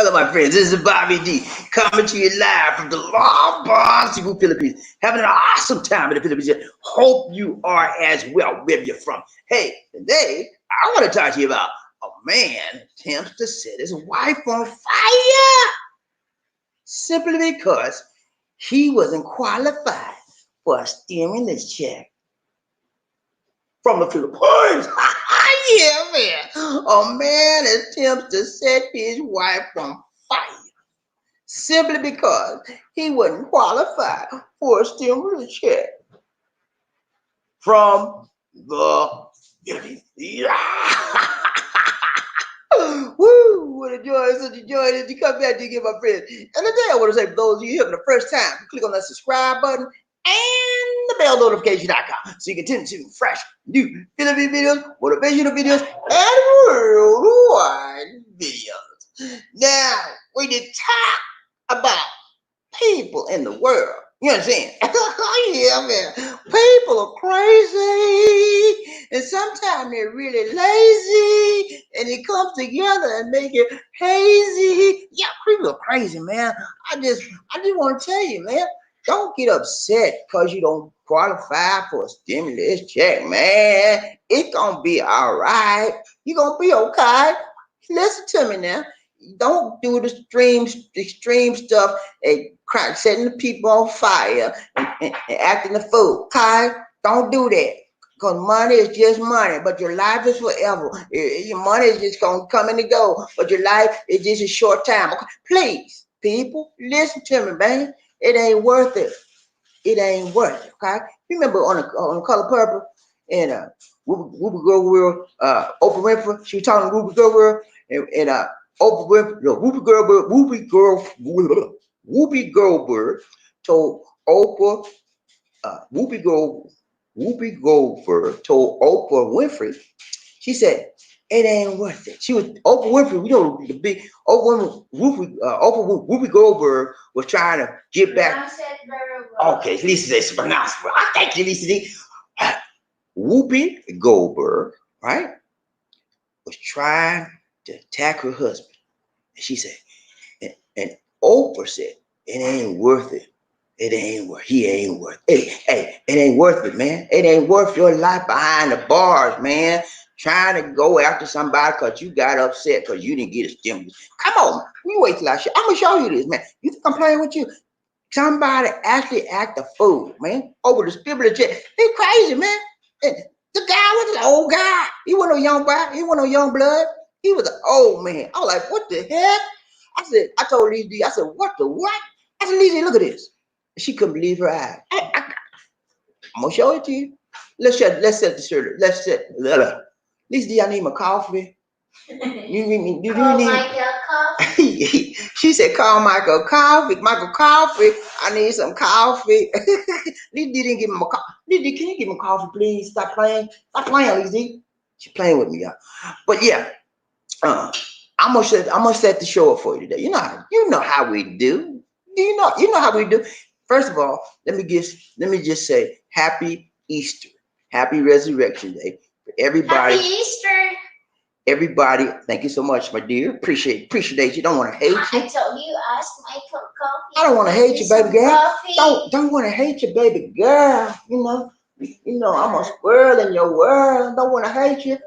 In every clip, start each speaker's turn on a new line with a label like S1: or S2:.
S1: Hello, my friends. This is Bobby D coming to you live from the Long Bar, Cebu, Philippines. Having an awesome time in the Philippines. Hope you are as well where you're from. Hey, today I want to talk to you about a man attempts to set his wife on fire simply because he wasn't qualified for a stimulus check from the Philippines. Yeah, man. A man attempts to set his wife on fire simply because he wasn't qualified for a stimulus check from the yeah. Woo! What a joy, such a joy that you come back to get my friends. And today I want to say for those of you here for the first time, click on that subscribe button and the bell notification.com so you can continue to see fresh, new Philippine videos, motivational videos, and worldwide videos. Now, we did talk about people in the world. You understand? Yeah, man. People are crazy, and sometimes they're really lazy, and they come together and make it hazy. Yeah, people are crazy, man. I just want to tell you, man. Don't get upset because you don't qualify for a stimulus check, man. It's gonna be all right. You're gonna be okay. Listen to me now. Don't do the extreme stuff and setting the people on fire and acting a fool. Okay? Don't do that. Because money is just money, but your life is forever. Your money is just going to come and go, but your life is just a short time. Okay? Please, people, listen to me, man. It ain't worth it. It ain't worth it. Okay? Remember on Color Purple and Whoopi Goldberg, Oprah Winfrey, she was talking to Whoopi Goldberg and Oprah Winfrey, no, Whoopi Goldberg told Oprah, Whoopi Goldberg told Oprah Winfrey, she said, it ain't worth it. She was Oprah Winfrey, you know, the big Whoopi Goldberg was trying to get back. Okay, at least it's pronounced. I think at least Whoopi Goldberg, right, was trying to attack her husband. And she said, and Oprah said, it ain't worth it. It ain't worth. He ain't worth it. Hey, it ain't worth it, man. It ain't worth your life behind the bars, man. Trying to go after somebody because you got upset because you didn't get a stimulus. Come on, you wait till I show. I'm gonna show you this, man. You think I'm playing with you? Somebody actually act a fool, man, over the stimulus check. They crazy, man. And the guy was an old guy. He wasn't no young boy. He wasn't no young blood. He was an old man. I was like, what the heck? I told Lizzie, I said, what the what? I said, Lizzie, look at this. She couldn't believe her eyes. I'm gonna show it to you. Let's set the shirt. Let's set. Lizzie, I need my coffee. You need coffee? She said, call Michael coffee. Michael coffee. I need some coffee. Lizzie didn't give me my coffee. Lizzie, can you give me coffee, please? Stop playing. Stop playing, Lizzie. She's playing with me, y'all. But yeah. I'm gonna set the show up for you today. You know how we do. You know how we do. First of all, let me just say Happy Easter, Happy Resurrection Day for everybody.
S2: Happy Easter.
S1: Everybody, thank you so much, my dear. Appreciate you. Don't want to hate you.
S2: I told you ask my cup of coffee.
S1: I don't want to hate you, baby girl.
S2: Coffee.
S1: Don't want to hate you, baby girl. You know I'm a squirrel in your world. Don't want to hate you.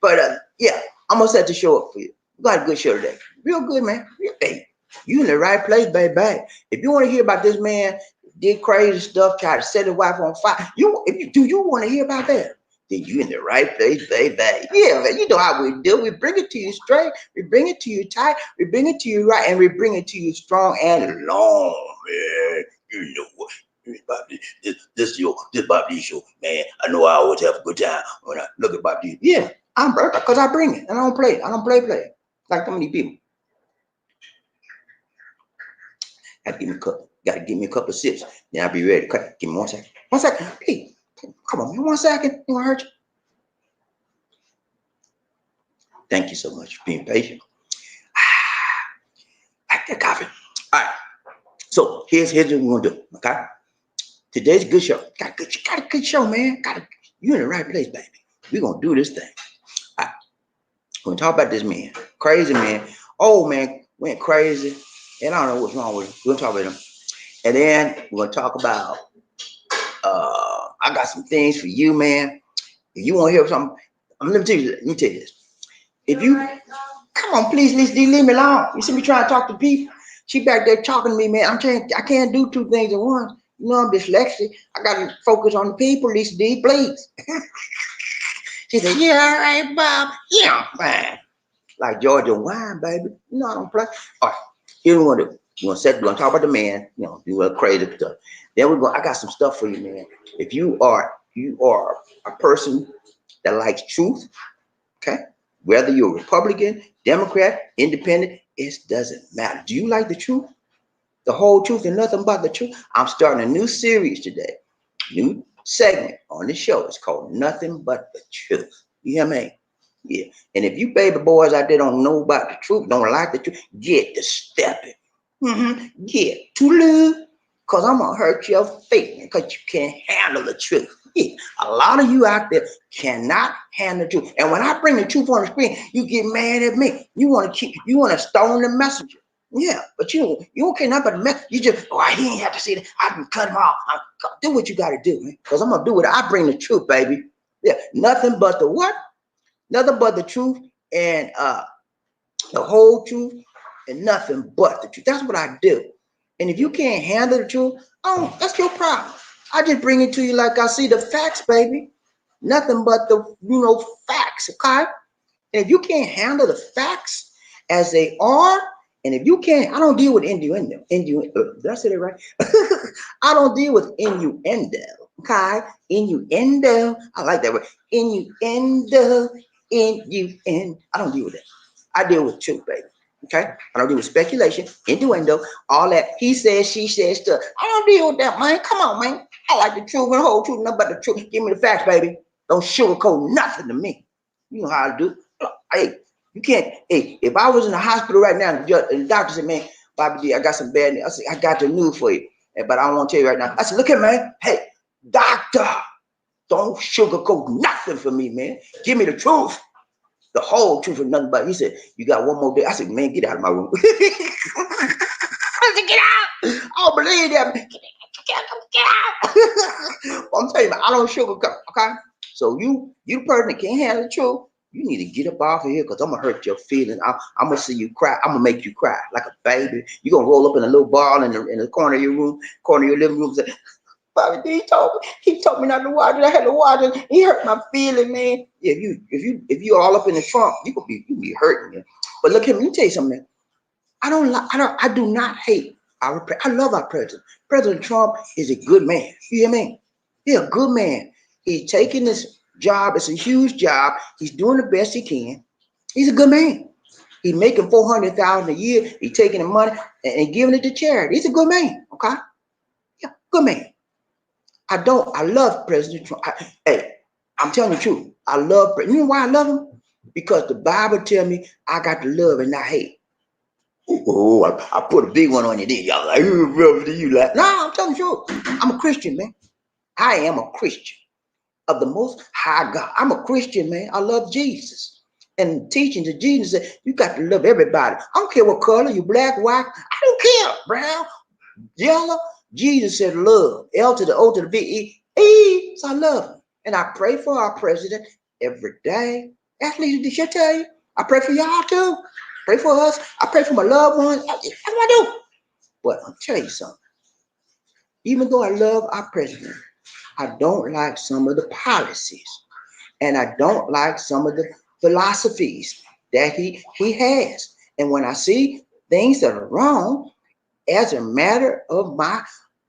S1: But yeah, I'm gonna set the show up for you. We got a good show today. Real good, man. Hey, you in the right place, baby. If you want to hear about this man did crazy stuff, try to set his wife on fire, you want to hear about that? Then you in the right place, baby. Yeah, man. You know how we do. We bring it to you straight. We bring it to you tight. We bring it to you right, and we bring it to you strong and long, man. You know what? This Bobby show, man. I know I always have a good time when I look at Bobby. Yeah, I'm because I bring it and I don't play it. I don't play like so many people. Gotta give me a couple of sips. Then I'll be ready. Okay, give me 1 second. 1 second. Hey, come on, man. 1 second. Ain't gonna hurt you. Thank you so much for being patient. Like that coffee. All right. So here's what we're gonna do. Okay. Today's a good show. Got a good show, man. You in the right place, baby. We're gonna do this thing. All right. We're gonna talk about this man, crazy man, old man went crazy, and I don't know what's wrong with him. We're gonna talk about him, and then we're gonna talk about. I got some things for you, man. If you want to hear something, let me tell you. Let me tell you this. If you come on, please, leave me alone. You see me trying to talk to people. She back there talking to me, man. I'm trying. I can't do two things at once. You know, I'm dyslexic. I got to focus on the people. Lisa D, please. She said, "Yeah, all right, Bob. Yeah, man. Like Georgia wine, baby. You know I don't play. All right. Here we want to do. We're gonna talk about the man. You know, do a crazy stuff. Then we're going. I got some stuff for you, man. If you are a person that likes truth, okay. Whether you're Republican, Democrat, Independent, it doesn't matter. Do you like the truth? The whole truth and nothing but the truth? I'm starting a new series today, new segment on the show. It's called Nothing But the Truth. You hear me? Yeah. And if you baby boys out there don't know about the truth, don't like the truth, get to stepping. Get to lose. Because I'm going to hurt your feelings because you can't handle the truth. Yeah. A lot of you out there cannot handle the truth. And when I bring the truth on the screen, you get mad at me. You want to stone the messenger. Yeah, but you don't care nothing about the message. You just, he ain't have to see that. I can cut him off. Do what you got to do, man. Because I'm going to do it. I bring the truth, baby. Yeah, nothing but the what? Nothing but the truth and the whole truth and nothing but the truth. That's what I do. And if you can't handle the truth, oh, that's your problem. I just bring it to you like I see the facts, baby. Nothing but the facts, okay? And if you can't handle the facts as they are, and if you can't, I don't deal with innuendo. Did I say that right? I don't deal with innuendo, okay? Innuendo. I like that word. Innuendo. I don't deal with that. I deal with truth, baby. Okay? I don't deal with speculation, innuendo, all that he says, she says stuff. I don't deal with that, man. Come on, man. I like the truth and the whole truth, nothing but the truth. Give me the facts, baby. Don't sugarcoat nothing to me. You know how I do. Hey, you can't. Hey, if I was in the hospital right now and the doctor said, man, Bobby D, I got some bad news. I said, I got the news for you. But I don't want to tell you right now. I said, look here, man. Hey, doctor, don't sugarcoat nothing for me, man. Give me the truth. The whole truth and nothing but. He said, you got one more day. I said, man, get out of my room. I said, get out. I don't believe that. Get out. I'm telling you, I don't sugarcoat, okay? So you person that can't handle the truth, you need to get up off of here because I'm going to hurt your feelings. I'm going to see you cry. I'm going to make you cry like a baby. You're going to roll up in a little ball in the corner of your room, corner of your living room, and say, Bobby D he told me not to watch it. I had to watch it. He hurt my feeling, man. If you all up in the trunk, you be hurting me. But look at me, let me tell you something, man. I do not hate our president. I love our president. President Trump is a good man. You hear me? He's a good man. He's taking this job. It's a huge job. He's doing the best he can. He's a good man. He's making $400,000 a year. He's taking the money and giving it to charity. He's a good man. Okay? Yeah, good man. I love President Trump. Hey, I'm telling you the truth. I love, you know why I love him? Because the Bible tells me I got to love and not hate. Oh, I put a big one on you there. Y'all like, brother, you like? No, I'm telling you the truth. I'm a Christian, man. I am a Christian of the most high God. I'm a Christian, man. I love Jesus. And teaching to Jesus that you got to love everybody. I don't care what color, you black, white. I don't care, brown, yellow. Jesus said love. L to the O to the B E. So I love him. And I pray for our president every day. Actually, did she tell you? I pray for y'all too. Pray for us. I pray for my loved ones. That's what I do. But I'll tell you something. Even though I love our president, I don't like some of the policies. And I don't like some of the philosophies that he has. And when I see things that are wrong, as a matter of my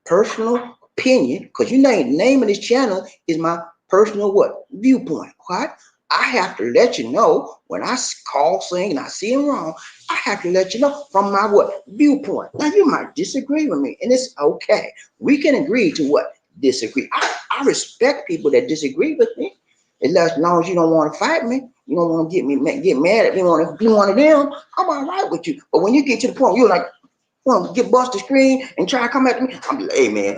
S1: personal opinion, because you know the name of this channel is my personal what? Viewpoint. What? I have to let you know when I call something and I see it wrong, I have to let you know from my what? Viewpoint. Now you might disagree with me, and it's okay. We can agree to what? Disagree. I respect people that disagree with me. As long as you don't want to fight me, you don't want to get mad at me, want to be one of them, I'm all right with you. But when you get to the point, you're like, want to get bust the screen and try to come at me, I'm like, hey man,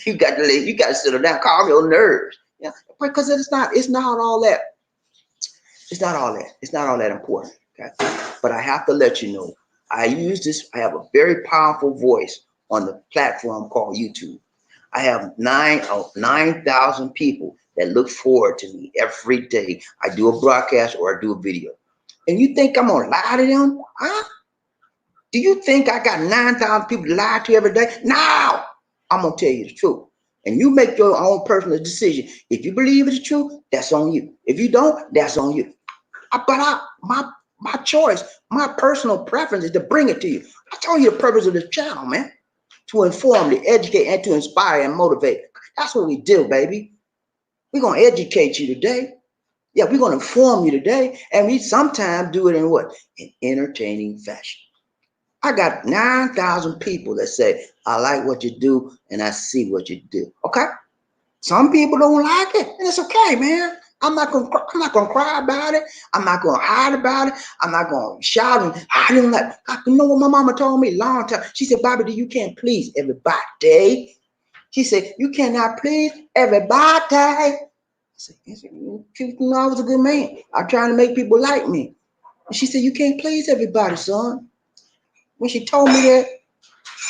S1: you got to settle down, calm your nerves. Yeah, because it's not all that. It's not all that important. Okay. But I have to let you know, I use this. I have a very powerful voice on the platform called YouTube. I have 9,000 people that look forward to me every day. I do a broadcast or I do a video. And you think I'm gonna lie to them? Huh? Do you think I got 9,000 people to lie to every day? No, I'm gonna tell you the truth. And you make your own personal decision. If you believe it's true, that's on you. If you don't, that's on you. My choice, my personal preference is to bring it to you. I told you the purpose of this channel, man. To inform, to educate, and to inspire and motivate. That's what we do, baby. We're gonna educate you today. Yeah, we're gonna inform you today. And we sometimes do it in what? In entertaining fashion. I got 9,000 people that say, I like what you do and I see what you do. Okay? Some people don't like it, and it's okay, man. I'm not gonna cry about it. I'm not gonna hide about it. I'm not gonna shout and I don't like. You know what my mama told me a long time? She said, Bobby, you can't please everybody. She said, you cannot please everybody. I said, you know, I was a good man. I'm trying to make people like me. And she said, you can't please everybody, son. When she told me that,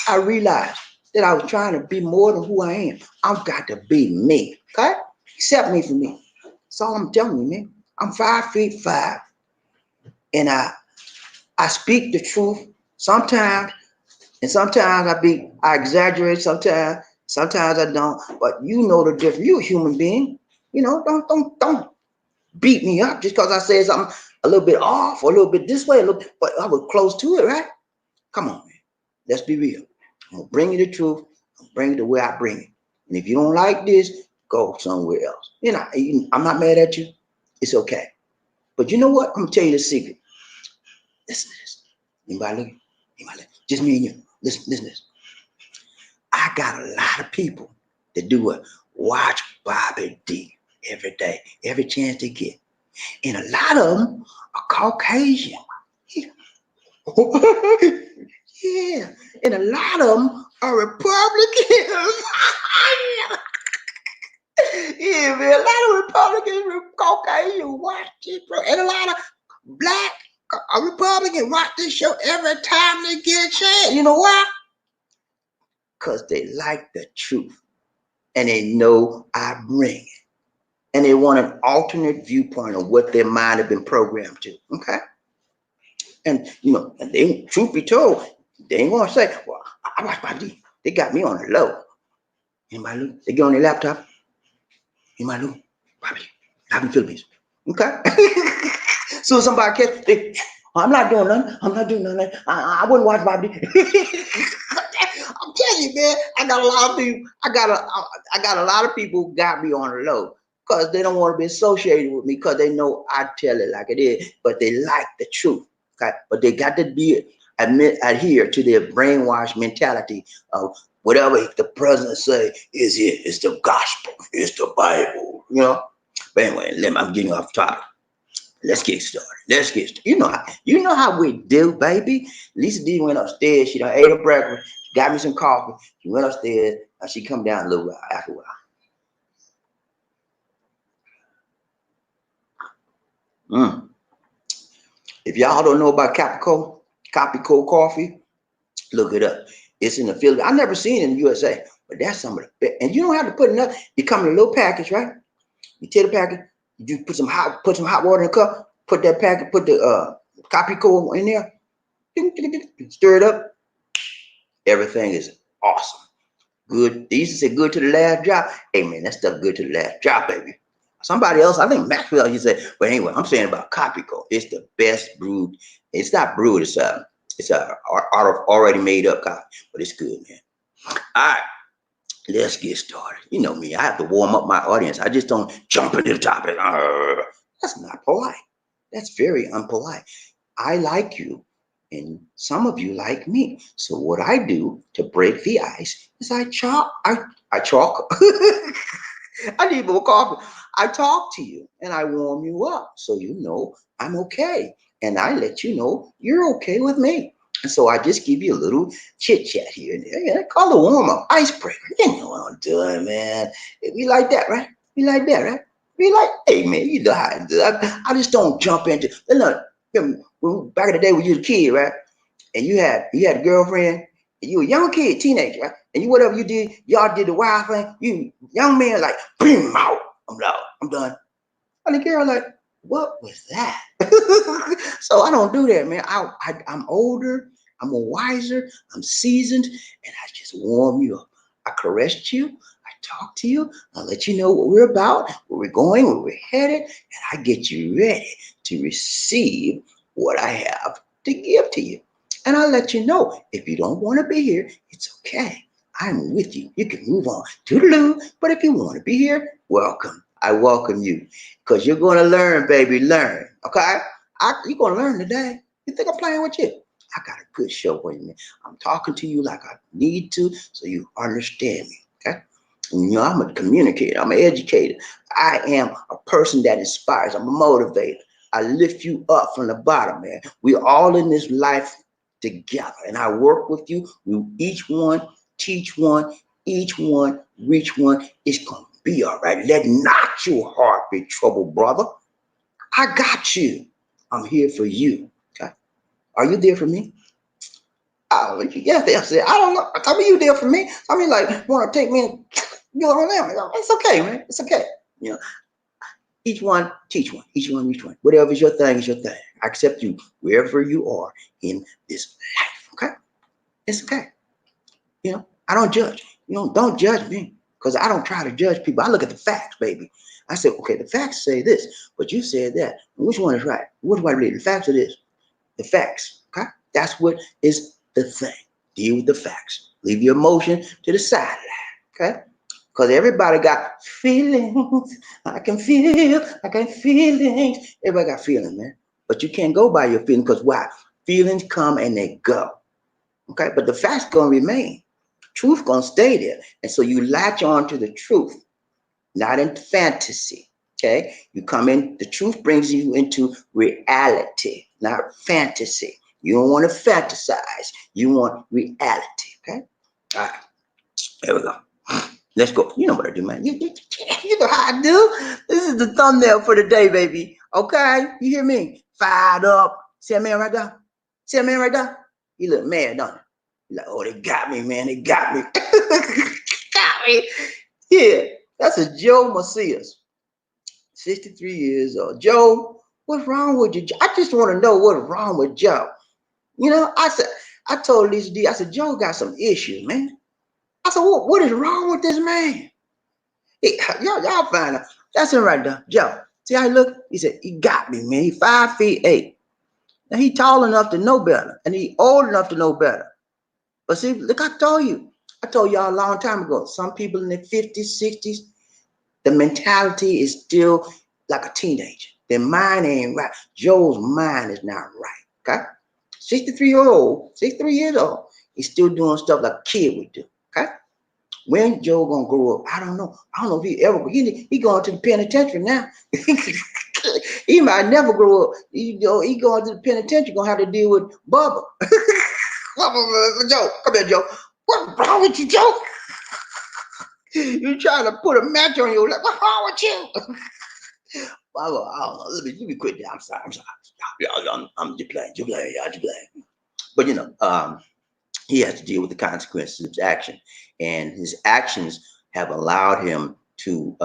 S1: I realized that I was trying to be more than who I am. I've got to be me. Okay? Accept me for me. That's all I'm telling you, man. I'm 5'5", and I speak the truth sometimes, and sometimes I exaggerate. Sometimes I don't. But you know the difference. You're a human being. You know, don't beat me up just because I said something a little bit off or a little bit this way, but I was close to it, right? Come on, man. Let's be real. I'm gonna bring you the truth. I'm gonna bring it the way I bring it. And if you don't like this, go somewhere else. You know, I'm not mad at you. It's okay. But you know what? I'm gonna tell you the secret. Listen to this. Anybody looking? Anybody looking? Just me and you. Listen to this. I got a lot of people that do what? Watch Bobby D every day, every chance they get. And a lot of them are Caucasian. Yeah. And a lot of them are Republicans. Yeah, man. A lot of Republicans, Caucasian watch this, bro. And a lot of black Republicans watch this show every time they get a chance. You know why? Because they like the truth. And they know I bring it. And they want an alternate viewpoint of what their mind have been programmed to. Okay? And you know, and they, truth be told, they ain't gonna say, well, I watch my D. They got me on the low. Anybody look? They get on their laptop. Anybody look? Probably. I'm in the Philippines. Okay? So somebody catch, I'm not doing nothing. I'm not doing nothing. I wouldn't watch my D. I'm telling you, man, I got a lot of people. I got a lot of people who got me on the low because they don't want to be associated with me because they know I tell it like it is, but they like the truth. Okay, but they got to be adhere to their brainwashed mentality of whatever the president say is it. It's the gospel. It's the Bible. You know. But anyway, I'm getting off topic. Let's get started. Let's get started. You know how we do, baby. Lisa D went upstairs. She done ate her breakfast. She got me some coffee. She went upstairs. And she come down a little while after a while. If y'all don't know about Capico coffee, look it up. It's in the Philippines. I've never seen it in the USA, but that's some of the best. And you don't have to put enough. You come in a little package, right? You take the package. You put some hot water in a cup. Put that packet. Put the Capico in there. Stir it up. Everything is awesome. Good. They used to say good to the last drop. Hey man, that stuff good to the last drop, baby. Somebody else, I think Maxwell, you said, but anyway, I'm saying about Capico. It's the best brewed. It's not brewed. It's already made up coffee, but it's good, man. All right, let's get started. You know me, I have to warm up my audience. I just don't jump into the topic. That's not polite. That's very unpolite. I like you, and some of you like me. So what I do to break the ice is I chalk. I need more coffee. I talk to you and I warm you up so you know I'm okay. And I let you know you're okay with me. And so I just give you a little chit chat here and there. Yeah, call it warm up, icebreaker. You know what I'm doing, man. We like that, right? We like that, right? We like, hey, man, you know how I do. I just don't jump into, look, back in the day when you was a kid, right? And you had a girlfriend, and you a young kid, teenager, right? And you whatever you did, y'all did the wild thing. You young man like, boom, out. I'm done. And the girl like, what was that? So I don't do that, man. I'm older, I'm more wiser, I'm seasoned, and I just warm you up. I caressed you, I talk to you, I let you know what we're about, where we're going, where we're headed, and I get you ready to receive what I have to give to you. And I'll let you know if you don't want to be here, it's okay. I'm with you. You can move on. Toodaloo. But if you want to be here, welcome. I welcome you because you're going to learn, baby. Learn. Okay? You're going to learn today. You think I'm playing with you? I got a good show for you, man. I'm talking to you like I need to so you understand me. Okay? And, I'm a communicator. I'm an educator. I am a person that inspires. I'm a motivator. I lift you up from the bottom, man. We're all in this life together, and I work with you. We each one teach one, each one reach one. It's gonna be all right. Let not your heart be troubled, brother. I got you. I'm here for you. Okay. Are you there for me? Oh, yeah, that's it. I don't know. I mean, you there for me. I mean, like, want to take me and go on them. It's okay, man. It's okay. You know, each one teach one. Each one reach one. Whatever is your thing is your thing. I accept you wherever you are in this life. Okay. It's okay. I don't judge. Don't judge me because I don't try to judge people. I look at the facts, baby. I say, okay, the facts say this, but you said that. Which one is right? Which one is the facts or this? The facts. Okay, that's what is the thing. Deal with the facts. Leave your emotion to the sideline. Okay, because everybody got feelings. I can feel. I can feelings. Everybody got feelings, man. But you can't go by your feelings because why? Feelings come and they go. Okay, but the facts gonna remain. Truth gonna stay there, and so you latch on to the truth, not into fantasy. Okay, you come in. The truth brings you into reality, not fantasy. You don't want to fantasize. You want reality. Okay. All right. Here we go. Let's go. You know what I do, man. You know how I do. This is the thumbnail for the day, baby. Okay. You hear me? Fired up. See that man right there? See that man right there? He look mad, don't he? Like, oh, they got me, man. They got me. Got me. Yeah, that's a Joe Macias, 63 years old. Joe, what's wrong with you? I just want to know what's wrong with Joe. I told Lisa D, I said, Joe got some issues, man. I said, what is wrong with this man? Y'all find out. That's him right there, Joe. See how he look? He said, he got me, man. He 5'8". Now he tall enough to know better, and he old enough to know better. But see, look, I told y'all a long time ago, some people in their 50s, 60s, the mentality is still like a teenager. Their mind ain't right. Joe's mind is not right. Okay? 63 years old, he's still doing stuff like a kid would do. Okay? When Joe gonna grow up? I don't know. I don't know if he going to the penitentiary now. He might never grow up. He going to the penitentiary, gonna have to deal with Bubba. Joe, come here, Joe. What's wrong with you, Joe? You trying to put a match on your lip. What's wrong with you? I don't know. Let me quit that. I'm sorry. I'm just playing. Y'all just playing. But he has to deal with the consequences of his action, and his actions have allowed him to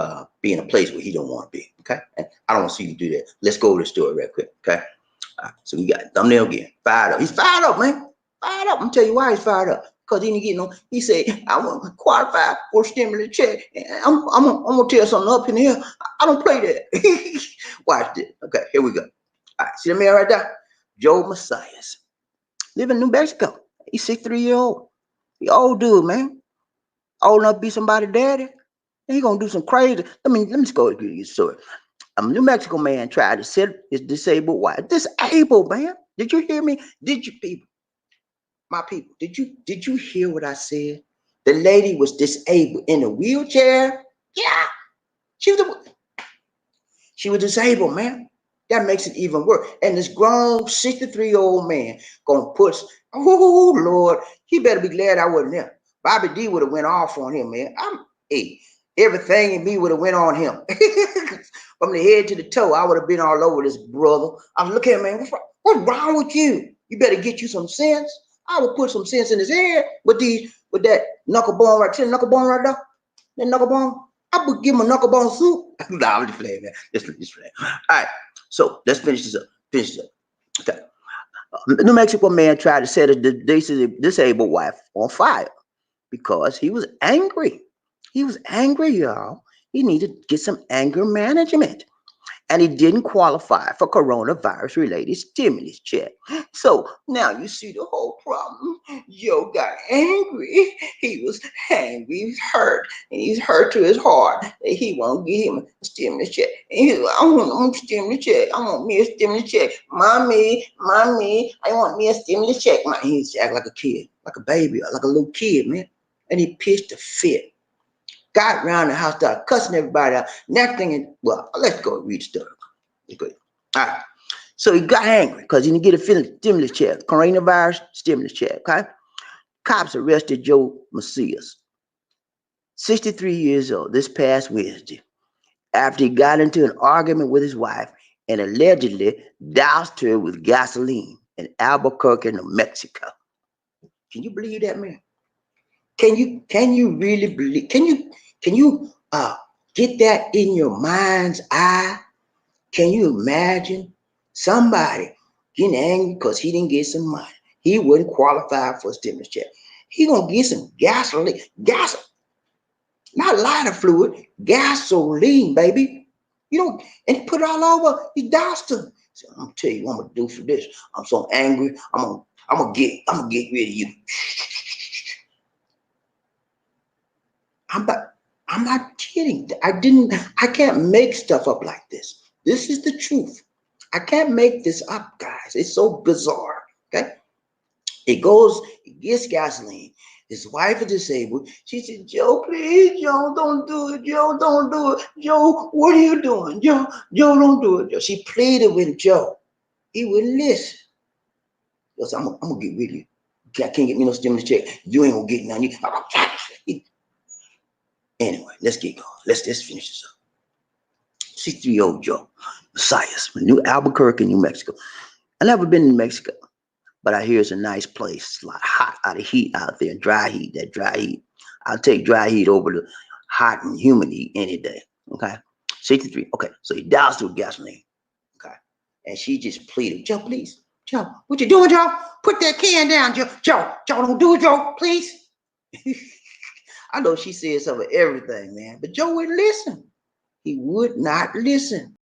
S1: be in a place where he don't want to be. Okay, and I don't want to see you do that. Let's go over the story real quick. Okay, so we got thumbnail again. Fired up. He's fired up, man. Fired up. I'm tell you why he's fired up. Because he didn't get no. He said, "I want qualify for a stimulus check. And I'm gonna tell something up in here. I don't play that." Watch this. Okay, here we go. All right, see the man right there, Joe Macias, live in New Mexico. He's 63 years old. He old dude, man. Old enough to be somebody's daddy. And he gonna do some crazy. Let me just go and give you a story. A New Mexico man tried to set his disabled wife. Disabled, man. Did you hear me? Did you people? My people, did you hear what I said? The lady was disabled in a wheelchair. Yeah, she was she was disabled, man. That makes it even worse. And this grown 63-year-old man gonna put, oh Lord, he better be glad I wasn't there. Bobby D would have went off on him, man. Everything in me would have went on him. From the head to the toe, I would have been all over this brother. I was looking at him, man, What's wrong with you? You better get you some sense. I would put some sense in his head with that knuckle bone right there, knuckle bone right there, that knuckle bone. I would give him a knuckle bone soup. Nah, I'm just playing, man. Just playing. All right, so let's finish this up. Finish this up. Okay. New Mexico man tried to set a disabled wife on fire because he was angry. He was angry, y'all. He needed to get some anger management, and he didn't qualify for coronavirus related stimulus check. So now you see the whole problem. Joe got angry. He was angry. He's hurt. And he's hurt to his heart that he won't get him a stimulus check. And he's like, I want a stimulus check. I want me a stimulus check. Mommy, I want me a stimulus check. He used to act like a kid, like a baby, like a little kid, man. And he pitched a fit. Got around the house, started cussing everybody out. Next thing, well, let's go read the story. Good. All right. So he got angry because he didn't get a stimulus check, coronavirus stimulus check. Okay. Cops arrested Joe Macias, 63 years old, this past Wednesday, after he got into an argument with his wife and allegedly doused her with gasoline in Albuquerque, New Mexico. Can you believe that, man? Can you really believe? Can you get that in your mind's eye? Can you imagine somebody getting angry because he didn't get some money? He wouldn't qualify for a stimulus check. He gonna get some gasoline, not lighter fluid, gasoline, baby. You know, and he put it all over. He doused him. So I'm gonna tell you what I'm gonna do for this. I'm so angry. I'm gonna get rid of you. I'm not kidding. I can't make stuff up like this. This is the truth. I can't make this up, guys. It's so bizarre. Okay. It gets gasoline. His wife is disabled. She said, Joe, please, Joe, don't do it. Joe, don't do it. Joe, what are you doing? Joe, don't do it. She pleaded with Joe. He wouldn't listen. He said, I'm gonna get rid of you. I can't get me no stimulus check. You ain't gonna get none. Anyway, let's get going. Let's finish this up. 63-year-old Joe Macias from New Albuquerque, New Mexico. I've never been in Mexico, but I hear it's a nice place. It's a lot hot out of heat out there, dry heat, that dry heat. I'll take dry heat over the hot and humid heat any day. Okay. 63. Okay. So he doused her with gasoline. Okay. And she just pleaded, Joe, please. Joe, what you doing, Joe? Put that can down, Joe. Joe, don't do it, Joe, please. I know she said some of everything, man, but Joe wouldn't listen. He would not listen.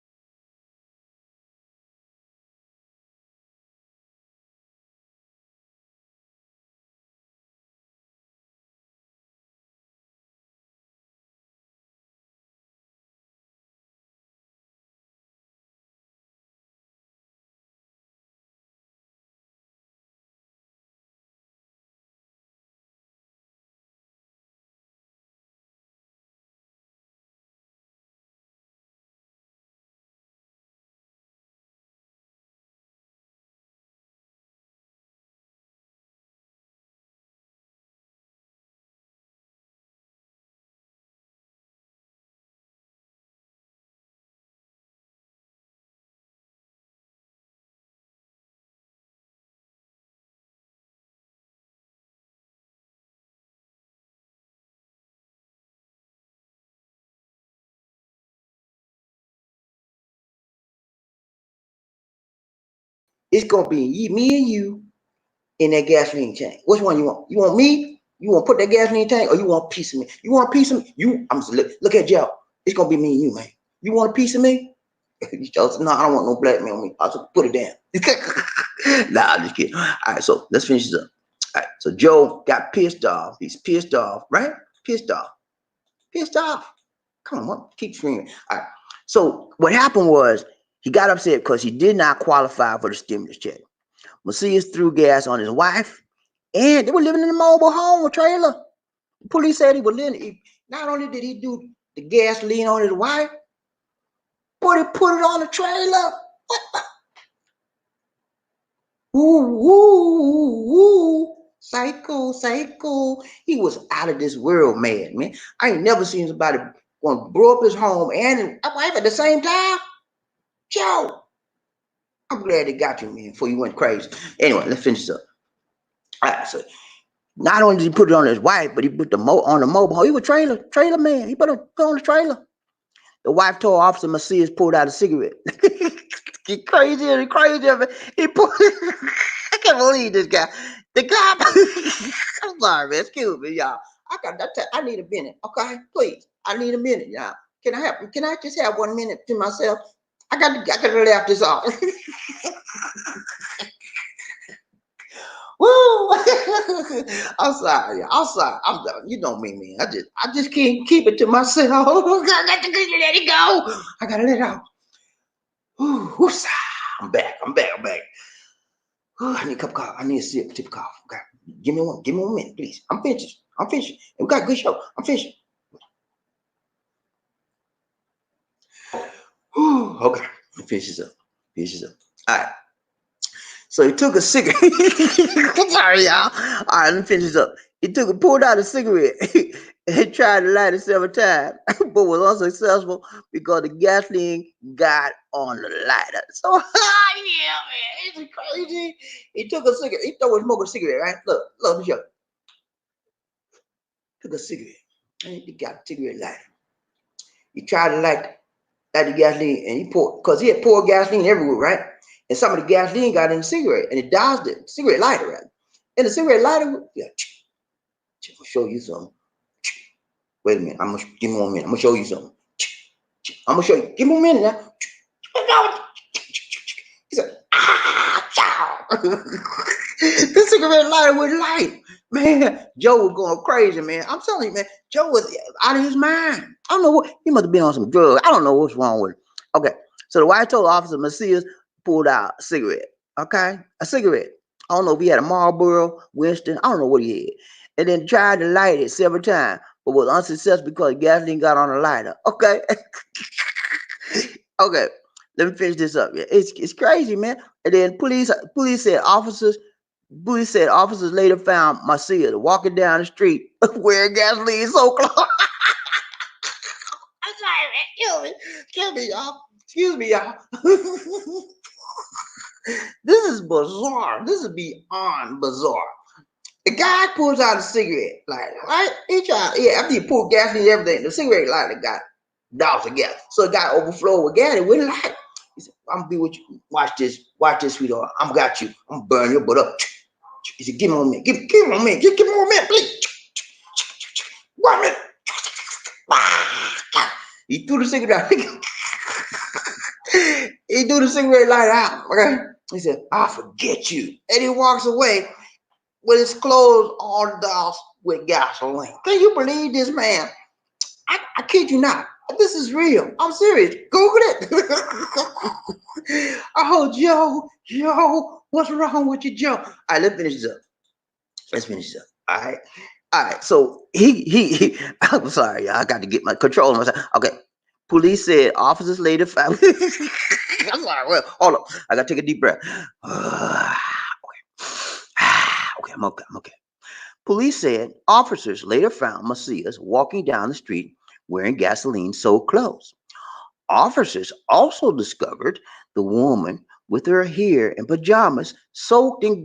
S1: It's gonna be me and you in that gasoline tank. Which one you want? You want me? You want to put that gasoline tank, or you want a piece of me? You want a piece of me? Look at Joe. It's gonna be me and you, man. You want a piece of me? Joe said, no, I don't want no black man on me. I said, put it down. Nah, I'm just kidding. All right, so let's finish this up. All right, so Joe got pissed off. He's pissed off, right? Pissed off. Pissed off. Come on, keep screaming. All right. So what happened was he got upset because he did not qualify for the stimulus check. Macias threw gas on his wife, and they were living in a mobile home or trailer. The police said he was living. Not only did he do the gasoline on his wife, but he put it on the trailer. Ooh, ooh, ooh. Psycho. He was out of this world, man. I ain't never seen somebody want to blow up his home and his wife at the same time. Joe, I'm glad they got you, man, before you went crazy. Anyway, let's finish up. All right, so not only did he put it on his wife, but he put on the mobile home. He was trailer man. He put on the trailer. The wife told Officer Macias pulled out a cigarette. He crazy and crazy. He pulled. I can't believe this guy. The guy. I'm sorry, man. Excuse me, y'all. I need a minute. Okay, please. I need a minute, y'all. Can I just have 1 minute to myself? I got to laugh this off. Woo! I'm sorry. I'm sorry. You know me, man. I just can't keep it to myself. I got to let it go. I gotta let it out. Woo, I'm back. I'm back. Ooh, I need a cup of coffee. I need a sip of coffee. Okay. Give me 1 minute, please. I'm finished. And we got a good show. I'm finished. Whew, okay. Finishes up. All right. So he took a cigarette. Sorry, y'all. All right, let me finish this up. He pulled out a cigarette and tried to light it several times, but was unsuccessful because the gasoline got on the lighter. So, yeah, man, it's crazy. He took a cigarette. He thought he was smoking a cigarette, right? Look, let me show you. Took a cigarette. And he got a cigarette lighter. He tried to light the gasoline, and because he had poured gasoline everywhere, right? And some of the gasoline got in the cigarette, and it doused it. Cigarette lighter, right? And the cigarette lighter, yeah. I'll show you something. Wait a minute. Give me 1 minute. I'm gonna show you something. I'm gonna show you. Give me 1 minute now. He said, this cigarette lighter was light. Man, Joe was going crazy, man. I'm telling you, man. Joe was out of his mind. I don't know what, he must have been on some drugs. I don't know what's wrong with him. Okay. So the wife told Officer Macias pulled out a cigarette. Okay. A cigarette. I don't know if he had a Marlboro, Winston. I don't know what he had. And then tried to light it several times, but was unsuccessful because gasoline got on the lighter. Okay. Okay. Let me finish this up. Yeah, it's crazy, man. And then police said officers later found Macias walking down the street wearing gasoline so close. I'm sorry, man. Kill me, y'all. Excuse me, y'all. This is bizarre. This is beyond bizarre. The guy pulls out a cigarette lighter, right? After he pulled gasoline and everything, the cigarette lighter got doused together. So it got overflowed with gas. It wouldn't light. He said, I'm gonna be with you. Watch this, sweetheart. I'm got you. I'm gonna burn your butt up. He said, give me 1 minute. Give me 1 minute. Just give me 1 minute, please. 1 minute. He threw the cigarette. He threw the cigarette lighter out. Okay. He said, I forget you. And he walks away with his clothes all doused with gasoline. Can you believe this, man? I kid you not. This is real. I'm serious. Google it. Oh, Joe, what's wrong with you, Joe? All right, let's finish this up. All right. So he I'm sorry, y'all. I got to get my control of myself. Okay. Police said officers later found. I'm sorry. Well, hold on. I got to take a deep breath. Okay, I'm okay. Police said officers later found Macias walking down the street wearing gasoline-soaked clothes. Officers also discovered the woman with her hair and pajamas soaked in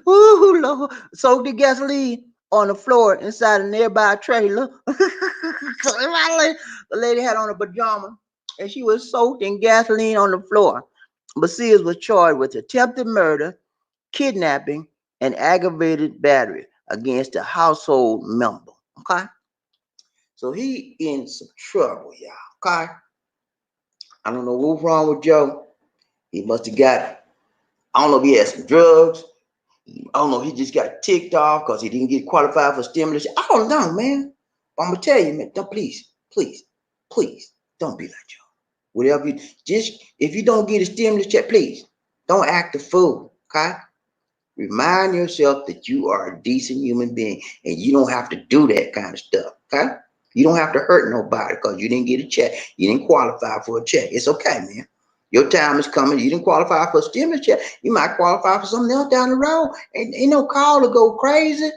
S1: ooh, Lord, soaked in gasoline on the floor inside a nearby trailer. The lady had on a pajama and she was soaked in gasoline on the floor. Macias was charged with attempted murder, kidnapping, and aggravated battery against a household member. Okay? So he in some trouble, y'all. Okay? I don't know what's wrong with Joe. He must have got, I don't know if he had some drugs. I don't know, he just got ticked off because he didn't get qualified for stimulus. I don't know, man. But I'm going to tell you, man, please, don't be like Joe. Whatever if you don't get a stimulus check, please, don't act a fool, okay? Remind yourself that you are a decent human being and you don't have to do that kind of stuff, okay? You don't have to hurt nobody because you didn't get a check. You didn't qualify for a check. It's okay, man. Your time is coming. You didn't qualify for a stimulus check. You might qualify for something else down the road. Ain't no call to go crazy.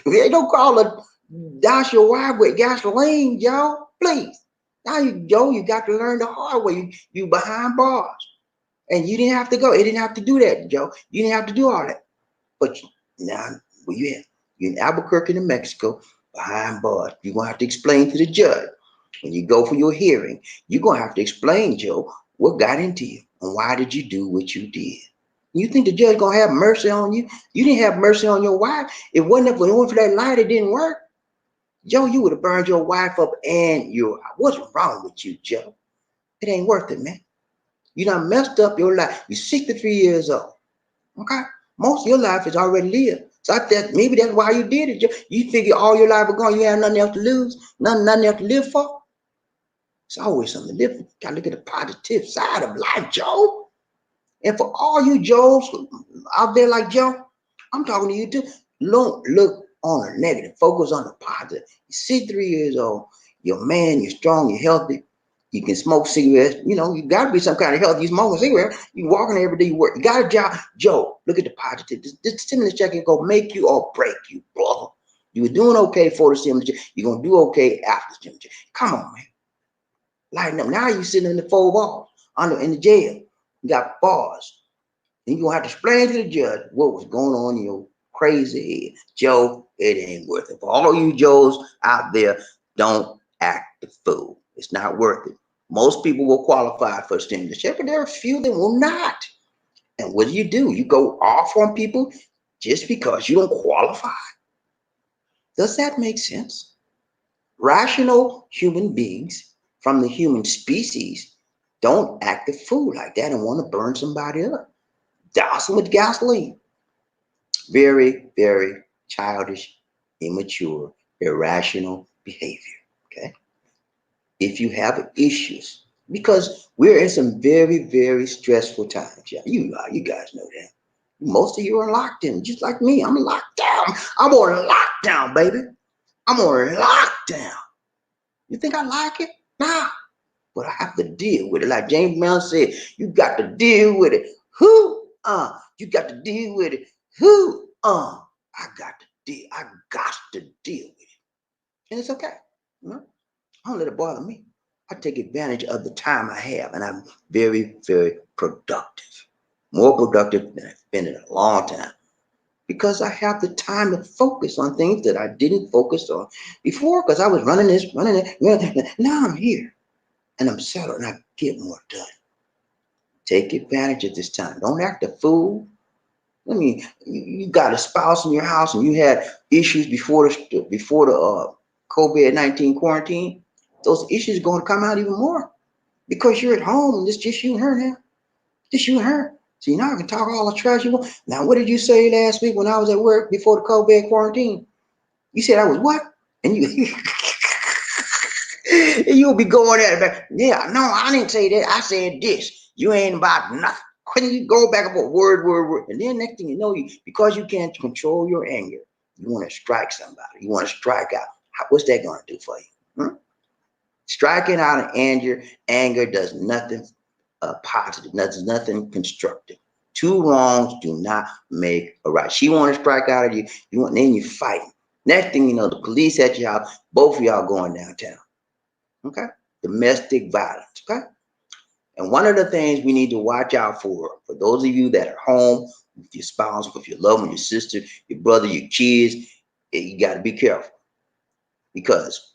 S1: Ain't no call to douse your wife with gasoline, y'all. Please. Now Joe, you got to learn the hard way. You behind bars. And you didn't have to go. It didn't have to do that, Joe. You didn't have to do all that. But now, where you at? You're in Albuquerque, New Mexico, behind bars. You're going to have to explain to the judge. When you go for your hearing, you're going to have to explain, Joe, what got into you and why did you do what you did. You think the judge going to have mercy on you? You didn't have mercy on your wife. It wasn't for that light, it didn't work. Joe, you would have burned your wife up and your. What's wrong with you, Joe? It ain't worth it, man. You done messed up your life. You're 63 years old. Okay? Most of your life is already lived. So I thought maybe that's why you did it. Joe. You figure all your life was gone. You have nothing else to lose, nothing else to live for. It's always something different. Gotta look at the positive side of life, Joe. And for all you Joes out there like Joe, I'm talking to you too. Don't look on the negative. Focus on the positive. You're 63 years old. You're a man. You're strong. You're healthy. You can smoke cigarettes. You know, you got to be some kind of healthy. You smoking cigarettes. You walking every day. You work. You got a job. Joe, look at the positive. This stimulus check ain't going to make you or break you, brother. You were doing okay for the stimulus check. You're going to do okay after the stimulus check. Come on, man. Lighten up. Now you sitting in the 4 walls, in the jail. You got bars. And you're going to have to explain to the judge what was going on in your crazy head. Joe, it ain't worth it. For all you Joes out there, don't act the fool. It's not worth it. Most people will qualify for a stimulus check, but there are a few that will not. And what do? You go off on people just because you don't qualify. Does that make sense? Rational human beings from the human species don't act a fool like that and want to burn somebody up. Douse them with gasoline. Very, very childish, immature, irrational behavior. Okay. If you have issues, because we're in some very, very stressful times. Yeah, you guys know that. Most of you are locked in, just like me. I'm locked down. I'm on lockdown, baby. I'm on lockdown. You think I like it? Nah. But I have to deal with it. Like James Brown said, you got to deal with it. You got to deal with it. I got to deal with it. And it's okay. You know? I don't let it bother me. I take advantage of the time I have, and I'm very, very productive. More productive than I've been in a long time. Because I have the time to focus on things that I didn't focus on before, because I was running this, running that. Now I'm here. And I'm settled and I get more done. Take advantage of this time. Don't act a fool. I mean, you got a spouse in your house and you had issues before the COVID-19 quarantine. Those issues are going to come out even more because you're at home and it's just you and her now. Just you and her. So now I can talk all the trash you want. Now, what did you say last week when I was at work before the COVID quarantine? You said I was what? And you you'll be going at it back. Yeah, no, I didn't say that. I said this. You ain't about nothing. When you go back about word, and then next thing you know, because you can't control your anger, you want to strike somebody. You want to strike out. What's that going to do for you? Striking out of anger does nothing positive. Does nothing constructive. Two wrongs do not make a right. She want to strike out at you. Then you fighting. Next thing you know, the police at your house. Both of y'all going downtown. Okay, domestic violence. Okay. And one of the things we need to watch out for those of you that are home with your spouse, with your loved one, your sister, your brother, your kids, you got to be careful because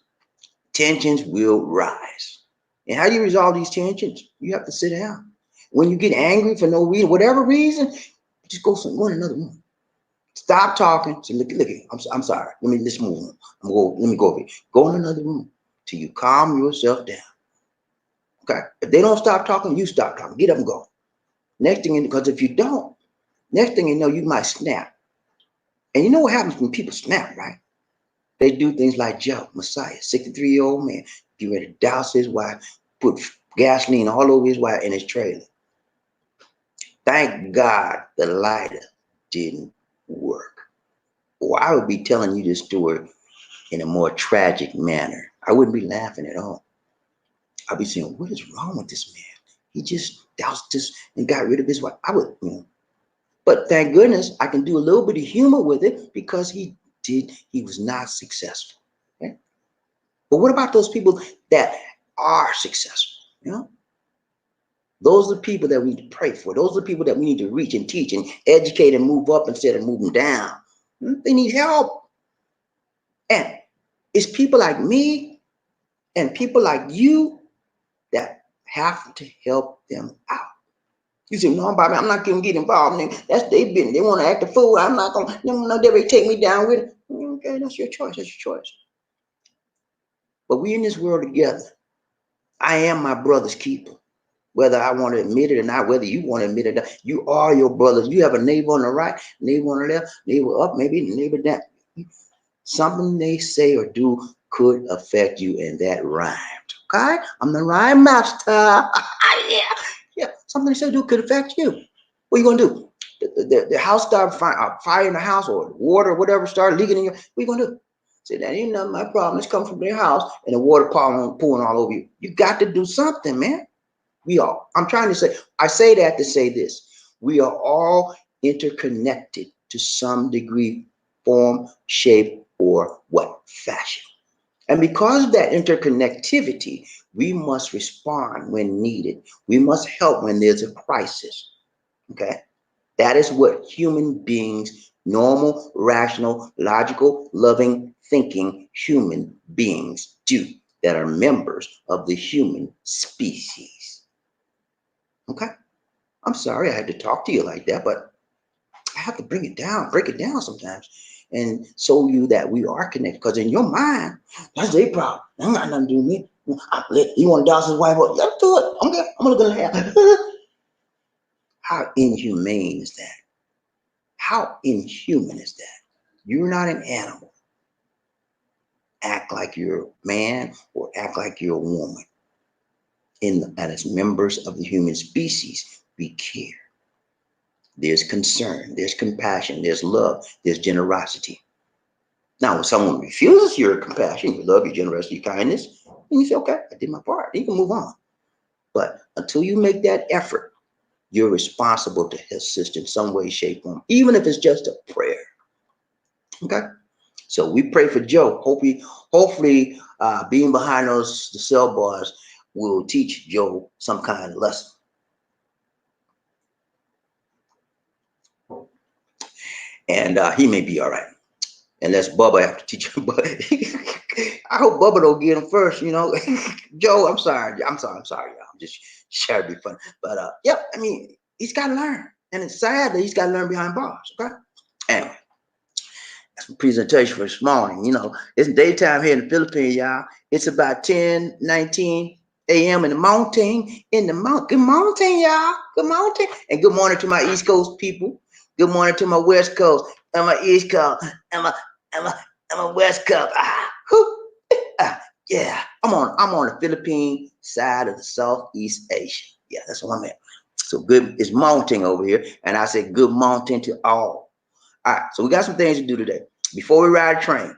S1: tensions will rise. And how do you resolve these tensions? You have to sit down. When you get angry for no reason, whatever reason, just go in another room. Stop talking. So look. I'm sorry. Let's move on. Let me go over here. Go in another room till you calm yourself down. Okay. If they don't stop talking, you stop talking. Get up and go. Next thing, because if you don't, next thing you know, you might snap. And you know what happens when people snap, right? They do things like Joe Macias, 63-year-old man, get ready to douse his wife, put gasoline all over his wife in his trailer. Thank God the lighter didn't work. Or I would be telling you this story in a more tragic manner. I wouldn't be laughing at all. I'd be saying, what is wrong with this man? He just doused this and got rid of his wife. But thank goodness I can do a little bit of humor with it because he was not successful. Okay? But what about those people that are successful. You know, those are the people that we need to pray for. Those are the people that we need to reach and teach and educate and move up instead of moving down. They need help. And it's people like me and people like you that have to help them out. You say, no, Bobby, I'm not gonna get involved. That's they been. They want to act a fool. I'm not gonna. No, they will take me down with it. Okay, that's your choice. That's your choice. But we in this world together. I am my brother's keeper. Whether I want to admit it or not, whether you want to admit it or not, you are your brothers. You have a neighbor on the right, neighbor on the left, neighbor up, maybe neighbor down. Something they say or do could affect you, and that rhymed. Okay? I'm the rhyme master. Yeah. Yeah. Something they say or do could affect you. What are you gonna do? The house started fire in the house, or water, or whatever started leaking in your. What are you gonna do? Say that ain't nothing my problem. It's coming from their house and the water pouring all over you. You got to do something, man. We all. I'm trying to say. I say that to say this. We are all interconnected to some degree, form, shape, or what fashion. And because of that interconnectivity, we must respond when needed. We must help when there's a crisis. Okay? That is what human beings, normal, rational, logical, loving, thinking human beings do that are members of the human species. Okay? I'm sorry I had to talk to you like that, but I have to break it down sometimes, and show you that we are connected. Because in your mind, that's their problem. That got nothing to do with me. You want to douse his wife up? Let's do it. I'm gonna have. How inhumane is that? How inhuman is that? You're not an animal. Act like you're a man or act like you're a woman. And as members of the human species, we care. There's concern, there's compassion, there's love, there's generosity. Now, when someone refuses your compassion, your love, your generosity, your kindness, and you say, okay, I did my part. You can move on. But until you make that effort, you're responsible to assist in some way, shape, form, even if it's just a prayer. Okay? So we pray for Joe. Hopefully, being behind the cell bars will teach Joe some kind of lesson. And he may be all right. Unless Bubba have to teach him. But I hope Bubba don't get him first, you know. Joe, I'm sorry, y'all. I'm just trying to be funny. But yep, I mean, he's gotta learn. And it's sad that he's gotta learn behind bars. Okay. Anyway, that's my presentation for this morning. You know, it's daytime here in the Philippines, y'all. It's about 10:19 a.m. in the mountain. Good morning, y'all. Good morning. And good morning to my East Coast people. Good morning to my West Coast and my East Coast and my West Coast. Yeah, I'm on the Philippine side of the Southeast Asia. Yeah, that's what I'm at. So good. It's mounting over here, and I say good mounting to all. All right, so we got some things to do today before we ride a train.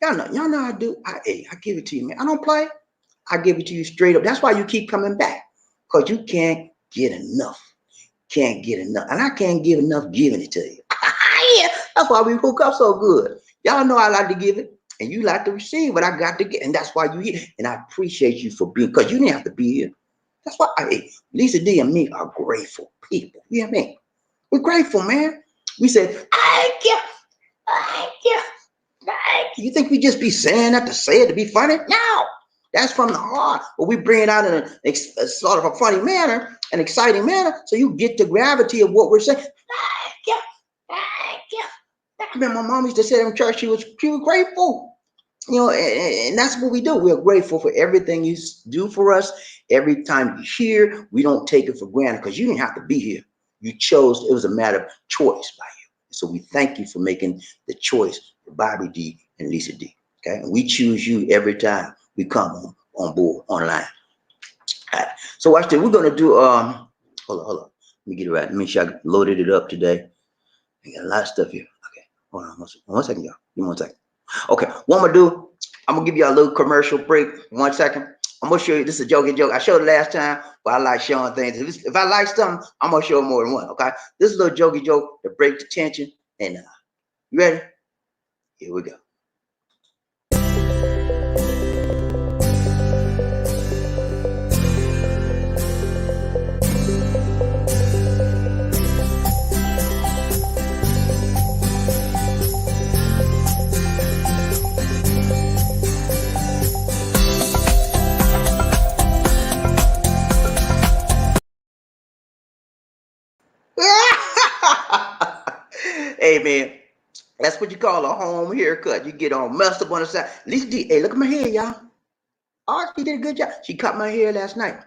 S1: Y'all know I do. I give it to you, man. I don't play. I give it to you straight up. That's why you keep coming back, because you can't get enough. Can't get enough. And I can't give enough giving it to you. Yeah, that's why we hook up so good. Y'all know I like to give it, and you like to receive what I got to get. And that's why you here. And I appreciate you for being, because you didn't have to be here. That's why Lisa D and me are grateful people. You know what I mean? We're grateful, man. We say, thank you, thank you, thank you. You think we just be saying that to say it to be funny? No. That's from the heart. But we bring it out in a sort of a funny manner, an exciting manner, so you get the gravity of what we're saying. Thank you, thank you. I remember my mom used to say in church, she was grateful. You know, and that's what we do. We're grateful for everything you do for us. Every time you're here, we don't take it for granted, because you didn't have to be here. You chose. It was a matter of choice by you. So we thank you for making the choice for Bobby D and Lisa D. Okay, and we choose you every time we come on board online. All right. So watch this. We're gonna do hold on. Let me get it right. Let me make sure I loaded it up today. I got a lot of stuff here. Okay, hold on one second, y'all. Give me 1 second. Okay, what I'm gonna do, I'm gonna give you a little commercial break. 1 second. I'm gonna show you. This is a jokey joke. I showed it last time, but I like showing things. If I like something, I'm gonna show more than one. Okay, this is a little jokey joke to break the tension. And you ready? Here we go. Hey man, that's what you call a home haircut. You get all messed up on the side. At least, hey, look at my hair, y'all. Oh, she did a good job. She cut my hair last night.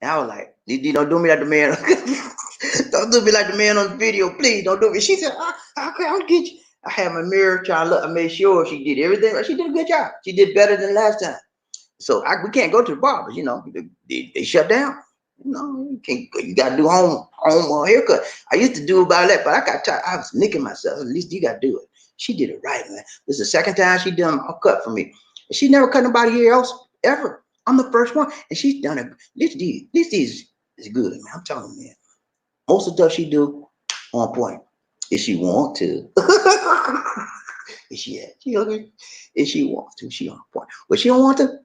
S1: And I was like, you don't do me like the man. Don't do me like the man on the video, please. Don't do me. She said, okay, I'll get you. I had my mirror trying to look. I made sure she did everything. She did a good job. She did better than last time. So we can't go to the barbers, they shut down. You can't. You got to do home haircut. I used to do about that, but I got tired. I was nicking myself. At least you got to do it. She did it right, man. This is the second time she done a cut for me. She never cut nobody here else ever. I'm the first one, and she's done it. At least these is good, man. I'm telling you, man. Most of the stuff she do on point. If she want to, if she hungry, if she wants to, she on point. But she don't want to.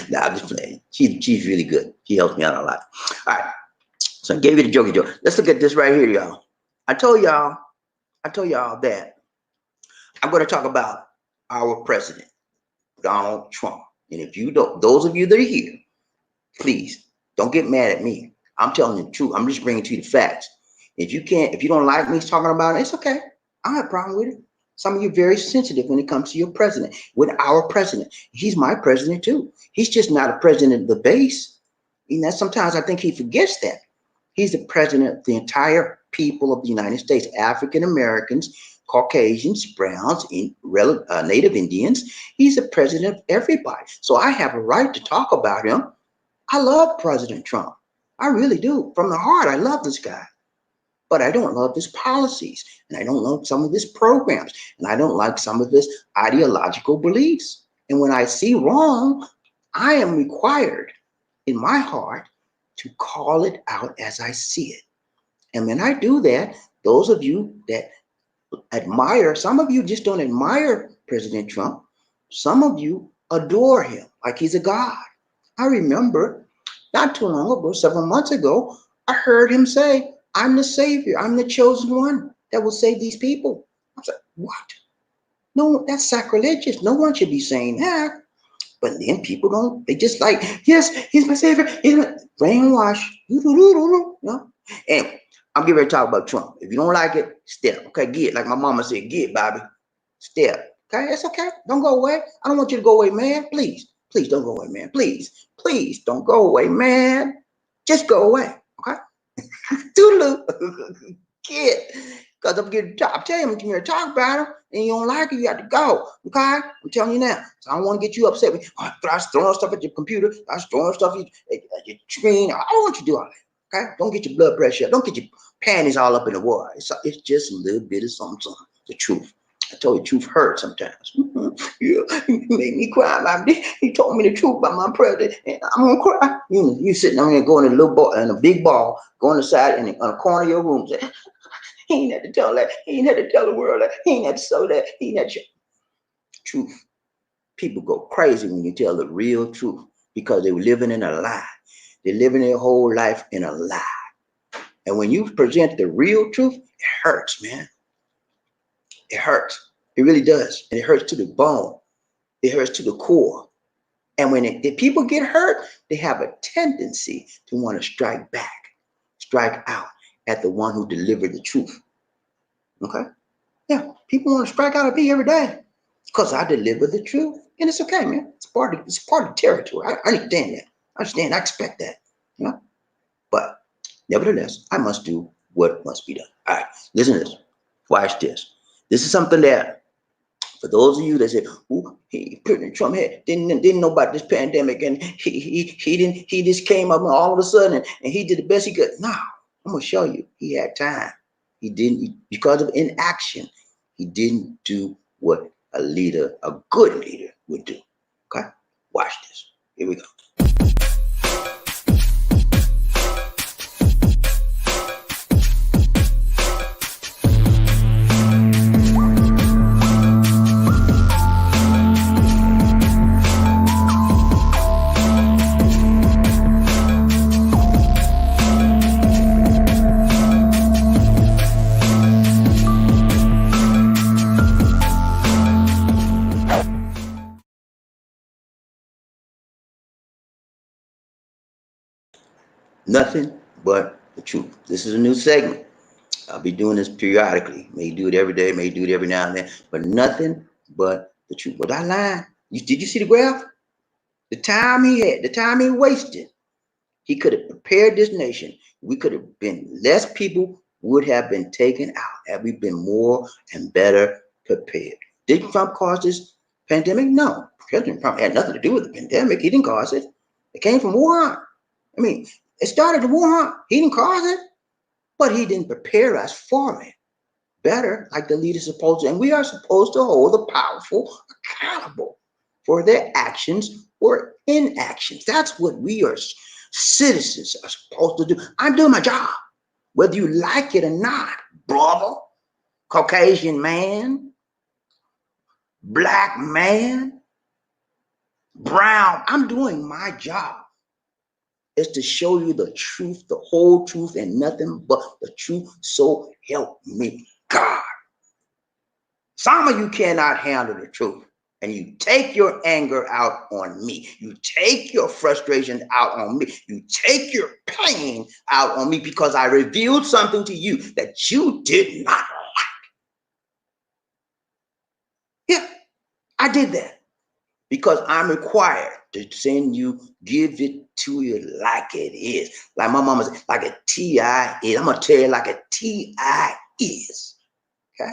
S1: Nah, I'm just playing. She's really good. She helps me out a lot. All right. So I gave you the jokey joke. Let's look at this right here, y'all. I told y'all that I'm going to talk about our president, Donald Trump. And if you don't, those of you that are here, please don't get mad at me. I'm telling you the truth. I'm just bringing to you the facts. If you don't like me talking about it, it's okay. I don't have a problem with it. Some of you are very sensitive when it comes to your president, with our president. He's my president too. He's just not a president of the base. Sometimes I think he forgets that. He's the president of the entire people of the United States, African Americans, Caucasians, Browns, Native Indians. He's the president of everybody. So I have a right to talk about him. I love President Trump. I really do. From the heart, I love this guy. But I don't love his policies, and I don't love some of his programs, and I don't like some of his ideological beliefs. And when I see wrong, I am required in my heart to call it out as I see it. And when I do that, those of you that admire, some of you just don't admire President Trump. Some of you adore him like he's a god. I remember not too long ago, several months ago, I heard him say, I'm the savior. I'm the chosen one that will save these people. I was like, what? No, that's sacrilegious. No one should be saying that. But then people don't, they just like, yes, he's my savior. He's my brainwash. Anyway, I'm getting ready to talk about Trump. If you don't like it, step. Okay, get it. Like my mama said, get it, Bobby. Step. Okay, it's okay. Don't go away. I don't want you to go away, man. Please. Please don't go away, man. Please don't go away, man. Just go away. Okay? Toodaloo. Kid. Because I'm telling you, I'm here to talk about him, and you don't like it, you have to go. Okay? I'm telling you now. So I don't want to get you upset with I was throwing stuff at your computer, I was throwing stuff at your screen. I don't want you to do all that. Okay? Don't get your blood pressure up. Don't get your panties all up in the water. It's just a little bit of something. The truth. I told you, truth hurts sometimes. Yeah, you made me cry about this. He told me the truth about my president, and I'm gonna cry. You sitting down here going in a little ball, in a big ball, going aside in the corner of your room. Say, he ain't had to tell that. He ain't had to tell the world that. He ain't had to show that. He ain't had to. Truth. People go crazy when you tell the real truth because they were living in a lie. They're living their whole life in a lie. And when you present the real truth, it hurts, man. It hurts. It really does. And it hurts to the bone. It hurts to the core. And when the people get hurt, they have a tendency to want to strike back, strike out at the one who delivered the truth. Okay? Yeah, people want to strike out at me every day because I deliver the truth. And it's okay, man. It's part of the territory. I understand that. I understand. I expect that. You know? But nevertheless, I must do what must be done. All right, listen to this. Watch this. This is something that, for those of you that say, "Ooh, President Trump didn't know about this pandemic, and he just came up all of a sudden and he did the best he could." No, I'm gonna show you. He had time. He didn't, because of inaction. He didn't do what a good leader would do. Okay, watch this. Here we go. Nothing but the truth. This is a new segment. I'll be doing this periodically. May do it every day, may do it every now and then, but nothing but the truth. But I lied. Did you see the graph? The time he had, the time he wasted. He could have prepared this nation. We could have been less people would have been taken out had we been more and better prepared. Did Trump cause this pandemic? No. President Trump had nothing to do with the pandemic. He didn't cause it. It came from Wuhan. I mean, it started in Wuhan. He didn't cause it, but he didn't prepare us for it better, like the leaders supposed to. And we are supposed to hold the powerful accountable for their actions or inactions. That's what we are citizens are supposed to do. I'm doing my job, whether you like it or not, brother, Caucasian man, black man, brown. I'm doing my job. Is to show you the truth, the whole truth, and nothing but the truth. So help me God. Some of you cannot handle the truth, and you take your anger out on me. You take your frustration out on me. You take your pain out on me because I revealed something to you that you did not like. Yeah, I did that because I'm required to send you, give it to you like it is. Like my mama said, like a T.I. is. I'm going to tell you like a T.I. is. Okay?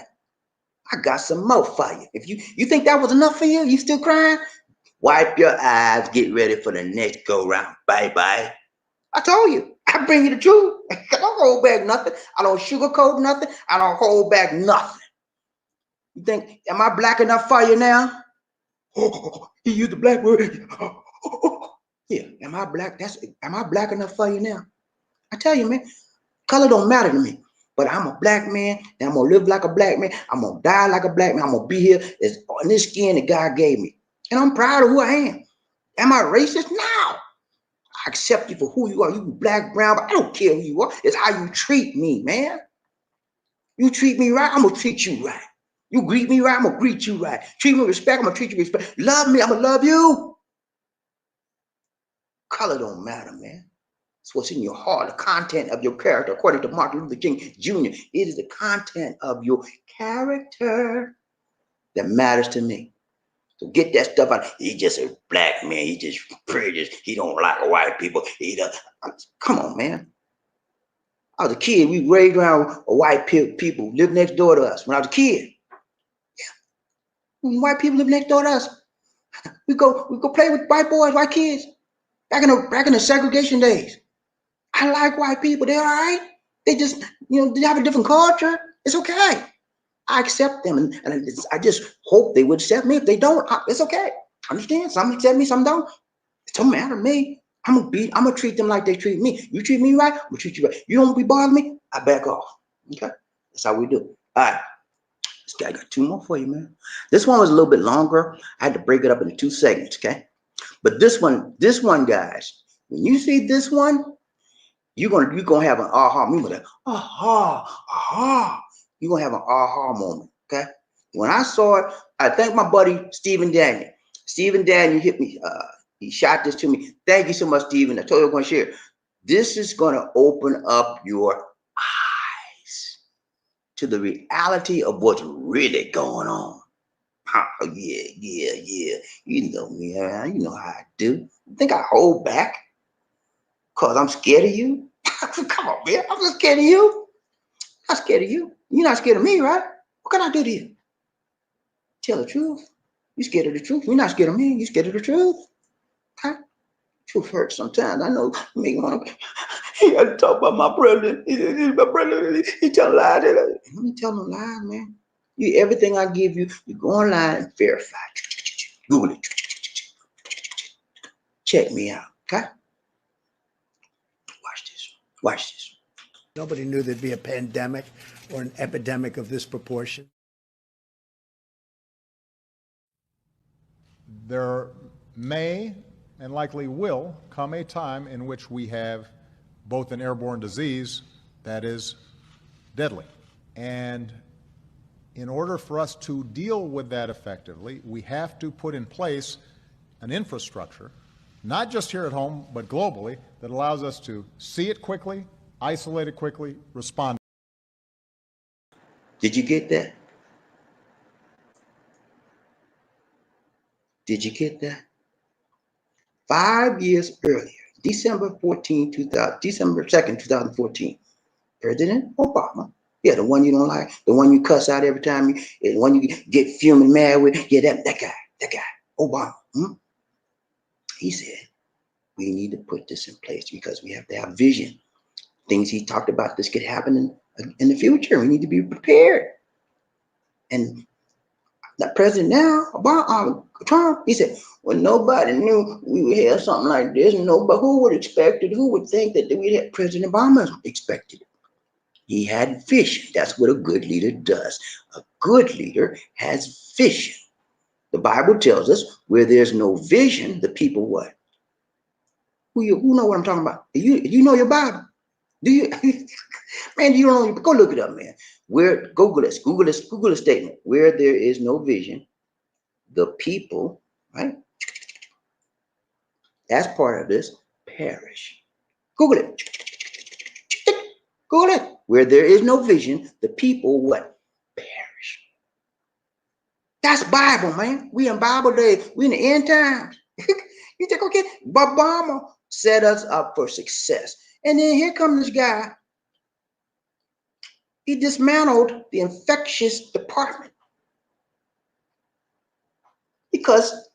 S1: I got some more for you. If you think that was enough for you, you still crying? Wipe your eyes, get ready for the next go round. Bye-bye. I told you, I bring you the truth. I don't hold back nothing. I don't sugarcoat nothing. I don't hold back nothing. You think, am I black enough for you now? Oh, he used the black word. Yeah, am I black? Am I black enough for you now? I tell you, man, color don't matter to me. But I'm a black man, and I'm gonna live like a black man. I'm gonna die like a black man. I'm gonna be here on this skin that God gave me. And I'm proud of who I am. Am I racist? No. I accept you for who you are. You black, brown, but I don't care who you are. It's how you treat me, man. You treat me right, I'm gonna treat you right. You greet me right, I'm gonna greet you right. Treat me with respect, I'm gonna treat you with respect. Love me, I'm gonna love you. Color don't matter, man. It's what's in your heart, the content of your character, according to Martin Luther King Jr. It is the content of your character that matters to me. So get that stuff out. He just a black man. He just prejudiced. He don't like white people. Come on, man. I was a kid. We raised around white people lived next door to us. When I was a kid, when white people live next door to us, we go play with white boys, white kids. Back in the segregation days. I like white people. They're all right. They just, they have a different culture. It's okay. I accept them, and I just hope they would accept me. If they don't, it's okay. Understand? Some accept me, some don't. It don't matter to me. I'm gonna treat them like they treat me. You treat me right, I'm gonna treat you right. You don't be bothering me, I back off. Okay, that's how we do. All right, this guy got two more for you, man. This one was a little bit longer. I had to break it up into 2 segments. Okay, but this one, guys, when you see this one, you're gonna have an aha moment. Like, aha. You're gonna have an aha moment. Okay. When I saw it, I thank my buddy Stephen Daniel. Stephen Daniel hit me. He shot this to me. Thank you so much, Stephen. I told you I'm gonna share. This is gonna open up your eyes to the reality of what's really going on. Oh, yeah. You know me, man. You know how I do. You think I hold back because I'm scared of you? Come on, man. I'm not scared of you. I'm not scared of you. You're not scared of me, right? What can I do to you? Tell the truth. You scared of the truth. You're not scared of me. You scared of the truth. Okay? Truth hurts sometimes. I know. Make me want to. He got to talk about my brother. My brother. He tell lies. Let me tell no lies, man. Everything I give you, you go online and verify. Google it. Check me out. Okay? Watch this.
S3: Nobody knew there'd be a pandemic or an epidemic of this proportion.
S4: There may and likely will come a time in which we have both an airborne disease that is deadly. And in order for us to deal with that effectively, we have to put in place an infrastructure, not just here at home, but globally, that allows us to see it quickly, isolate it quickly, respond
S1: Did you get that? Did you get that? 5 years earlier, December 2nd, 2014, President Obama, yeah, the one you don't like, the one you cuss out every time, the one you get fuming mad with, yeah, that guy, Obama. He said, we need to put this in place because we have to have vision. Things he talked about, this could happen in the future. We need to be prepared. And the president now, Obama, Trump, he said, well, nobody knew we would have something like this. But who would expect it? Who would think that we'd have President Obama expected it? He had vision. That's what a good leader does. A good leader has vision. The Bible tells us where there's no vision, the people what? Who know what I'm talking about? You know your Bible? Do you? Man, you don't know? Go look it up, man. Where Google a statement. Where there is no vision, the people, right? That's part of this, perish. Google it. Google it. Where there is no vision, the people what? Perish. That's Bible, man. We in Bible days. We in the end times. You think, okay, Obama set us up for success. And then here comes this guy. He dismantled the infectious department because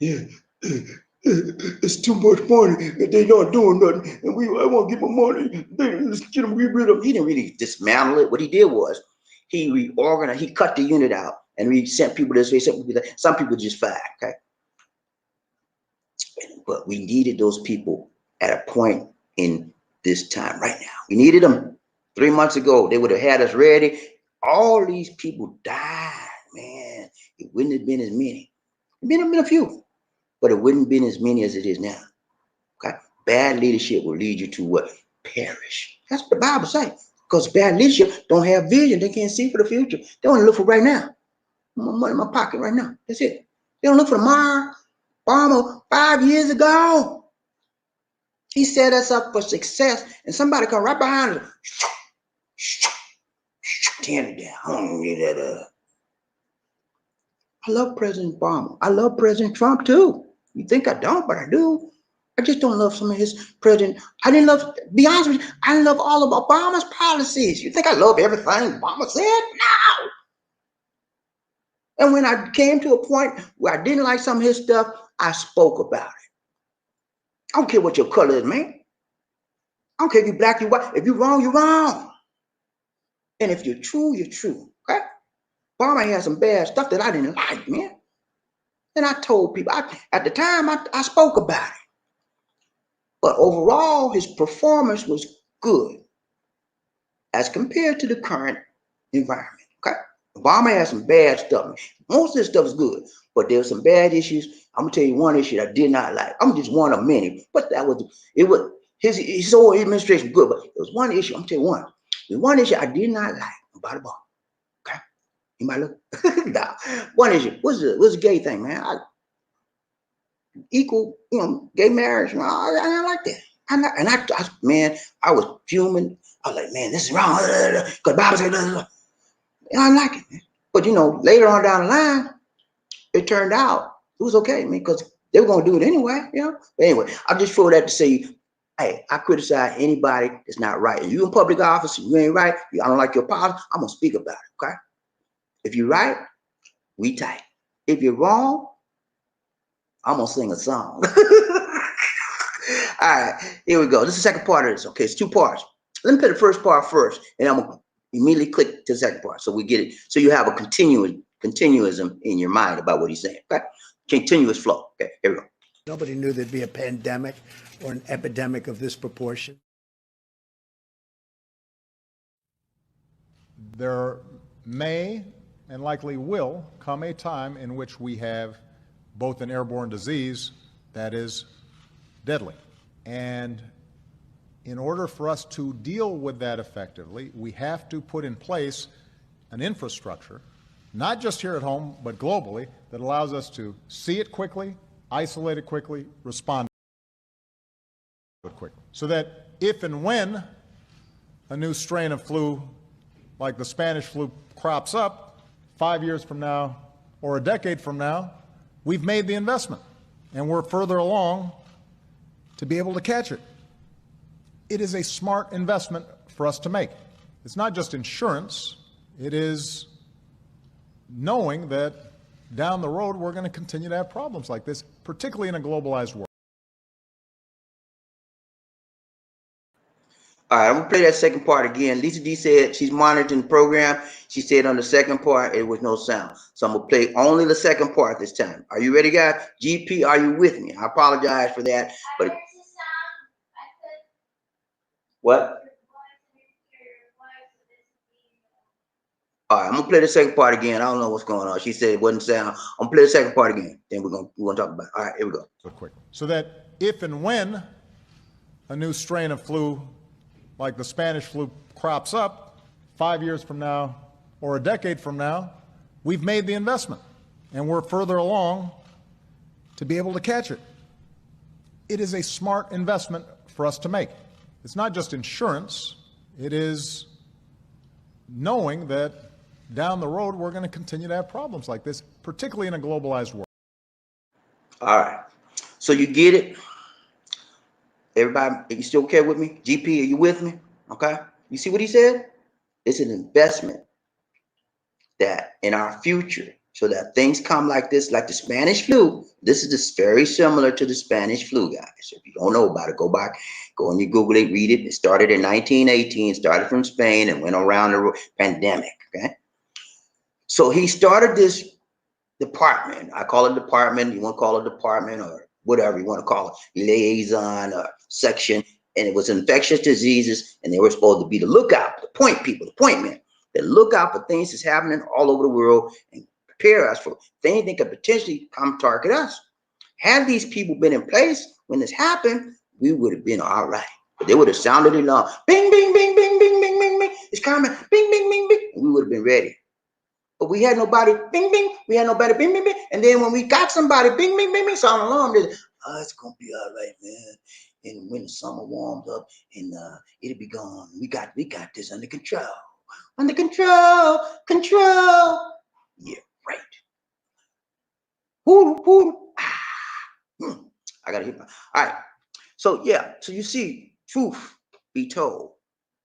S1: it's too much money and they're not doing nothing. And I want to get my money. Let's get them rid of them. He didn't really dismantle it. What he did was he reorganized. He cut the unit out and we sent people this way. Some people just fired. Okay, but we needed those people at a point in this time right now. We needed them 3 months ago. They would have had us ready. All these people died, man. It wouldn't have been as many. It would have been a few, but it wouldn't have been as many as it is now. Okay, bad leadership will lead you to what? Perish. That's what the Bible says. Because bad leadership don't have vision. They can't see for the future. They only look for right now. My money in my pocket right now. That's it. They don't look for tomorrow. Obama 5 years ago, he set us up for success, and somebody come right behind us. Tear it down. I don't need that. I love President Obama. I love President Trump too. You think I don't, but I do. I just don't love some of his president. Be honest with you, I didn't love all of Obama's policies. You think I love everything Obama said? No. And when I came to a point where I didn't like some of his stuff, I spoke about it. I don't care what your color is, man. I don't care if you're black, you're white. If you're wrong, you're wrong. And if you're true, you're true. Okay? Obama had some bad stuff that I didn't like, man. And I told people, at the time, I spoke about it. But overall, his performance was good as compared to the current environment. Okay? Obama had some bad stuff. Most of this stuff is good, but there were some bad issues. I'm gonna tell you one issue I did not like. I'm just one of many, but his whole administration was good, but there was one issue. I'm gonna tell you one. There's one issue I did not like about Obama. Okay, you might look. Nah. One issue. What's the gay thing, man? Equal, gay marriage. I don't like that. Man, I was fuming. I was like, man, this is wrong. Because Bible said, I don't like it, man. But later on down the line, it turned out it was okay, man, because they were gonna do it anyway, But anyway, I just throw that to say, hey, I criticize anybody that's not right. If you in public office and you ain't right, I don't like your policy, I'm gonna speak about it, okay? If you're right, we tight. If you're wrong, I'm gonna sing a song. All right, here we go. This is the second part of this. Okay, it's 2 parts. Let me play the first part first, and I'm gonna immediately click to the second part, so we get it. So you have a continuism in your mind about what he's saying. Okay, continuous flow. Okay, here we go.
S3: Nobody knew there'd be a pandemic or an epidemic of this proportion.
S4: There may and likely will come a time in which we have both an airborne disease that is deadly. And in order for us to deal with that effectively, we have to put in place an infrastructure, not just here at home, but globally, that allows us to see it quickly, isolate it quickly, respond to it quickly. So that if and when a new strain of flu like the Spanish flu crops up 5 years from now or a decade from now, we've made the investment and we're further along to be able to catch it. It is a smart investment for us to make. It's not just insurance, it is knowing that down the road we're going to continue to have problems like this, particularly in a globalized world.
S1: All right, I'm gonna play that second part again. Lisa D said she's monitoring the program. She said on the second part it was no sound. So I'm gonna play only the second part this time. Are you ready, guys? GP, are you with me? I apologize for that, but what? All right, I'm gonna play the second part again. I don't know what's going on. She said it wasn't sound. I'm gonna play the second part again. Then we're gonna talk about it. All right, here we go.
S4: So quick, so that if and when a new strain of flu like the Spanish flu crops up 5 years from now or a decade from now, we've made the investment and we're further along to be able to catch it. It is a smart investment for us to make. It's not just insurance, it is knowing that down the road we're going to continue to have problems like this, particularly in a globalized world.
S1: All right, so you get it. Everybody, are you still okay with me? GP, are you with me? Okay. You see what he said? It's an investment that in our future, so that things come like this, like the Spanish flu. This is very similar to the Spanish flu, guys. If you don't know about it, go back, go on your Google it, read it. It started in 1918, started from Spain and went around the pandemic. Okay. So he started this department. I call it department. You want to call it department or whatever you want to call it, liaison or section, and it was infectious diseases, and they were supposed to be the lookout, the point people, the point men, that look out for things that's happening all over the world and prepare us for things that could potentially come target us. Had these people been in place when this happened, we would have been all right. But they would have sounded it alarm, bing, bing, bing, bing, bing, bing, bing, bing, it's coming, bing, bing, bing, bing, and we would have been ready. But we had nobody, bing, bing. We had nobody, bing, bing, bing. And then when we got somebody, bing, bing, bing, bing, sound alarm, it's going to be all right, man. And when the summer warms up and it'll be gone. We got this under control. Under control, control. Yeah, right. I got to hit my, all right. So, yeah, so you see, truth be told,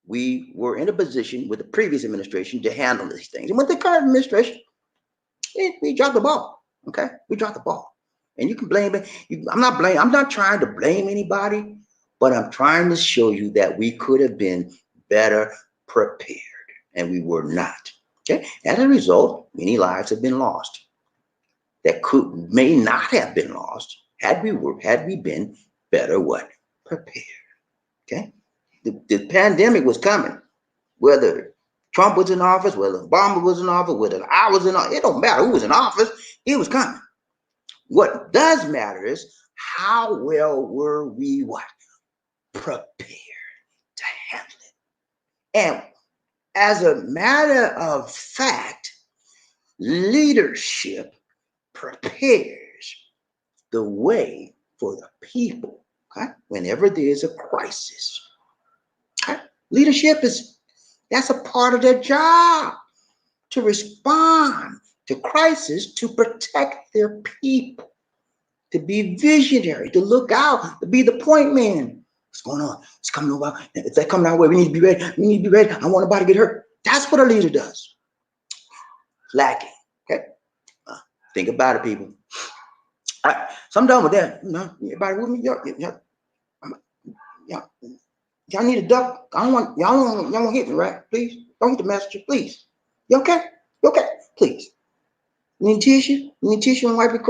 S1: we were in a position with the previous administration to handle these things. And with the current administration, we dropped the ball. Okay, we dropped the ball. And you can blame it. I'm not trying to blame anybody, but I'm trying to show you that we could have been better prepared, and we were not. Okay, as a result, many lives have been lost that may not have been lost had we been better prepared. Okay. The pandemic was coming, whether Trump was in office, whether Obama was in office, whether I was in office. It don't matter who was in office. It was coming. What does matter is how well were we prepared to handle it. And as a matter of fact, leadership prepares the way for the people. Okay? Whenever there's a crisis. Leadership that's a part of their job, to respond to crisis, to protect their people, to be visionary, to look out, to be the point man. What's going on? It's coming over. If they're coming our way, we need to be ready. We need to be ready. I don't want nobody to get hurt. That's what a leader does. Lacking. Okay. Think about it, people. All right. So I'm done with that. Everybody with me? Y'all need a duck. Y'all won't hit me, right? Please don't hit the messenger, please. You okay? You okay? Please. You need tissue? You need tissue and wipe your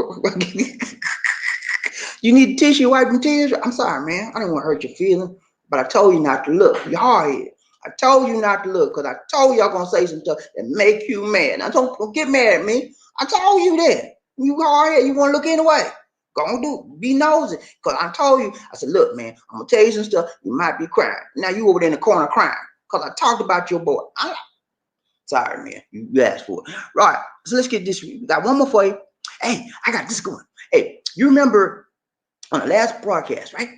S1: You need tissue wiping tears? I'm sorry, man. I didn't want to hurt your feelings, but I told you not to look. You're hard-headed. I told you not to look because I told y'all gonna say some stuff that make you mad. Now don't get mad at me. I told you that. You hard-headed. You want to look anyway. Go be nosy. Because I told you, I said, look, man, I'm going to tell you some stuff. You might be crying. Now you over there in the corner crying because I talked about your boy. Sorry, man. You asked for it. Right. So let's get this. We got one more for you. Hey, I got this going. Hey, you remember on the last broadcast, right?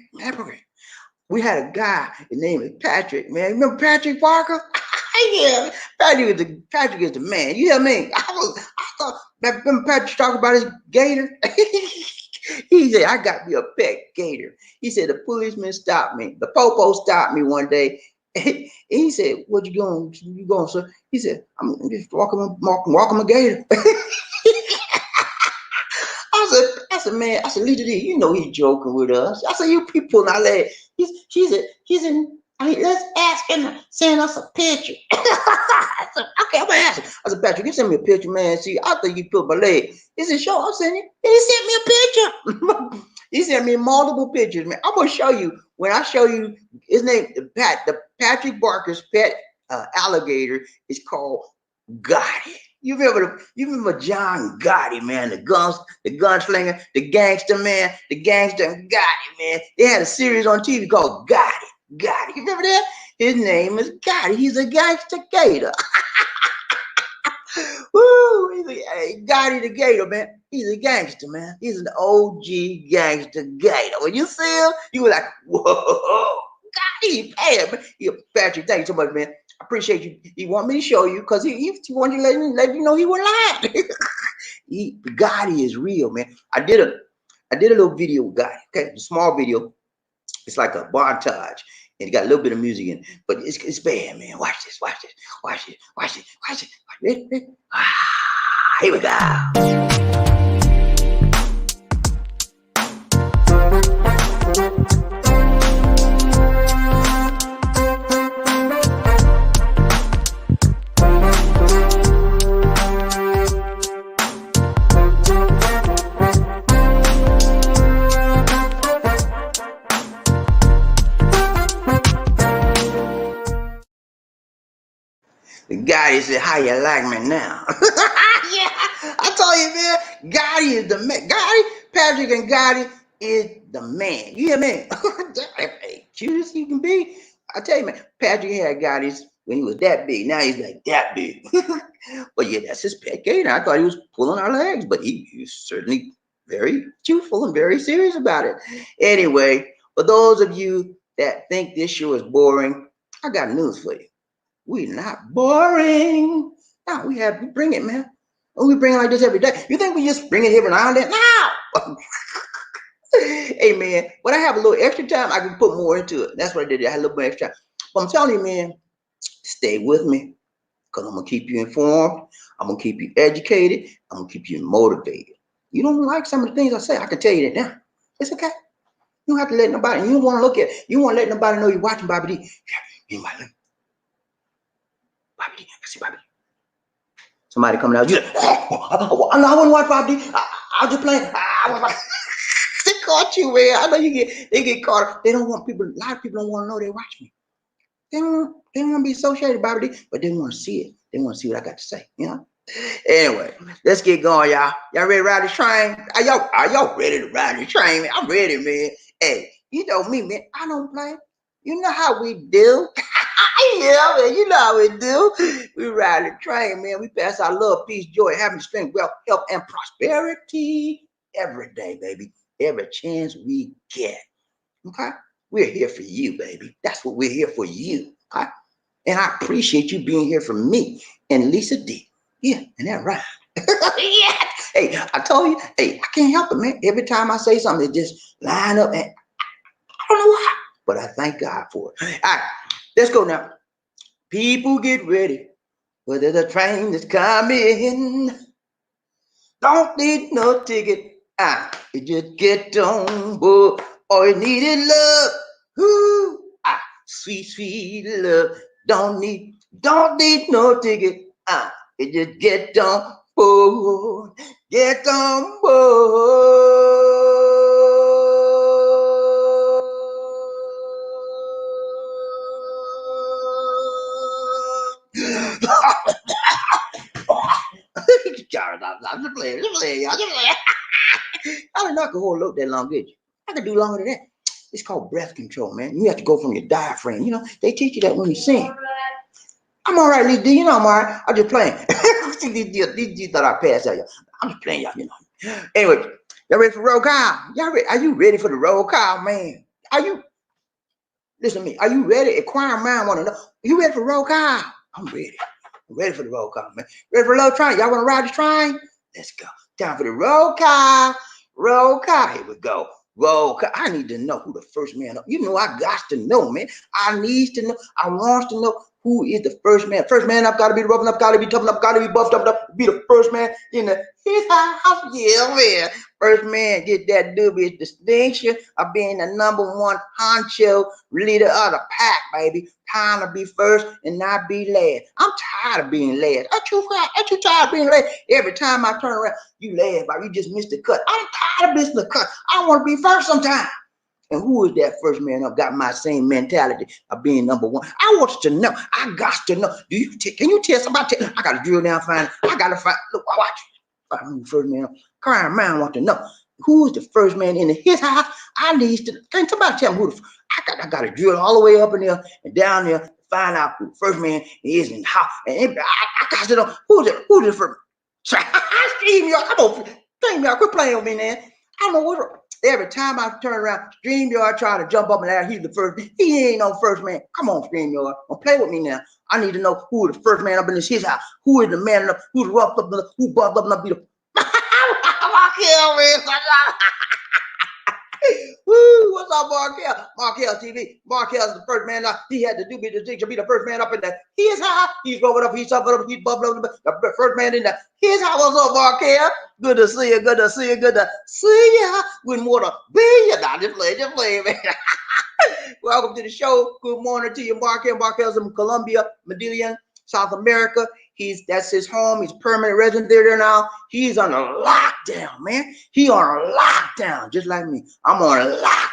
S1: We had a guy. His name is Patrick, man. Remember Patrick Parker? Yeah, Patrick is the man. You hear me? I thought when Patrick talking about his gator. He said, I got me a pet gator. He said, the policeman stopped me. The popo stopped me one day. He said, what you going, sir? He said, I'm just walking a gator. I said, man, Lita D, you know he's joking with us. I said, you people not let. He's in. Let's ask him, send us a picture. I said, okay, I'm gonna ask him. I said, Patrick, you send me a picture, man. See, I think you put my leg. He said, sure, I'm sending you. He sent me a picture. He sent me multiple pictures, man. I'm gonna show you when I show you his name. The Patrick Barker's pet alligator is called Gotti. You remember John Gotti, man, the gunslinger, the gangster, man, the gangster Gotti, man. They had a series on TV called Gotti. You remember that? His name is Gotti. He's a gangster gator. Woo! Gotti the gator, man. He's a gangster, man. He's an OG gangster gator. When you see him, you were like, whoa, Gotti, man. Patrick, thank you so much, man. I appreciate you. He want me to show you because he wanted to let you know he was lying. Gotti is real, man. I did a little video with Gotti. Okay, a small video. It's like a montage, and it got a little bit of music in it, but it's bad, man. Watch this. Here we go. The guy said, how you like me now? Yeah, I told you, man. Gotti is the man. Patrick and Gotti is the man. You hear me? Cute as he can be. I tell you, man, Patrick had Gotti's when he was that big. Now he's like that big. But yeah, that's his pet gator. I thought he was pulling our legs, but he's certainly very truthful and very serious about it. Anyway, for those of you that think this show is boring, I got news for you. We're not boring. No, we bring it, man. And we bring it like this every day. You think we just bring it every now and then? No. Hey, man, when I have a little extra time, I can put more into it. That's what I did. I had a little bit extra time. But I'm telling you, man, stay with me because I'm going to keep you informed. I'm going to keep you educated. I'm going to keep you motivated. You don't like some of the things I say, I can tell you that now. It's okay. You don't have to let nobody. You don't want to look at. You want to let nobody know you're watching Bobby D. Anybody look? Bobby D. I see Bobby D. Somebody coming out. You like, oh, I wouldn't watch Bobby D. I was just playing. They caught you, man. I know they get caught. They don't want people. A lot of people don't want to know they watch me. They don't want to be associated with Bobby D, but they want to see it. They want to see what I got to say. You know. Anyway, let's get going, y'all. Y'all ready to ride the train? Are y'all ready to ride the train, man? I'm ready, man. Hey, you know me, man. I don't play. You know how we do. Yeah, man. You know how we do. We ride the train, man. We pass our love, peace, joy, happiness, strength, wealth, health, and prosperity every day, baby. Every chance we get. Okay? We're here for you, baby. That's what we're here for, you. Okay? And I appreciate you being here for me and Lisa D. Yeah, and that right. Yeah. Hey, I told you, hey, I can't help it, man. Every time I say something, it just line up, and I don't know why, but I thank God for it. All right, let's go now. People get ready. Whether the train is coming, don't need no ticket. You just get on board. All you need is love. Ooh, sweet, sweet love. Don't need no ticket. You just get on board. Get on board. I'm just playing, y'all. I didn't know I could hold up that long, did you? I could do longer than that. It's called breath control, man. You have to go from your diaphragm. You know, they teach you that when you sing. I'm all right, Lee D. You know I'm all right. I'm just playing. These thought I passed out, y'all. I'm just playing, y'all. You know. Anyway, y'all ready for roll call? Y'all ready? Are you ready for the roll call, man? Are you? Listen to me. Are you ready? Inquiring mind want to know. Are you ready for roll call? I'm ready. I'm ready for the roll call, man. Ready for a little train? Y'all want to ride the train? Let's go. Time for the roll call. Roll call. Here we go. Roll call. I need to know who the first man. You know, I got to know, man. I need to know. I want to know who is the first man. First man up, got to be rough enough, got to be tough enough, got to be buffed up, be the first man in the his house. Yeah, man. First man get that dubious distinction of being the #1 honcho leader of the pack, baby. Time to be first and not be last. I'm tired of being last. Aren't you tired of being last? Every time I turn around, you laugh, but you just missed the cut. I'm tired of missing the cut. I want to be first sometime. And who is that first man up? Got my same mentality of being #1. I want you to know. I got to know. Can you tell somebody? I got to drill down, find. I got to find. Look, watch. Find who the first man. Crying man want to know who is the first man in his house. I need to. Can somebody tell me who the? I got to drill all the way up in there and down there to find out who the first man is and how. And I got to know who's the first. So StreamYard, come on, StreamYard, quit playing with me, man. I don't know what. Every time I turn around, StreamYard try to jump up and down. He's the first. He ain't no first man. Come on, StreamYard. Don't play with me now. I need to know who the first man up in his house. Who is the man up? Who's roughed up? Who buffed up enough to be the? Markel, man. Woo, what's up, Markel? Markel TV. Markel's the first man. He had to do be the first man up in there. His house. He's rolling up. He's up. He's bubbling up. The first man in there. His house. What's up, Markel? Good to see you. Good to see you. Good to see you. Good morning. Be you. Nah, just play, man. Welcome to the show. Good morning to you, Markel. Markel's in Colombia, Medellin, South America. That's his home. He's permanent resident there now. He's on a lockdown, man. He on a lockdown, just like me. I'm on a lockdown.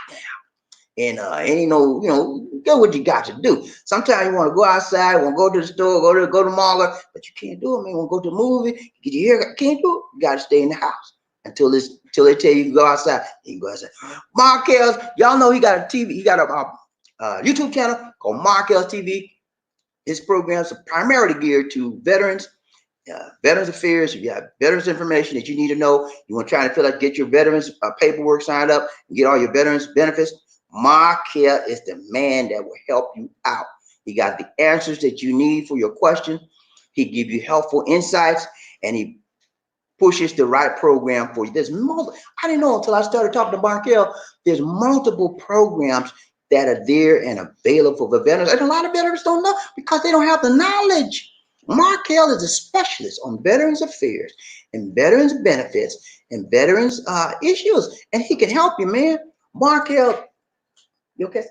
S1: And you know, get what you got to do. Sometimes you want to go outside, want to go to the store, go to the mall, but you can't do it, man. You want to go to a movie, get your hair, can't do it. You got to stay in the house until they tell you you can go outside. You can go outside. Markel's, y'all know he got a TV. He got a YouTube channel called Markel's TV. His programs are primarily geared to veterans, veterans affairs. If you have veterans information that you need to know, you want to try to fill out, get your veterans paperwork signed up, and get all your veterans benefits. Markel is the man that will help you out. He got the answers that you need for your question. He give you helpful insights, and he pushes the right program for you. I didn't know until I started talking to Markel. There's multiple programs that are there and available for veterans. And a lot of veterans don't know because they don't have the knowledge. Markel is a specialist on veterans affairs and veterans benefits and veterans issues. And he can help you, man. Markel, you okay?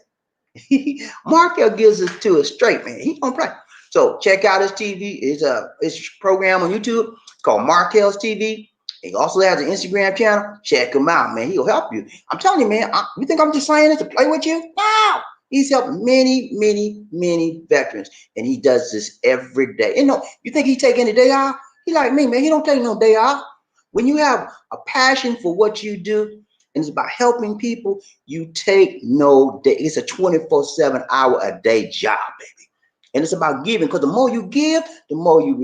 S1: Markel gives it to us straight, man. He don't play. So check out his TV, his program on YouTube. It's called Markel's TV. He also has an Instagram channel. Check him out, man. He'll help you. I'm telling you, man. You think I'm just saying this to play with you? No. He's helped many, many, many veterans, and he does this every day. You think he take any day off? He like me, man. He don't take no day off. When you have a passion for what you do, and it's about helping people, you take no day. It's a 24/7 hour a day job, baby. And it's about giving, because the more you give, the more you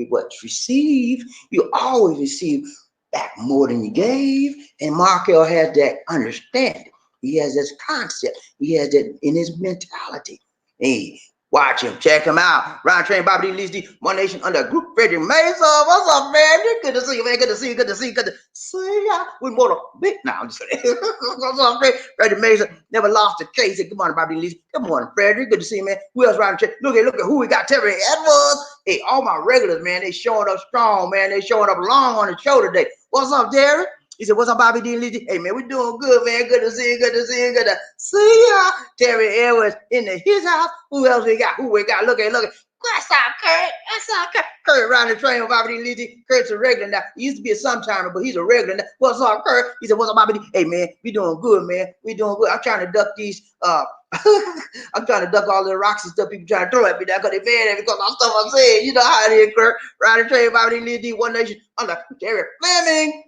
S1: receive. You always receive back more than you gave. And Markel has that understanding. He has this concept. He has that in his mentality. Hey, watch him, check him out. Round Train, Bobby D. One Nation under Group Frederick Mason. What's up, man? Good to see you, man. Good to see you. Good to see you. Good to see ya. With more big now. I'm just kidding. What's up, Frederick Mason? Never lost a case. Good morning, Bobby D. Good morning, Frederick. Good to see you, man. Who else Round Train? Look at who we got. Terry Edwards. Hey, all my regulars, man. They showing up strong, man. They showing up long on the show today. What's up, Terry? He said, what's up, Bobby D? Hey, man, we doing good, man. Good to see you. Good to see you. Good to see ya. Terry Edwards in his house. Who else we got? Look at. That's our Kurt. Kurt around the train with Bobby D. Kurt's a regular now. He used to be a sometime, but he's a regular now. What's up, Kurt? He said, what's up, Bobby D? Hey, man, we doing good, man. We doing good. I'm trying to duck these, I'm trying to duck all the rocks and stuff people trying to throw at me now because they mad at me because of stuff I'm saying. You know how it is, Kurt. Round the train, Bobby D. One Nation under Terry Fleming.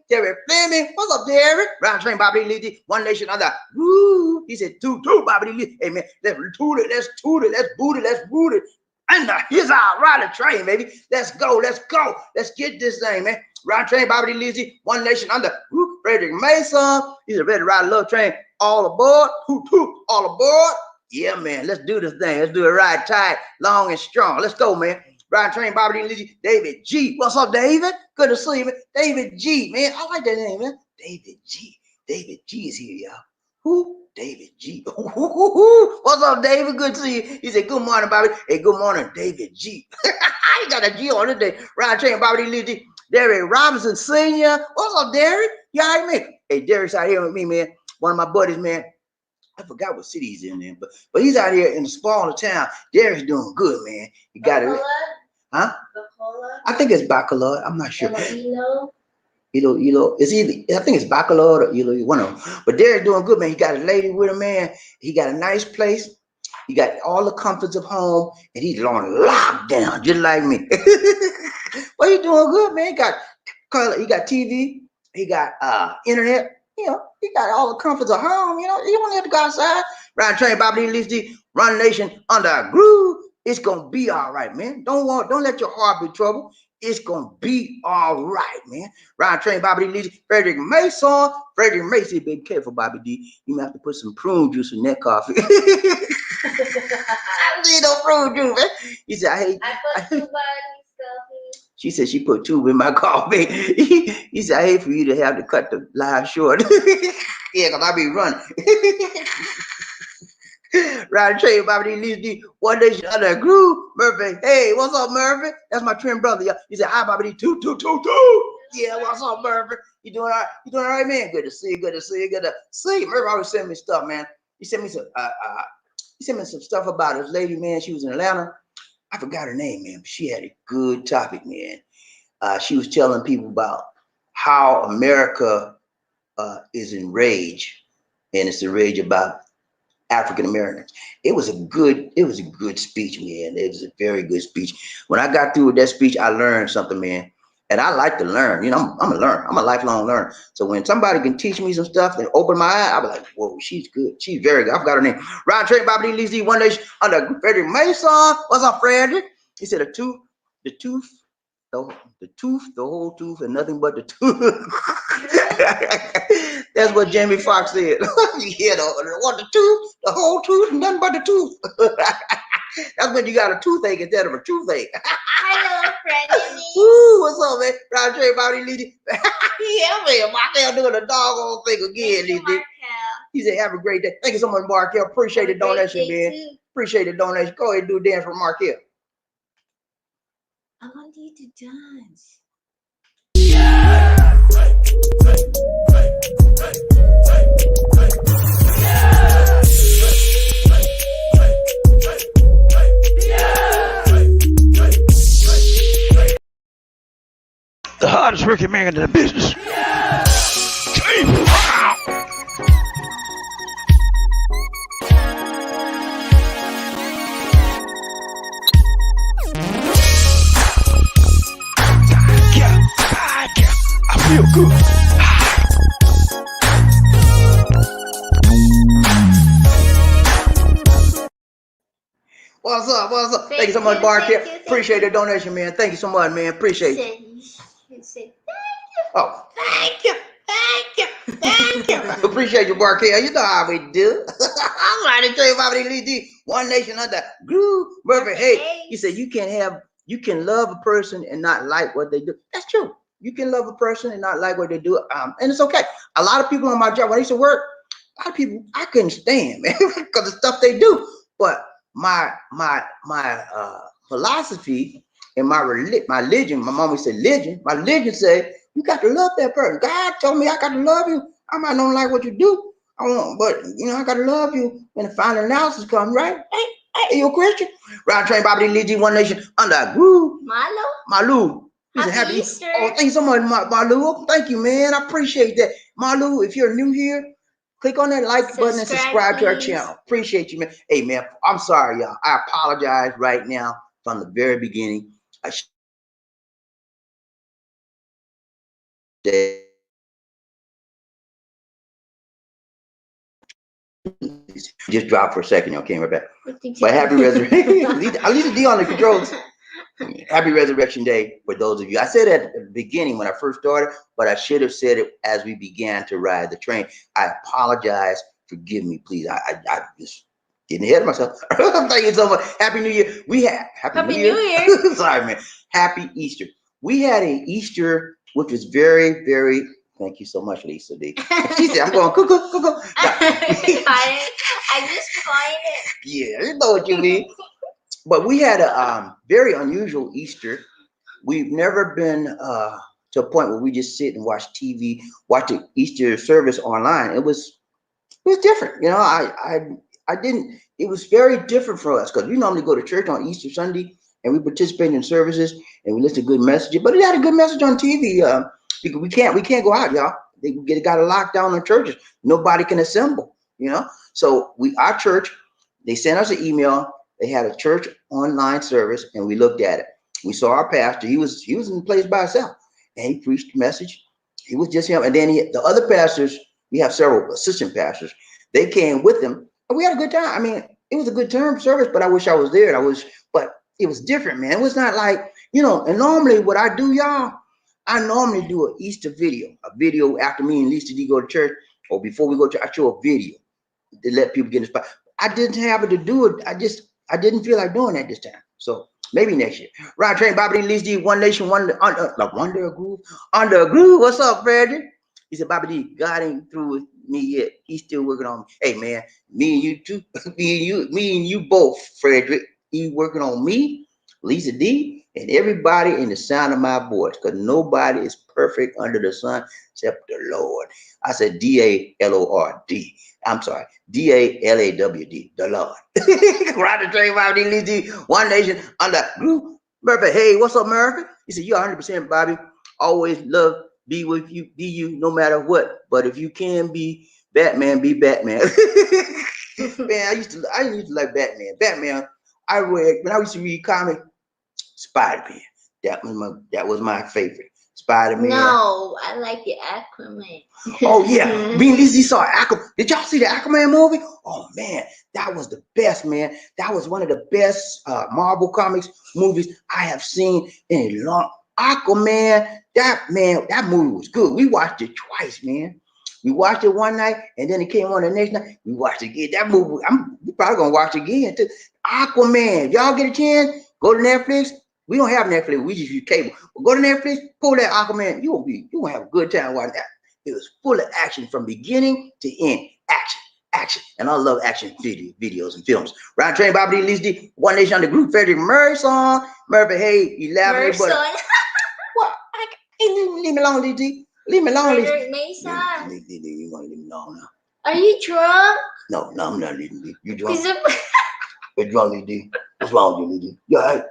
S1: What's up, Terry? Round the train, Bobby D. One Nation under. Woo. He said, two, Bobby D. Hey, man, let's toot it. Let's boot it. And here's our ride the train, baby. Let's go. Let's get this thing, man. Ride train, Bobby D. One Nation under Frederick Mason. He's ready to ride a little train. All aboard. All aboard. Yeah, man. Let's do this thing. Let's do it right, tight, long and strong. Let's go, man. Ryan Train, Bobby D. Lizzie, David G. What's up, David? Good to see you, man. David G, man. I like that name, man. David G. David G is here, y'all. Who? David G. What's up, David? Good to see you. He said, good morning, Bobby. Hey, good morning, David G. He got a G on it today. Ryan Train, Bobby D. Lizzie, Derek Robinson Sr. What's up, Derek? You all right, man? Hey, Derek's out here with me, man. One of my buddies, man. I forgot what city he's in there, but he's out here in the smaller town. Derek's doing good, man. He got it. Huh? I think it's Bacolod. I'm not sure. It's either, I think it's Bacolod or Elo, one of them. But Derek's doing good, man. He got a lady with him, man. He got a nice place. He got all the comforts of home, and he's on lockdown, just like me. Well, he's doing good, man. He got TV. He got internet. You know, he got all the comforts of home. You know, you don't have to go outside. Ryan Train, Bobby D. Lizzie, Run Nation under a groove. It's gonna be all right, man. Don't let your heart be troubled. It's gonna be all right, man. Ryan Train, Bobby D. Lizzie, Frederick Mason. Frederick Mason, be careful, Bobby D. You might have to put some prune juice in that coffee. I don't need no prune juice, man. He said, I put 2 buns. She said she put 2 in my coffee. He said, I hate for you to have to cut the live short. Yeah, because I be running. Ryan Train, Bobby D. Lizzie, One Nation under a groove. Murphy, hey, what's up, Murphy? That's my twin brother. Yeah. He said, hi, Bobby D. Two. Yeah, what's up, Murphy? You doing all right? You doing all right, man? Good to see you. Good to see you. Good to see you. Murphy always send me stuff, man. He sent me some stuff about his lady, man. She was in Atlanta. I forgot her name, man, but she had a good topic, man. She was telling people about how America is enraged, and it's enraged about African Americans. It was a good speech, man. It was a very good speech. When I got through with that speech, I learned something, man. And I like to learn. You know, I'm a learner. I'm a lifelong learner. So when somebody can teach me some stuff and open my eye, I'll be like, whoa, she's good. She's very good. I forgot her name. Ryan Train, Bobby D. Lizzie, One Nation under Frederick Mason. What's up, Frederick? He said the whole tooth, and nothing but the tooth. That's what Jamie Foxx said. Yeah, the tooth, the whole tooth, and nothing but the tooth. That's when you got a toothache instead of a toothache.
S2: Hello, friend.
S1: Woo, what's up, man? Ryan Train, Bobby Lizzie. Yeah, man. Markel doing the doggone thing again, Lizzie. He said, have a great day. Thank you so much, Markel. Appreciate the donation, man. Too. Appreciate the donation. Go ahead and do a dance for Markel.
S2: I want you to dance.
S1: The hardest working man in the business. I feel good. What's up? What's up? Thank you so much, Bark. Appreciate the donation, man. Thank you so much, man. Appreciate it. Oh, thank you. Thank you. Appreciate you, Bark. You know how we do. I'm right to tell you about it. One Nation under groove. Murphy, hey, he said you can love a person and not like what they do. That's true. You can love a person and not like what they do. And it's okay. A lot of people on my job, when I used to work, a lot of people I couldn't stand, man, because the stuff they do. But my philosophy and my religion, my mom said religion, my religion said, you got to love that person. God told me I got to love you. I might not like what you do. But I got to love you when the final analysis comes, right? Hey, you a Christian? Ryan Train, Bobby D. Lizzie, One Nation under a groove. Malu. Happy Easter. Oh, thank you so much, Malu. Thank you, man. I appreciate that. Malu, if you're new here, click on that like button and subscribe to our channel. Appreciate you, man. Hey, man, I'm sorry, y'all. I apologize right now from the very beginning. I just dropped for a second, y'all came right back. But happy resurrection. At least D on the controls. Happy Resurrection Day for those of you. I said it at the beginning when I first started, but I should have said it as we began to ride the train. I apologize. Forgive me, please. I just getting ahead of myself. Thank you so much. Happy New Year. We had Happy New Year. Sorry, man. Happy Easter. We had a Easter which was very, very. Thank you so much, Lisa D. She said, "I'm going cuckoo."
S2: I just coined it.
S1: Yeah, you know what you mean. But we had a very unusual Easter. We've never been to a point where we just sit and watch TV, watch the Easter service online. It was different. You know, I didn't. It was very different for us because we normally go to church on Easter Sunday and we participate in services and we listen to good messages. But it had a good message on TV. Because we can't go out, y'all. They got a lockdown on churches. Nobody can assemble. You know, so our church, they sent us an email. They had a church online service and we looked at it. We saw our pastor. He was in the place by himself and he preached the message. It was just him. And then the other pastors, we have several assistant pastors. They came with him and we had a good time. I mean, it was a good term service, but I wish I was there. But it was different, man. It was not like, you know, and normally what I do, y'all, I normally do an Easter video, a video after me and Lisa D go to church or before we go to, I show a video to let people get inspired. I didn't have it to do it. I didn't feel like doing that this time. So maybe next year. Rod Train, Bobby D, Lisa D, One Nation, under a groove. What's up, Frederick? He said, Bobby D, God ain't through with me yet. He's still working on me. Hey, man, me and you too. me and you both, Frederick. He working on me, Lisa D, and everybody in the sound of my voice, because nobody is perfect under the sun except the Lord. I said D-A-L-O-R-D. I'm sorry, D-A-L-A-W-D, the Lord. Rod the Train, Bobby D, Lisa D, One Nation, under group. Murphy, hey, what's up, Murphy? He said, you're 100%, Bobby. Always love be with you, be you, no matter what. But if you can be Batman, be Batman. Man, I used to like Batman. Batman, when I used to read comic, Spider-Man. That was my favorite. Spider-Man.
S2: No, I like the Aquaman.
S1: Oh yeah, me and Lizzie saw Aquaman. Did y'all see the Aquaman movie? Oh man, that was the best, man. That was one of the best Marvel Comics movies I have seen in a long. Aquaman, that movie was good. We watched it twice, man. We watched it one night, and then it came on the next night. We watched it again. That movie, we probably gonna watch it again too. Aquaman, y'all get a chance? Go to Netflix. We don't have Netflix. We just use cable. But go to Netflix, pull that Aquaman. You gonna have a good time watching that. It was full of action from beginning to end. Action, and I love action videos and films. Round Train, Bobby D, Lisa D, One Nation under Group, Frederick Merson, Murphy, hey, elaborate, but what? Leave me alone, Lisa D. Leave me alone, Lisa.
S2: Frederick Macias.
S1: You want to leave me alone now?
S2: Are you drunk?
S1: No, I'm not leaving you. You drunk? You're drunk, Lisa D. What's wrong with you, Lisa D? You all right?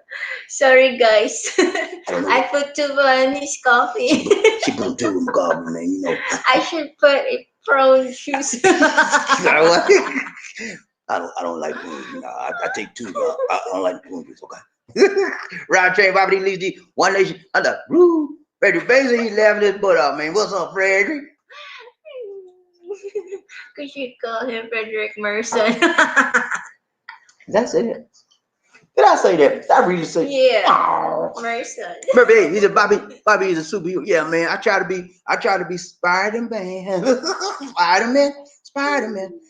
S2: Sorry, guys. I put too on his coffee.
S1: She put too in coffee, man. You know.
S2: I should put it prone shoes.
S1: I don't like prunes. You know, I take two. I don't like prunes. Okay. Round Train, Bobby D, Lisa D, One Nation under Roo. Frederick Basil, he's laughing his butt off, man. What's up, Frederick?
S2: Could you call him Frederick Merson?
S1: That's it. Did I say that? I really say.
S2: Yeah.
S1: Oh.
S2: Merson.
S1: He said Bobby is a superhero. Yeah, man. I try to be Spider-Man. Spider-Man.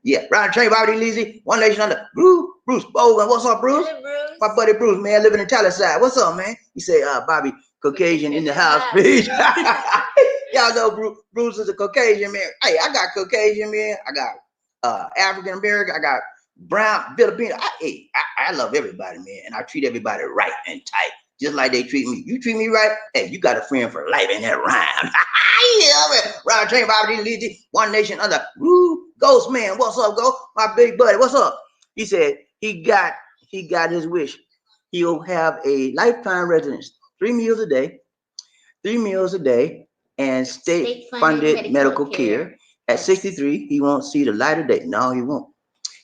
S1: Yeah, Round Train, Bobby D, Lizzie, One Nation under Bruce Bogan. What's up, Bruce?
S2: Hello, Bruce.
S1: My buddy Bruce, man, living in Taliside. What's up, man? He said, Bobby, Caucasian in the house, please. Y'all know Bruce is a Caucasian man. Hey, I got Caucasian man. I got African American. I got brown, Filipino. I love everybody, man, and I treat everybody right and tight, just like they treat me. You treat me right, hey, you got a friend for life in that rhyme. Yeah, man. Round Train, Bobby D, Lizzie, One Nation under Ghost Man. What's up, Ghost? My big buddy. What's up? He said he got his wish. He'll have a lifetime residence, 3 meals a day, and state-funded medical care. At 63, he won't see the light of day. No, he won't.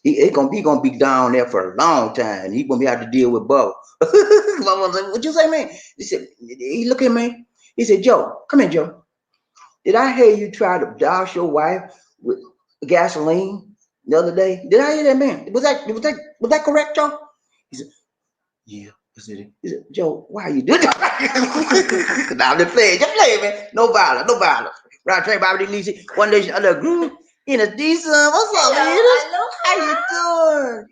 S1: He gonna be down there for a long time. He gonna be have to deal with Bo. What you say, man? He said, he look at me. He said, Joe, come here, Joe. Did I hear you try to douse your wife with gasoline the other day? Did I hear that, man? Was that correct, Joe? He said, yeah. He said, Joe, why are you doing that? Now I'm just playing, man. No violence. Round Train, Bobby D, Lisa, One Nation under Groove. Enos D son, what's up,
S2: Hello,
S1: Enos? How
S2: aloha.
S1: you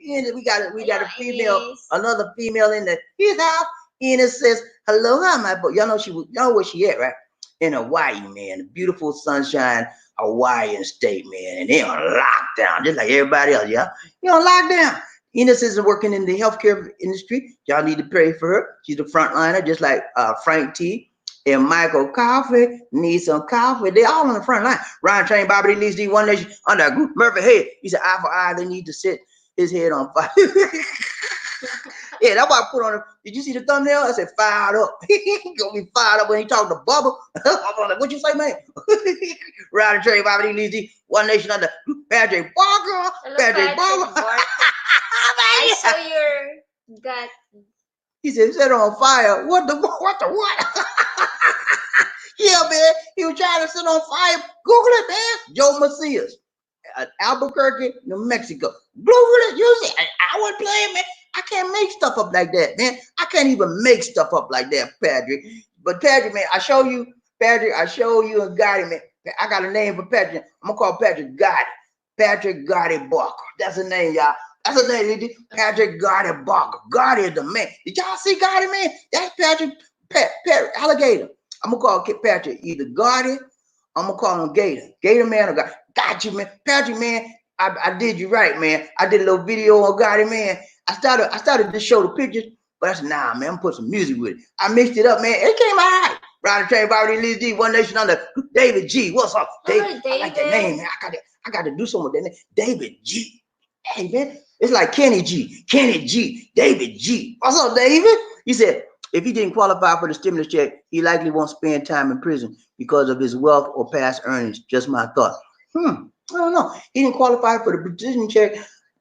S1: doing? Enos, we got a
S2: Hello,
S1: female,
S2: Ines.
S1: another female in his house. Enos says, aloha, my boy. Y'all know where she at, right? In Hawaii, man. The beautiful sunshine Hawaiian state, man. And they on lockdown, just like everybody else, yeah. You on lockdown. Enos is working in the healthcare industry. Y'all need to pray for her. She's the frontliner, just like Frank T. And Michael Coffee needs some coffee. They all on the front line. Ryan Train, Bobby leads the one nation under a group. Murphy Head. He said, eye for eye, they need to set his head on fire. Yeah, that's why I put on it. Did you see the thumbnail? I said, fired up. He gonna be fired up when he talking to Bubba. I'm like, what you say, man? Ryan Train, Bobby leads the one nation under Patrick Barker.
S2: Hello,
S1: Patrick Barker.
S2: Barker. I saw your gut.
S1: He said, set on fire. What the what? Yeah, man. He was trying to set on fire. Google it, man. Joe Macias, Albuquerque, New Mexico. Google it. You see, I wasn't playing, man. I can't make stuff up like that, man. I can't even make stuff up like that, Patrick. But Patrick, man, I show you, Patrick, I show you and Gotti, man. I got a name for Patrick. I'm gonna call Patrick Gotti. Patrick Gotti Barker. That's the name, y'all. That's the name. Patrick Gotti Barker. Gotti is the man. Did y'all see Gotti, man? That's Patrick Alligator. I'm gonna call Patrick either Gotti. I'm gonna call him Gator. Gator man or Gotti. Got you, man. Patrick, man. I did you right, man. I did a little video on Gotti, man. I started to show the pictures, but I said, nah, man, I'm gonna put some music with it. I mixed it up, man. It came out right. Ride the train, Bobby Lee D, One Nation under David G. What's up, David? I like that name, man. I got to do something with that name. David G. Hey, man. It's like Kenny G, David G. What's up, David? He said, if he didn't qualify for the stimulus check, he likely won't spend time in prison because of his wealth or past earnings. Just my thought. I don't know. He didn't qualify for the prison check,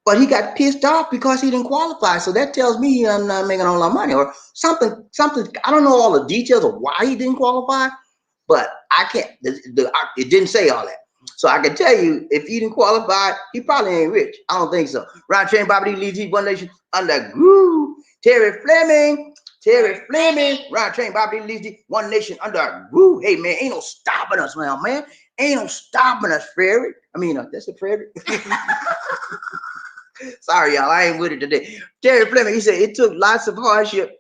S1: but he got pissed off because he didn't qualify. So that tells me he's not making a lot of money or something. I don't know all the details of why he didn't qualify, but I can't. It didn't say all that. So I can tell you, if he didn't qualify, he probably ain't rich. I don't think so. Ryan Train, Bobby Lee, leads One Nation under Groove. Terry Fleming, Ryan Train, Bobby Lee, leads One Nation under Groove. Hey, man, ain't no stopping us now, man. Ain't no stopping us, Frederick. I mean, that's a Frederick. Sorry, y'all, I ain't with it today. Terry Fleming, he said, it took lots of hardship.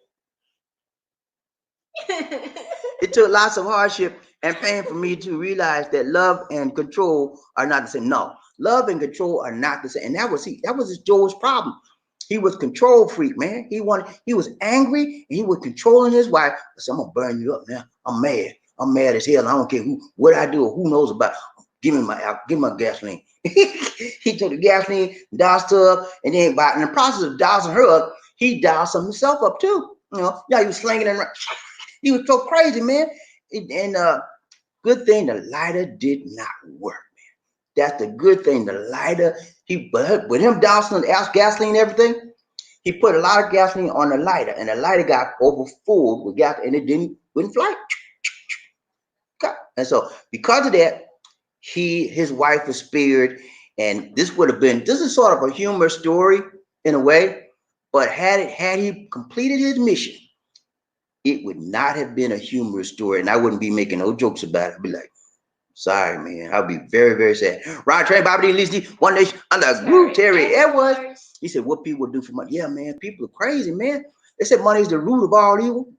S1: It took lots of hardship and pain for me to realize that love and control are not the same. No, love and control are not the same. And that was Joe's problem. He was control freak, man. He was angry and he was controlling his wife. So I'm gonna burn you up now. I'm mad as hell. I don't care what I do or who knows about. Give me my gasoline. He took the gasoline, doused her up, and then in the process of dousing her up, he doused himself up too. You know, yeah, he was slinging it around. He was so crazy, man. And good thing the lighter did not work, man. That's the good thing. The lighter, with him dousing the gasoline and everything, he put a lot of gasoline on the lighter, and the lighter got overfull with gas, and it wouldn't fly. And so because of that, his wife was spared, and this is sort of a humorous story in a way, but had he completed his mission, it would not have been a humorous story, and I wouldn't be making no jokes about it. I'd be like, sorry, man. I'll be very, very sad. Ryan Train, Bobby D. Listy, One Nation under Group, Terry Edwards. He said, what people do for money? Yeah, man, people are crazy, man. They said money is the root of all evil.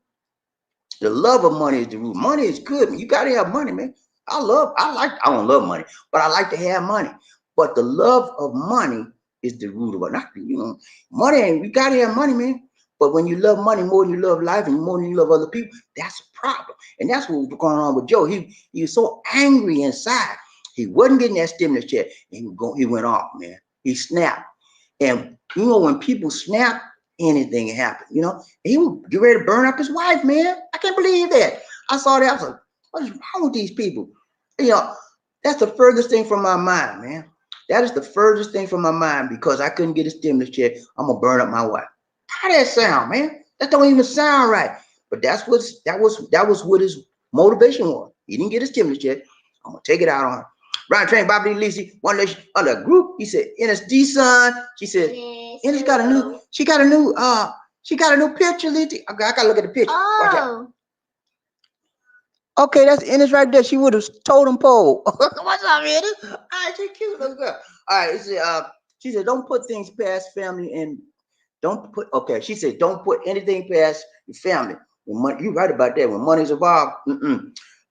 S1: The love of money is the root. Money is good. You got to have money, man. I don't love money, but I like to have money. But the love of money is the root of it. Money, you got to have money, man. But when you love money more than you love life and more than you love other people, that's a problem. And that's what was going on with Joe. He was so angry inside. He wasn't getting that stimulus check. He went off, man. He snapped. And, when people snap, anything can happen, He would get ready to burn up his wife, man. I can't believe that. I saw that. I was like, what is wrong with these people? That's the furthest thing from my mind, man. That is the furthest thing from my mind because I couldn't get a stimulus check. I'm going to burn up my wife. How that sound, man? That don't even sound right. But that was what his motivation was. He didn't get a stimulus check. I'm gonna take it out on her. Ryan Train, Bobby D. Lisi, One Nation under Group. He said, NSD son. She said, Ines got a new picture, Lizzie. I gotta look at the picture.
S2: Oh.
S1: Okay, that's Ennis right there. She would have told him pole. What's up, Ennis? All right, she cute little girl. All right, she said, don't put things past family and don't put, okay, she said, don't put anything past your family. When money, you're right about that. When money's involved,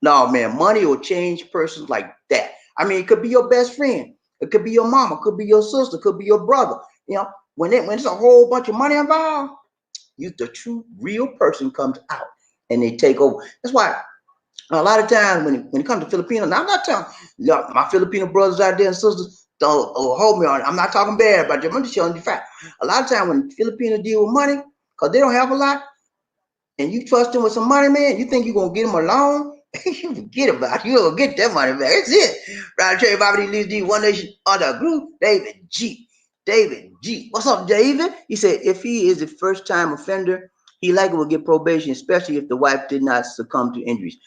S1: no, man, money will change persons like that. I mean, it could be your best friend. It could be your mama. It could be your sister. It could be your brother. You know, when it's a whole bunch of money involved, the true, real person comes out and they take over. That's why a lot of times when it comes to Filipino, now I'm not telling my Filipino brothers out there and sisters, don't hold me on it. I'm not talking bad about them. I'm just telling you the fact. A lot of times when Filipinos deal with money, because they don't have a lot, and you trust them with some money, man, you think you're gonna get them a loan, you forget about it. You don't get that money back. That's it. Right, Trey Bobby leads the One Nation under a group. David G. David G. What's up, David? He said if he is a first time offender, he likely will get probation, especially if the wife did not succumb to injuries.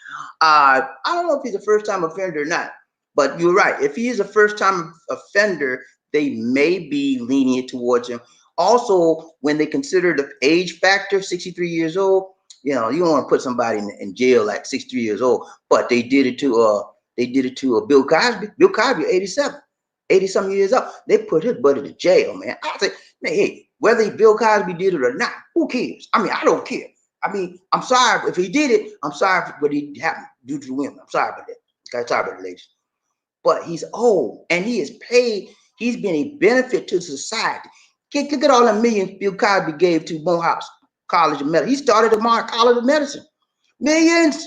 S1: I don't know if he's a first time offender or not, but you're right. If he is a first time offender, they may be lenient towards him. Also, when they consider the age factor, 63 years old, you know, you don't want to put somebody in jail at 63 years old, but they did it to Bill Cosby. Bill Cosby, 87, 80 some years old. They put his buddy to jail, man. I say, man, hey, whether Bill Cosby did it or not, who cares? I mean, I don't care. I mean, I'm sorry if he did it. I'm sorry for what he happened due to the women. I'm sorry about that. Okay, sorry about the ladies. But he's old and he is paid. He's been a benefit to society. Look at all the millions Bill Cosby gave to Morehouse College of Medicine. He started the Morehouse College of Medicine. Millions.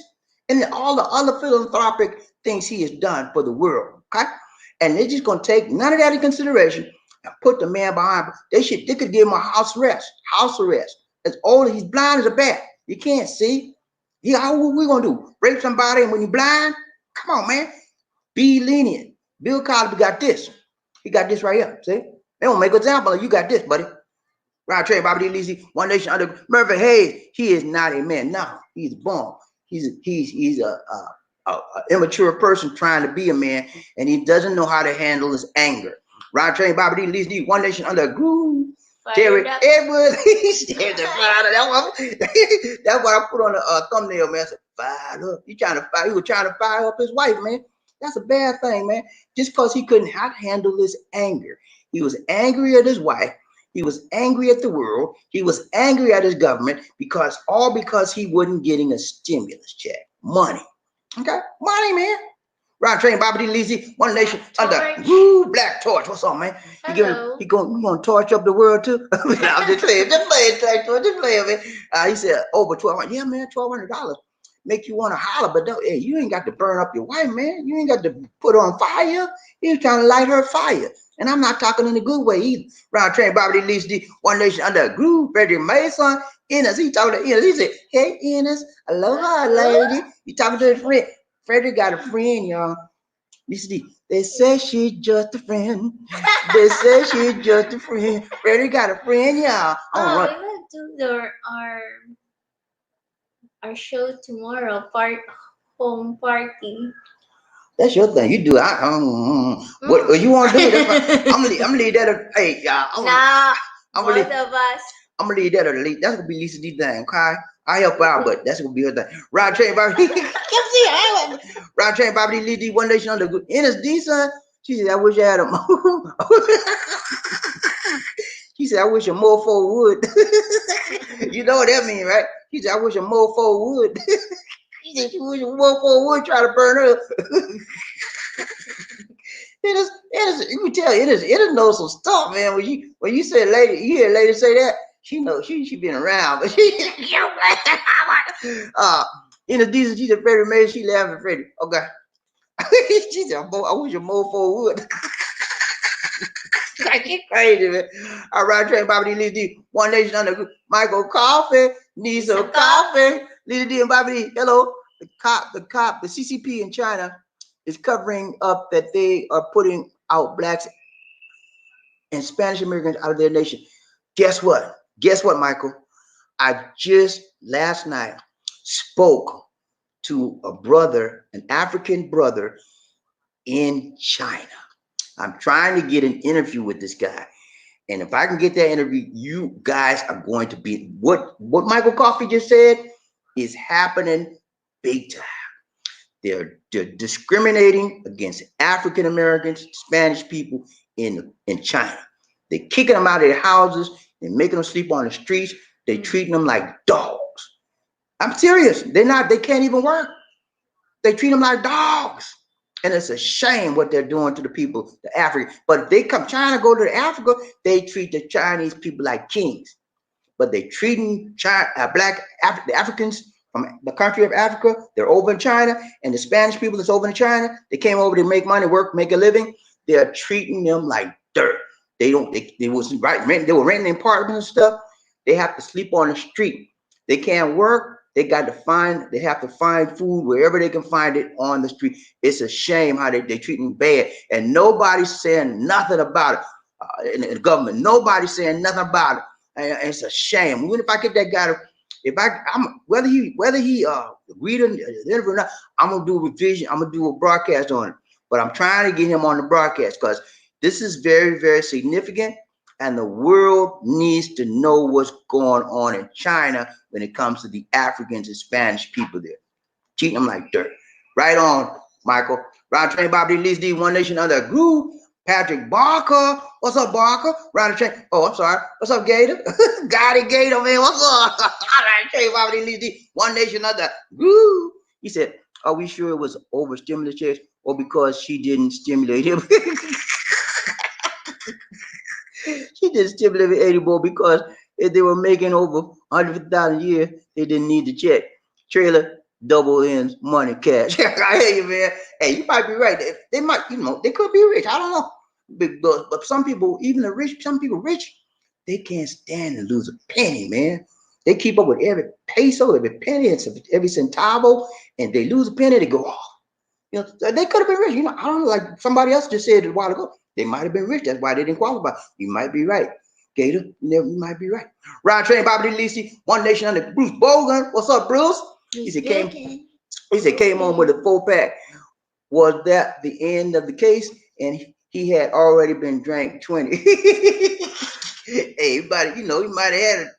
S1: And all the other philanthropic things he has done for the world. Okay? And they're just gonna take none of that in consideration and put the man behind. They could give him a house arrest. House arrest. As old as he's blind as a bat. You can't see. What we gonna do? Rape somebody and when you're blind? Come on, man. Be lenient. Bill Cosby got this. He got this right here. See? They won't make an example of you got this, buddy. Right, Trey, Bobby D. Lisi, One Nation under Murphy Hayes. He is not a man. No, he's born. He's a immature person trying to be a man, and he doesn't know how to handle his anger. Right, Trey, Bobby D. Lisi, One Nation under groove. Terry Edwards. That's what I put on the thumbnail, man. I said, fired up. He was trying to fire up his wife, man. That's a bad thing, man. Just because he couldn't handle his anger. He was angry at his wife. He was angry at the world. He was angry at his government because he wasn't getting a stimulus check. Money. Okay? Money, man. Ron Train, Bobby D. Lisi, One Nation under Black Torch. What's up, man? We gonna torch up the world too? I'm just playing, man. He said over $1,200. Yeah, man, $1,200 make you want to holler, but don't, hey, you ain't got to burn up your wife, man. You ain't got to put her on fire. He was trying to light her fire. And I'm not talking in a good way either. Round Train, Bobby D. Lisi, One Nation under a groove, Frederick Mason, Ennis. He talking to Ennis. He said, hey, Ennis, aloha, lady. He talking to his friend. Frederick got a friend, y'all. Listen, they say she's just a friend. They say she's just a friend. Frederick got a friend, y'all.
S2: Oh, we will do our show tomorrow, home party.
S1: That's your thing. You do it. What you want to do? I'm gonna leave that. Hey, y'all. I'm gonna leave that. That's gonna be Lisa D thing. Okay, I help out, but that's gonna be her thing. Rod Train, Bobby. Rod Train, Bobby D. One Nation under good. Ennis D son. She said, I wish I had a. She said, I wish a mofo would. You know what that means, right? She said, I wish a mofo would. She said, she wish a mofo would try to burn her. You can tell it is know some stuff, man. When you say lady, you hear a lady say that, she knows she been around, but she in a decent, she said Freddie May, she laughing at Freddie. Okay. She said, I wish a mofo would. I get crazy, man. All right, Trey, Bobby D. Lisa D. One Nation under Michael Coffee needs some coffee. Lisa D and Bobby D. Hello. The CCP in China is covering up that they are putting out blacks and Spanish Americans out of their nation. Guess what? Guess what, Michael? I just last night spoke to a brother, an African brother in China. I'm trying to get an interview with this guy. And if I can get that interview, you guys are going to be what Michael Coffey just said is happening big time. They're discriminating against African Americans, Spanish people in China. They're kicking them out of their houses and making them sleep on the streets. They're treating them like dogs. I'm serious. They can't even work. They treat them like dogs. And it's a shame what they're doing to the people, the African. But if they come trying to go to Africa, they treat the Chinese people like kings. But they treating the Africans from the country of Africa, they're over in China, and the Spanish people that's over in China, they came over to make money, work, make a living. They're treating them like dirt. They were renting apartments and stuff. They have to sleep on the street. They can't work. They have to find food wherever they can find it on the street. It's a shame how they treat them bad. And nobody's saying nothing about it in the government. Nobody's saying nothing about it. And it's a shame. Even if I get that guy, whether he read it or not, I'm gonna do a revision. I'm gonna do a broadcast on it. But I'm trying to get him on the broadcast because this is very, very significant. And the world needs to know what's going on in China when it comes to the Africans and Spanish people there. Treating them like dirt. Right on, Michael. Round train, Bobby Lee, D, One Nation Under Groove. Patrick Barker. What's up, Barker? Round train. Oh, I'm sorry. What's up, Gator? Got it, Gator, man. What's up? Round train, Bobby Lee, D, One Nation Under Groove. He said, are we sure it was over stimulus checks or because she didn't stimulate him? She didn't stimulate anymore because if they were making over 150,000 a year, they didn't need the check. Trailer, double ends, money, cash. I hear you, man. Hey, you might be right. They might, they could be rich. I don't know. But some people, even the rich, they can't stand to lose a penny, man. They keep up with every peso, every penny, every centavo, and they lose a penny, they go off. They could have been rich. I don't know, like somebody else just said a while ago. They might have been rich. That's why they didn't qualify. You might be right. Gator, you might be right. Round train, Bobby Lisi, One Nation Under Bruce Bogan. What's up, Bruce? He said came on with a 4-pack. Was that the end of the case? And he had already been drank 20. Hey, buddy, he might have had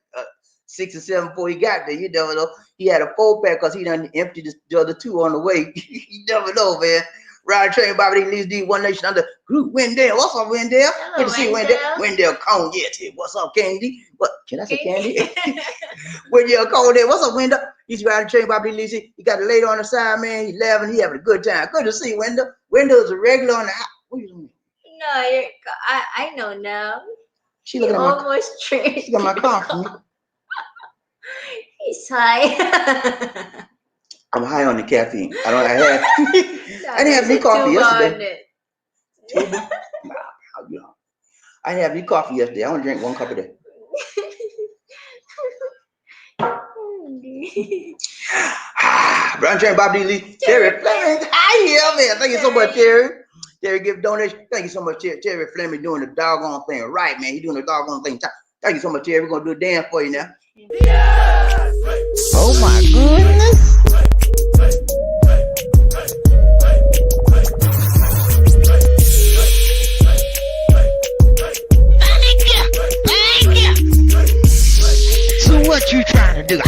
S1: 6 or 7 before he got there. You never know. He had a 4-pack because he done emptied the other 2 on the way. You never know, man. Ride train, Bobby Lee, D, One Nation Under Group. Wendell, what's up, Wendell? Good to see Wendell. Wendell Cone, yes. What's up, Candy? What? Can I say Candy? Wendell Cone there. What's up, Wendell? He's riding train, Bobby Lee. He got a lady on the side, man. He's laughing. He having a good time. Good to see Wendell. Wendell's a regular on the house. What are you doing?
S2: No, I know now.
S1: She looking at
S2: almost
S1: She got my coffee.
S2: He's high.
S1: I'm high on the caffeine. I didn't have any coffee yesterday. I didn't have any coffee yesterday. I only drink 1 cup a day. Brown Train, Bobby Lee, Terry Fleming. Hi, man. Thank you so much, Terry. Terry, give donation. Thank you so much, Terry. Terry Fleming doing the doggone thing right, man. He's doing the doggone thing. Thank you so much, Terry. We're gonna do a dance for you now. Oh my goodness. Thank you. So what you trying to do?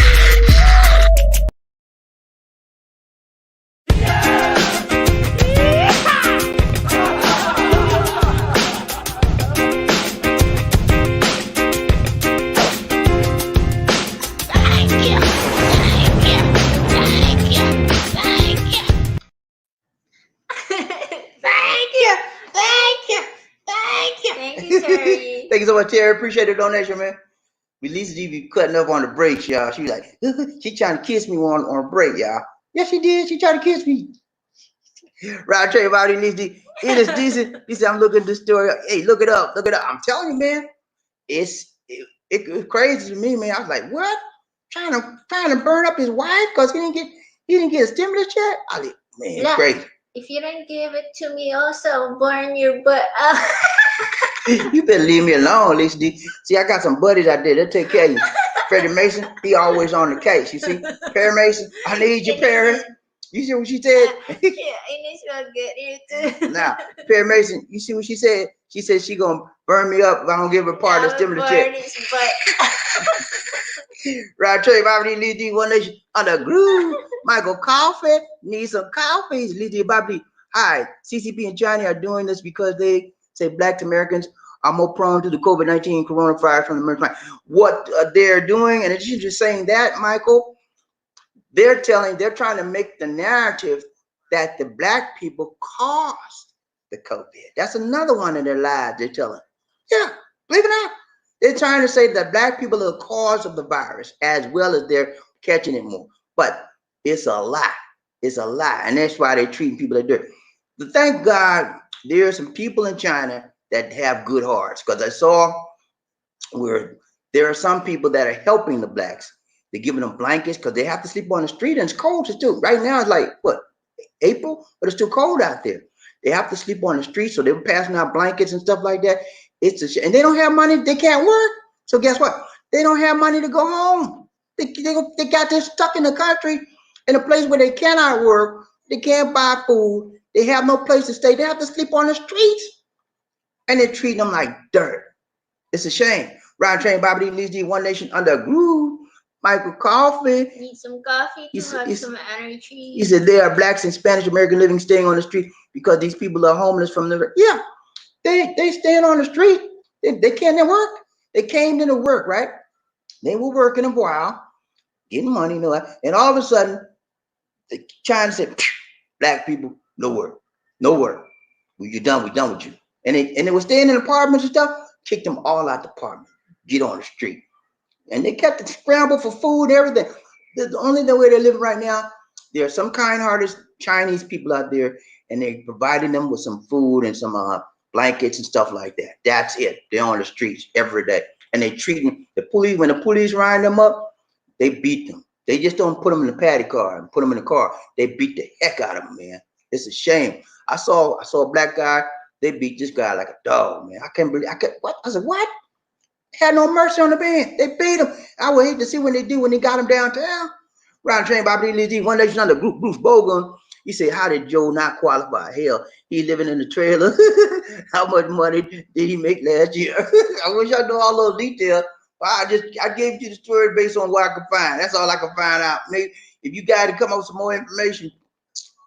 S1: Thank you so much, Terry. Appreciate the donation, man. Lisa G be cutting up on the breaks, y'all. She was like, she trying to kiss me on a break, y'all. Yes, she did. She tried to kiss me. Right, Trey, about it is decent. He said, I'm looking at this story. Hey, look it up. Look it up. I'm telling you, man. It's crazy to me, man. I was like, what? Trying to burn up his wife because he didn't get a stimulus check? I like, man, it's crazy.
S2: If you don't give it to me, also burn your butt out.
S1: You better leave me alone, Lisa D. See, I got some buddies out there. They'll take care of you. Freddie Mason, he always on the case. You see, Perry Mason, I need you, Perry. You see what she said?
S2: Yeah, I need to get you too.
S1: Now, Perry Mason, you see what she said? She said she gonna burn me up if I don't give her part of the stimulus check. Right, Trey, Bobby lead the one nation under groove. Michael Coffee needs some coffee. Lead the Bobby. Hi, CCP and China are doing this because they say Black Americans are more prone to the COVID-19 coronavirus from the American. What they're doing, and it's just saying that, Michael, they're trying to make the narrative that the Black people caused the COVID. That's another one of their lies they're telling. Yeah, believe it or not. They're trying to say that Black people are the cause of the virus as well as they're catching it more. But it's a lie. It's a lie. And that's why they're treating people like dirt. But thank God there are some people in China that have good hearts. Because I saw where there are some people that are helping the Blacks. They're giving them blankets because they have to sleep on the street and it's cold too. Right now it's like, what, April? But it's still cold out there. They have to sleep on the street, so they're passing out blankets and stuff like that. And they don't have money. They can't work. So guess what? They don't have money to go home. They got this stuck in the country in a place where they cannot work. They can't buy food. They have no place to stay. They have to sleep on the streets. And they're treating them like dirt. It's a shame. Ryan Train, Bobby D, Lee's D, One Nation under a groove. Michael Coffee.
S2: Need some coffee to have some energy.
S1: He said there are Blacks and Spanish American living staying on the street because these people are homeless from the, yeah. They stand on the street. They can't work. They came into work, right? They were working a while, getting money, you know, and all of a sudden, the China said, Black people, no work, no work. Well, you're done. We're done with you. And they were staying in apartments and stuff. Kicked them all out the apartment. Get on the street, and they kept the scramble for food, everything. The only way they're living right now. There are some kind-hearted Chinese people out there, and they're providing them with some food and some blankets and stuff like that. That's it. They're on the streets every day. And they treat them, the police, when the police round them up, they beat them. They just don't put them in the paddy car and put them in the car. They beat the heck out of them, man. It's a shame. I saw a Black guy, they beat this guy like a dog, man. I can't believe, what? I said, what? Had no mercy on the man. They beat him. I would hate to see when they got him downtown. Round train, Bobby Lee, One Nation under Bruce Bogan. He said, how did Joe not qualify? Hell, he living in the trailer. How much money did he make last year? I wish I knew all those details. I gave you the story based on what I could find. That's all I could find out. Maybe if you guys come up with some more information,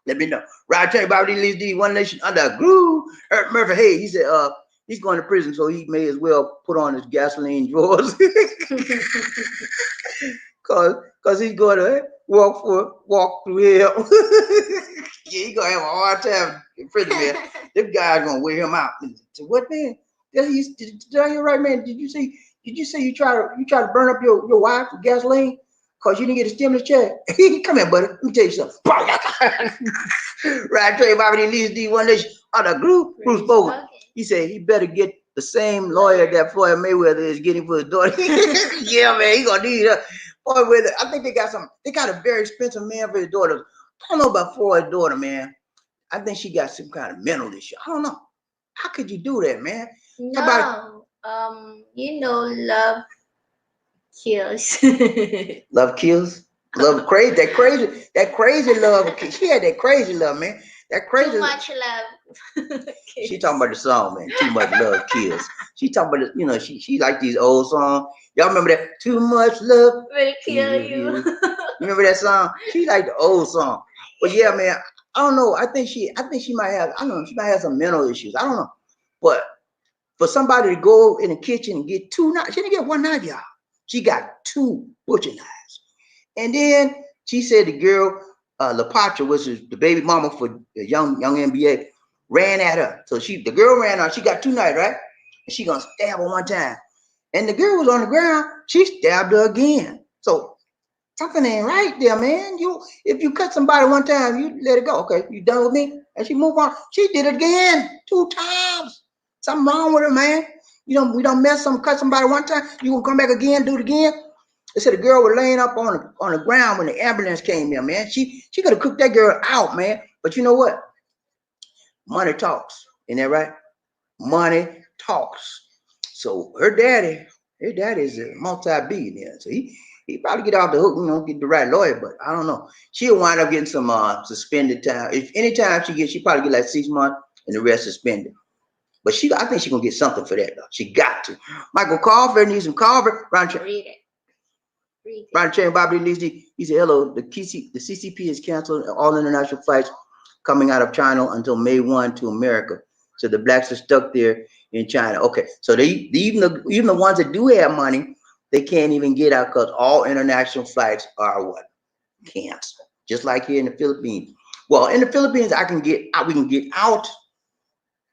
S1: let me know. Right, train, Bobby Lee, One Nation under a groove. Murphy, hey, he said, he's going to prison, so he may as well put on his gasoline drawers. Cause he's going to walk through hell. Yeah, he's gonna have a hard time in prison, man. This guy's gonna wear him out. So what, man? Did I hear right, man? Did you say you try to burn up your wife with gasoline because you didn't get a stimulus check? Come here, buddy. Let me tell you something. Right, Trey Bobby Lee's D One Nation on the group. Bruce Bogan. He said he better get the same lawyer that Floyd Mayweather is getting for his daughter. Yeah, man, he gonna need her. Floyd Mayweather. I think they got a very expensive man for his daughter. I don't know about Floyd's daughter, man. I think she got some kind of mental issue. I don't know. How could you do that, man?
S2: No, love kills.
S1: Love kills. Love crazy. That crazy love. She had that crazy love, man. That crazy.
S2: Too much love.
S1: She talking about the song, man. Too much love kills. She talking about, she like these old songs. Y'all remember that? Too much love
S2: will kill you.
S1: You remember that song? She like the old song. But yeah, man, I don't know. I think she might have, I don't know, she might have some mental issues. I don't know. But for somebody to go in the kitchen and get two knives, she didn't get one knife, y'all. She got two butcher knives. And then she said the girl, LaPatra, which is the baby mama for the young NBA, ran at her. So the girl ran out. She got two knives, right? And she gonna stab her one time. And the girl was on the ground. She stabbed her again. So something ain't right there, man. If you cut somebody one time, you let it go. Okay, you done with me? And she moved on. She did it again 2 times. Something wrong with her, man. We don't cut somebody one time. You gonna come back again, do it again? They said the girl was laying up on the ground when the ambulance came in, man. She could have cooked that girl out, man. But you know what? Money talks. Isn't that right? Money talks. So her daddy is a multi-billionaire. So he probably get off the hook, get the right lawyer, but I don't know. She'll wind up getting some suspended time. If any time she probably get like 6 months and the rest suspended. But I think she's gonna get something for that though. She got to. Michael Carver needs some Carver.
S2: Read it.
S1: Ron Chain Bobby Lizzie, he said, hello, the CCP has canceled all international flights coming out of China until May 1 to America. So the blacks are stuck there in China. Okay, so even the ones that do have money, they can't even get out because all international flights are what? Canceled. Just like here in the Philippines. Well, in the Philippines, we can get out,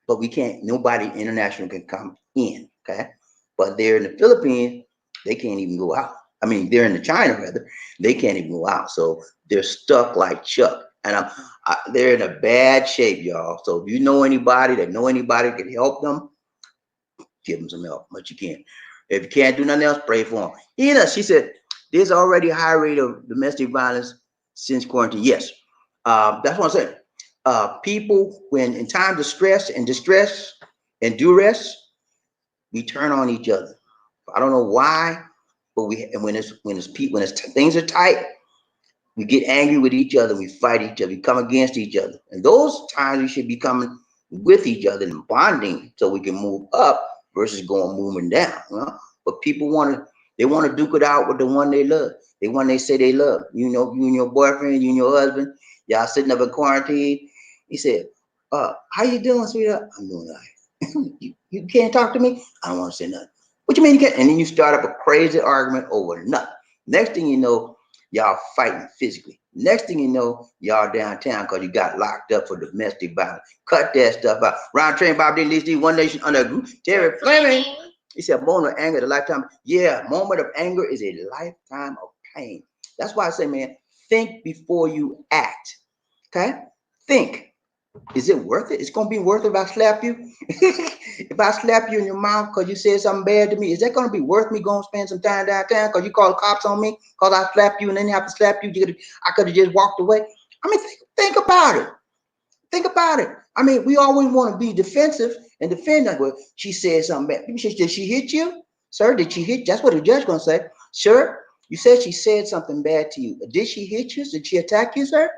S1: but we can't, nobody international can come in, okay? But they're in the Philippines, they can't even go out. I mean, they're in the China rather, they can't even go out. So they're stuck like Chuck. And they're in a bad shape, y'all. So if you know anybody that can help them, give them some help, but you can't. If you can't do nothing else, pray for them. She said, there's already a high rate of domestic violence since quarantine. Yes, that's what I'm saying. People, when in times of stress and distress and duress, we turn on each other. I don't know why, but when things are tight, we get angry with each other. We fight each other. We come against each other. And those times we should be coming with each other and bonding so we can move up versus moving down. You know? But people want to duke it out with the one they love. The one they say they love. You know, you and your boyfriend, you and your husband, y'all sitting up in quarantine. He said, how you doing, sweetheart? I'm doing all right. you can't talk to me? I don't want to say nothing. What you mean you can't? And then you start up a crazy argument over nothing. Next thing you know, y'all fighting physically. Next thing you know, y'all downtown because you got locked up for domestic violence. Cut that stuff out. Round train, Bob D. Lee, One Nation under group. Terry Fleming. He said, moment of anger is a lifetime. Yeah, moment of anger is a lifetime of pain. That's why I say, man, think before you act. Okay? Think. Is it worth it? It's going to be worth it if I slap you. If I slap you in your mouth because you said something bad to me, is that going to be worth me going to spend some time downtown because you call the cops on me because I slapped you and then have to slap you? I could have just walked away. I mean, think about it. Think about it. I mean, we always want to be defensive and defend us. Well, she said something bad. Did she hit you? Sir, did she hit you? That's what the judge going to say. Sir, you said she said something bad to you. Did she hit you? Did she attack you, sir?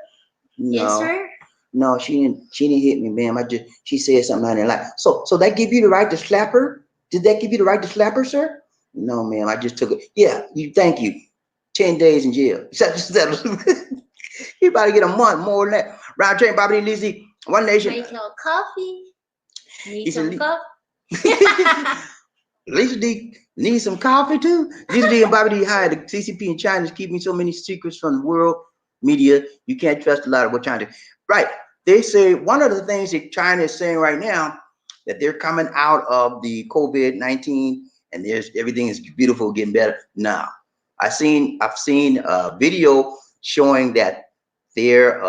S1: No.
S2: Yes, sir.
S1: No, she didn't hit me, ma'am. She said something I didn't like. So that give you the right to slap her? Did that give you the right to slap her, sir? No, ma'am. I just took it. Yeah, thank you. 10 days in jail. You about to get a month more than that. Round train, Bobby Lizzie, One Nation.
S2: Make your coffee. Need some coffee.
S1: Lisa D need some coffee too. Lisa D and Bobby D hired the CCP in China is keeping so many secrets from the world media. You can't trust a lot of what China. Right. They say one of the things that China is saying right now that they're coming out of the COVID-19 and everything is beautiful, getting better. Now, I've seen a video showing that they're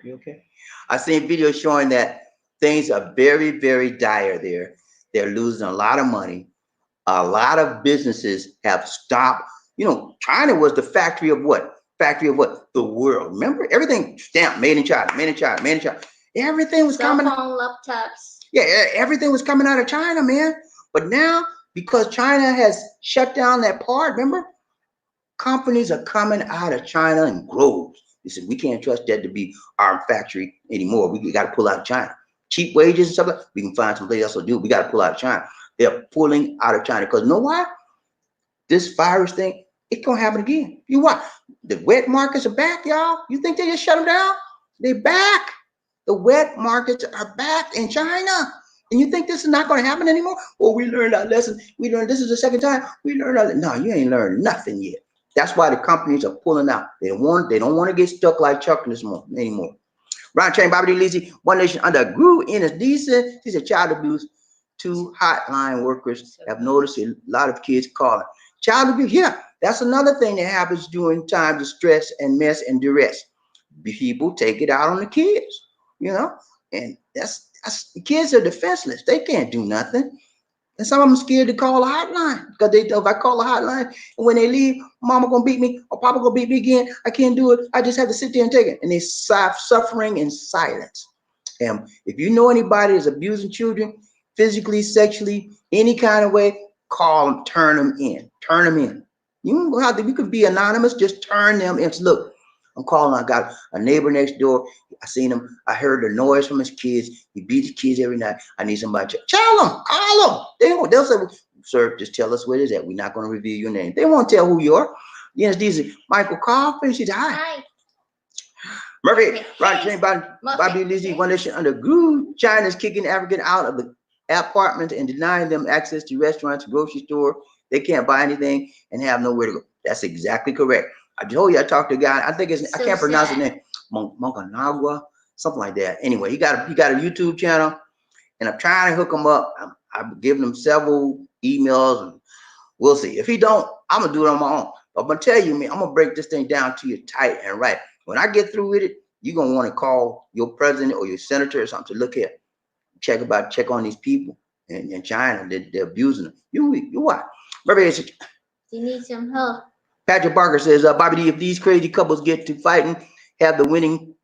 S1: you okay? I've seen videos showing that things are very, very dire there. They're losing a lot of money. A lot of businesses have stopped. You know, China was the factory of what? The world. Remember, everything stamped, made in China, made in China, made in China. Everything was coming.
S2: Cell phone, laptops.
S1: Yeah, everything was coming out of China, man. But now, because China has shut down that part, remember, companies are coming out of China in groves. They said we can't trust that to be our factory anymore. We got to pull out of China. Cheap wages and stuff like that, we can find somebody else to do. We got to pull out of China. They're pulling out of China because you know why? This virus thing, it's gonna happen again. You what? The wet markets are back, y'all. You think they just shut them down? They're back. The wet markets are back in China. And you think this is not going to happen anymore? Well, we learned our lesson. We learned this is the second time. We learned our no, you ain't learned nothing yet. That's why the companies are pulling out. They don't want to get stuck like Chuck this morning anymore. Ron Chain, Bobby D. Lizzie, One Nation under grew in a decent. She said child abuse. 2 hotline workers have noticed a lot of kids calling. Child abuse, yeah, that's another thing that happens during times of stress and mess and duress. People take it out on the kids, you know, and that's the kids are defenseless. They can't do nothing. And some of them scared to call a hotline because they if I call a hotline and when they leave, mama gonna beat me or papa gonna beat me again. I can't do it. I just have to sit there and take it. And they suffering in silence. And if you know anybody is abusing children, physically, sexually, any kind of way, call them, turn them in. Turn them in. You could be anonymous, just turn them in. Look, I'm calling. I got a neighbor next door. I seen him. I heard the noise from his kids. He beat his kids every night. I need somebody to tell them, call them. They'll say, sir, just tell us where it is at. We're not going to reveal your name. They won't tell who you are. Yes, these are Michael Coffin. She said, hi.
S2: Hi.
S1: Murphy,
S2: Okay.
S1: Roger Train, Bobby Lizzie, One Nation Under Groove. China's kicking African out of the apartments and denying them access to restaurants, grocery store. They can't buy anything and have nowhere to go. That's exactly correct. I told you I talked to a guy. I think it's I can't pronounce his name. Monkanagua, something like that. Anyway, he got a YouTube channel, and I'm trying to hook him up. I'm giving him several emails, and we'll see. If he don't, I'm gonna do it on my own. But I'm gonna tell you, man, I'm gonna break this thing down to you tight and right. When I get through with it, you're gonna want to call your president or your senator or something to look at, check on these people in China. They're abusing them. You what?
S2: You need some help.
S1: Patrick Barker says, Bobby D, if these crazy couples get to fighting, have the winning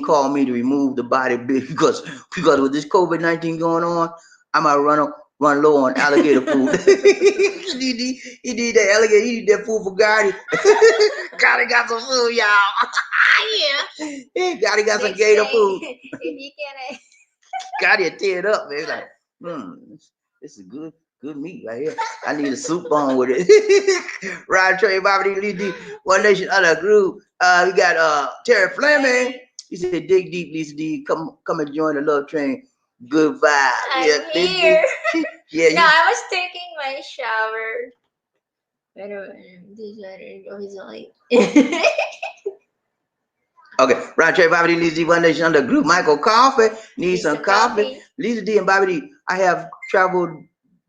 S1: call me to remove the body because with this COVID-19 going on, I might run low on alligator food. he need that alligator. He need that food for Gotti. Gotti got some food, y'all. Yeah. Gotti got some gator food.
S2: If you can,
S1: Gotti tear it up, man. Like, this is good meat right here. I need a soup bone with it. Ryan Trey, Bobby D, One Nation Under Groove. We got Terry Fleming. He said, dig deep, Lisa D. Come and join the love train. Good vibe.
S2: I'm here.
S1: Yeah,
S2: No, I was taking my shower.
S1: Okay, Ryan Trey, Bobby D, Lisa D, One Nation Under Groove. Michael Coffee, need some coffee. Lisa D and Bobby D, I have traveled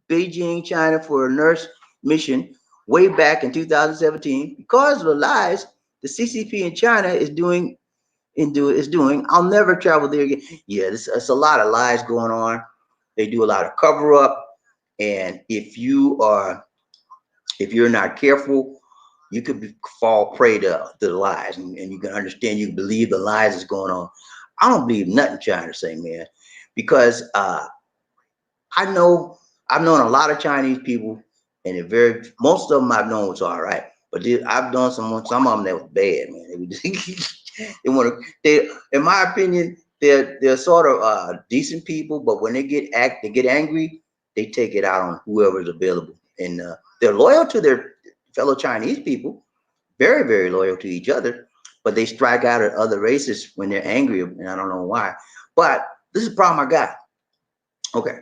S1: Beijing, China for a nurse mission way back in 2017. Because of the lies the CCP in China is doing, I'll never travel there again. Yeah, it's a lot of lies going on. They do a lot of cover up, and if you're not careful, you could fall prey to the lies, and you can understand. You can believe the lies that's going on. I don't believe nothing China say, man, because I've known a lot of Chinese people, and most of them I've known was all right, but I've known some of them that was bad, man. In my opinion, they're sort of decent people, but when they get angry, they take it out on whoever's available, and they're loyal to their fellow Chinese people, very, very loyal to each other, but they strike out at other races when they're angry, and I don't know why. But this is the problem I got. Okay.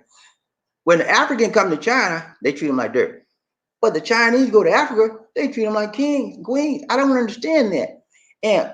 S1: When the African come to China, they treat them like dirt. But the Chinese go to Africa, they treat them like kings, queens. I don't understand that. And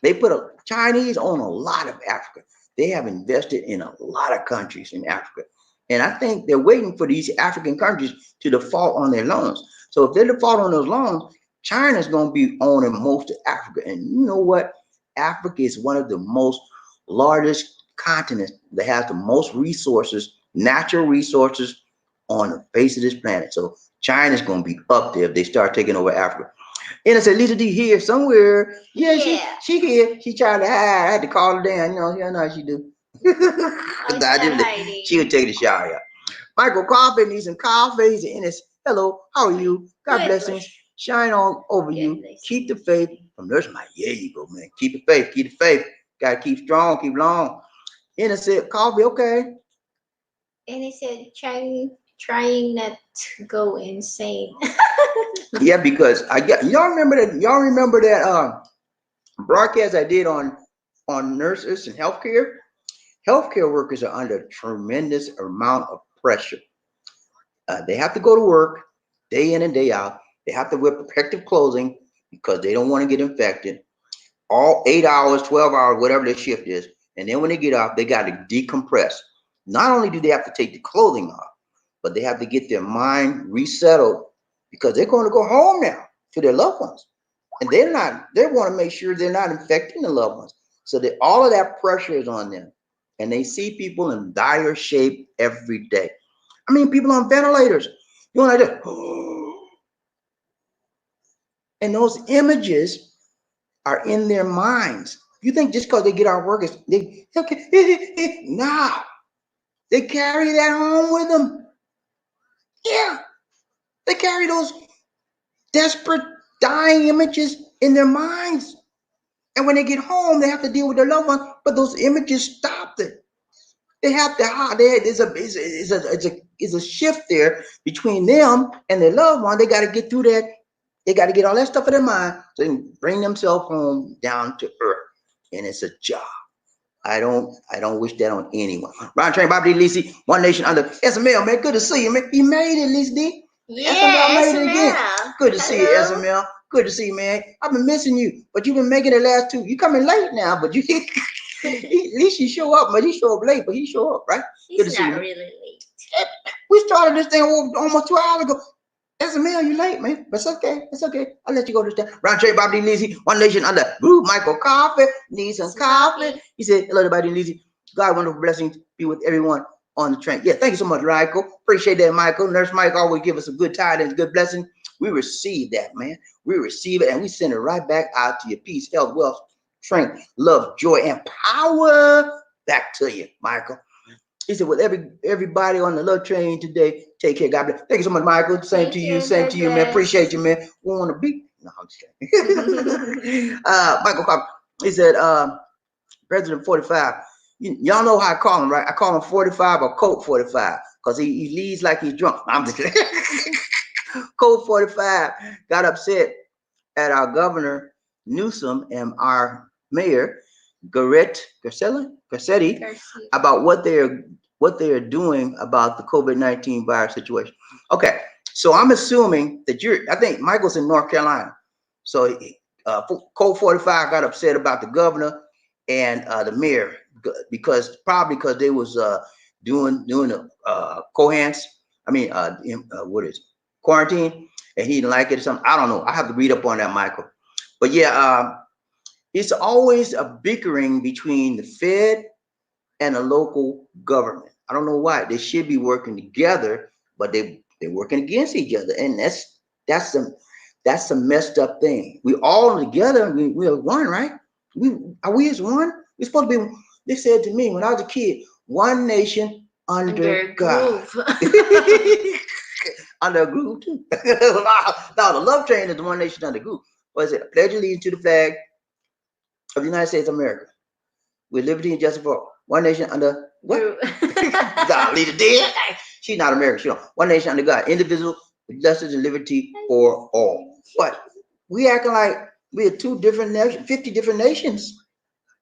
S1: they put a Chinese own a lot of Africa. They have invested in a lot of countries in Africa. And I think they're waiting for these African countries to default on their loans. So if they default on those loans, China's going to be owning most of Africa. And you know what? Africa is one of the most largest continents that has the most resources, natural resources on the face of this planet. So China's going to be up there if they start taking over Africa. And I said, Lisa D here somewhere. Yeah. She here. She tried to hide. I had to call her down. You know how she do. She would take the shower. Yeah. Michael Coffee needs some coffee. He's in his hello. How are you? God blessings. Shine all over you. Keep the faith. From Nurse Mike. Yeah, you go, man. Keep the faith. Keep the faith. Gotta keep strong. Keep long. And I said, coffee, okay.
S2: And he said, trying not to go insane.
S1: Yeah, because y'all remember that broadcast I did on nurses and healthcare. Healthcare workers are under a tremendous amount of pressure. They have to go to work day in and day out. They have to wear protective clothing because they don't want to get infected. All 8 hours, 12 hours, whatever their shift is. And then when they get off, they got to decompress. Not only do they have to take the clothing off, but they have to get their mind resettled because they're going to go home now to their loved ones. And they want to make sure they're not infecting the loved ones. So that all of that pressure is on them. And they see people in dire shape every day. I mean, people on ventilators. You know, like that. And those images are in their minds. You think just because they get out of work, nah. They carry that home with them. Yeah. They carry those desperate, dying images in their minds. And when they get home, they have to deal with their loved ones, but those images stopped it. They have to hide. It's a shift there between them and their loved one. They got to get through that. They got to get all that stuff in their mind so they can bring themselves home down to earth. And it's a job. I don't wish that on anyone. Ron Train, Bobby D. Lisi, One Nation Under. SML, man, good to see you, man. You made it, Lisa D.
S2: Yeah,
S1: SML made it again.
S2: SML.
S1: Good to see you,
S2: Hello.
S1: SML. Good to see you, man. I've been missing you, but you've been making the last two. You coming late now, but you at least you show up, but he show up late, but he show up, right? Good to
S2: He's
S1: see
S2: not
S1: you.
S2: really late.
S1: We started this thing almost 2 hours ago. SML, you late, man. But it's okay. It's okay. I'll let you go this time. Ron Trey, Bobby D. Lisi, One Nation Under. Group Michael Coffee. Need some coffee. He said, hello, everybody. Lisi. God, wonderful blessings be with everyone on the train. Yeah, thank you so much, Michael. Appreciate that, Michael. Nurse Mike always give us a good tidings, good blessing. We receive that, man. We receive it, and we send it right back out to you. Peace, health, wealth, strength, love, joy, and power back to you, Michael. He said, with everybody on the love train today, take care. God bless. Thank you so much, Michael. Same to you, man. Appreciate you, man. We want to be. No, I'm just kidding. Michael Cobb, he said, President 45. Y'all know how I call him, right? I call him 45 or Colt 45 because he leads like he's drunk. I'm just kidding. Colt 45 got upset at our governor Newsom and our mayor Garcetti about what they're doing about the COVID-19 virus situation. Okay, so I'm assuming that I think Michael's in North Carolina. So Colt 45 got upset about the governor and the mayor because they was doing the quarantine, and he didn't like it or something. I don't know. I have to read up on that, Michael. But yeah, it's always a bickering between the Fed and the local government. I don't know why. They should be working together, but they're working against each other, and that's a messed up thing. We all together. We're one, right? Are we as one? We're supposed to be. They said to me when I was a kid, one nation under God. Under a groove too. Now the love train is the one nation under groove. What is it? I pledge allegiance to the flag of the United States of America, with liberty and justice for all. One nation under what? God, leader dead. She's not American. She don't. One nation under God, indivisible, with justice and liberty for all. But we acting like we are 2 different nations, 50 different nations,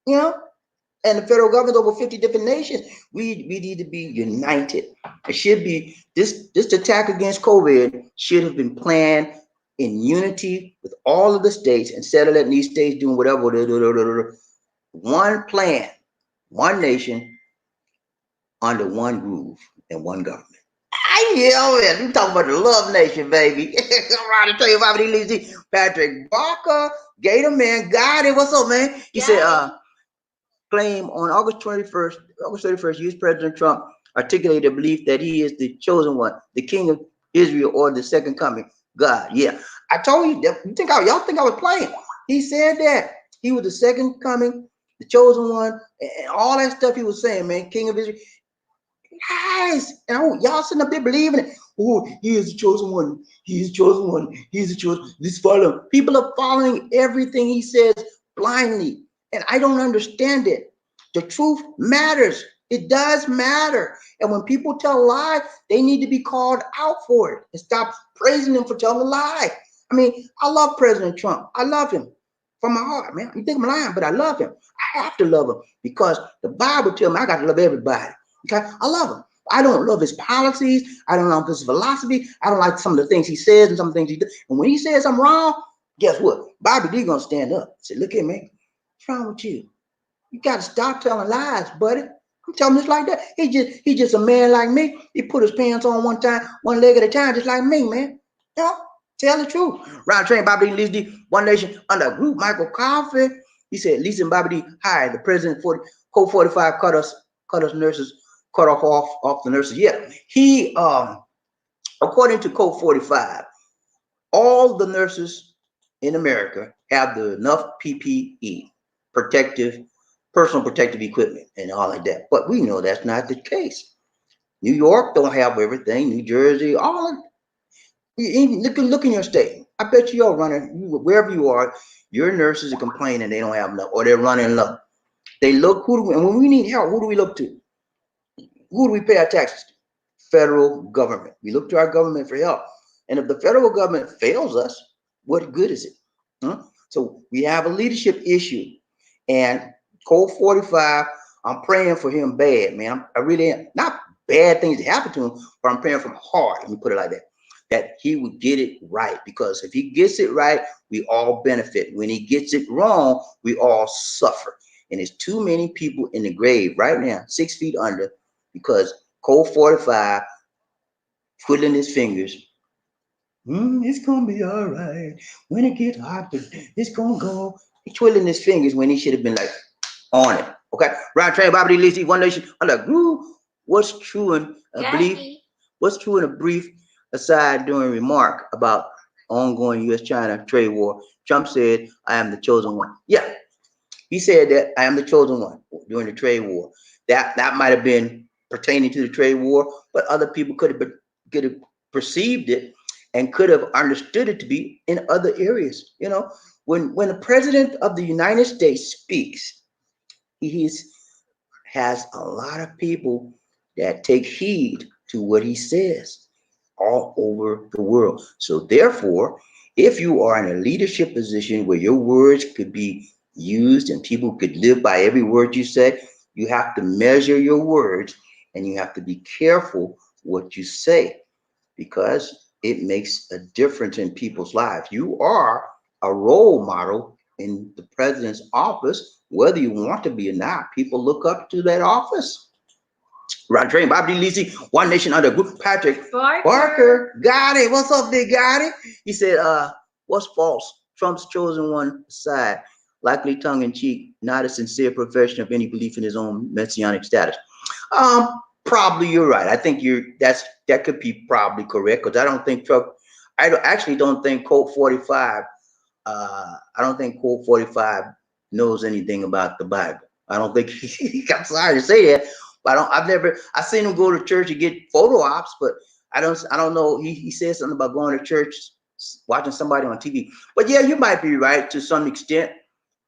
S1: you know. And the federal government over 50 different nations. We need to be united. It should be this attack against COVID should have been planned in unity with all of the states instead of letting these states doing whatever. One plan, one nation under one groove and one government. Yeah, man. We talking about the love nation, baby. I'm ready to tell you about these Patrick Barker, Gator Man, got it. What's up, man? He said, claim on August 31st, U.S. President Trump articulated a belief that he is the chosen one, the king of Israel, or the second coming. God, yeah. I told you, y'all think I was playing. He said that he was the second coming, the chosen one, and all that stuff he was saying, man, king of Israel. Guys, and y'all sitting up there believing it. Oh, he is the chosen one. He is the chosen one. He is the chosen. This follow. People are following everything he says blindly. And I don't understand it. The truth matters. It does matter. And when people tell a lie, they need to be called out for it and stop praising them for telling a lie. I mean, I love President Trump. I love him from my heart, man. You think I'm lying, but I love him. I have to love him because the Bible tells me I got to love everybody. Okay, I love him. I don't love his policies. I don't love his philosophy. I don't like some of the things he says and some of the things he does. And when he says I'm wrong, guess what? Bobby D gonna stand up. Say, look at me. What's wrong with you? You got to stop telling lies, buddy. I'm telling just like that. He just a man like me. He put his pants on one leg at a time, just like me, man. You know, tell the truth. Round train, Bobby D, Lisa D, One Nation under a group. Michael Coffee. He said, Lisa and Bobby D hired the president. Code 45 cut us nurses, cut off the nurses. Yeah, he according to Code 45, all the nurses in America have enough PPE, personal protective equipment, and all like that. But we know that's not the case. New York don't have everything. New Jersey, all of look in your state. I bet you're running wherever you are. Your nurses are complaining they don't have enough, or they're running low. They look and when we need help, who do we look to? who do we pay our taxes to? Federal government. We look to our government for help. And if the federal government fails us, what good is it? Huh? So we have a leadership issue. And Code 45, I'm praying for him bad, man. I really am. Not bad things that happen to him, but I'm praying from heart. Let me put it like that. That he would get it right. Because if he gets it right, we all benefit. When he gets it wrong, we all suffer. And there's too many people in the grave right now, 6 feet under, because Code 45 twiddling his fingers. It's gonna be all right. When it gets hot, it's gonna go. He's twiddling his fingers when he should have been like on it. Okay. Round train, Bobby Lizzie, One Nation. I'm like, what's true in a belief? What's true in a brief aside during remark about ongoing U.S.-China trade war? Trump said, I am the chosen one. Yeah. He said that I am the chosen one during the trade war. That might have been pertaining to the trade war, but other people could have perceived it and could have understood it to be in other areas. You know, when the president of the United States speaks, he has a lot of people that take heed to what he says all over the world. So therefore, if you are in a leadership position where your words could be used and people could live by every word you say, you have to measure your words and you have to be careful what you say, because it makes a difference in people's lives. You are a role model in the president's office, whether you want to be or not. People look up to that office. Right train, Bobby Lisi, One Nation under group. Patrick Barker, got it. What's up, they got it. He said, what's false? Trump's chosen one side, likely tongue in cheek, not a sincere profession of any belief in his own messianic status. Probably you're right. I think that could be probably correct, because I don't think Trump. Actually don't think Code 45. I don't think Code 45 knows anything about the Bible. I don't think I'm sorry to say that, but I've seen him go to church and get photo ops, but I don't know. He said something about going to church, watching somebody on TV. But yeah, you might be right to some extent.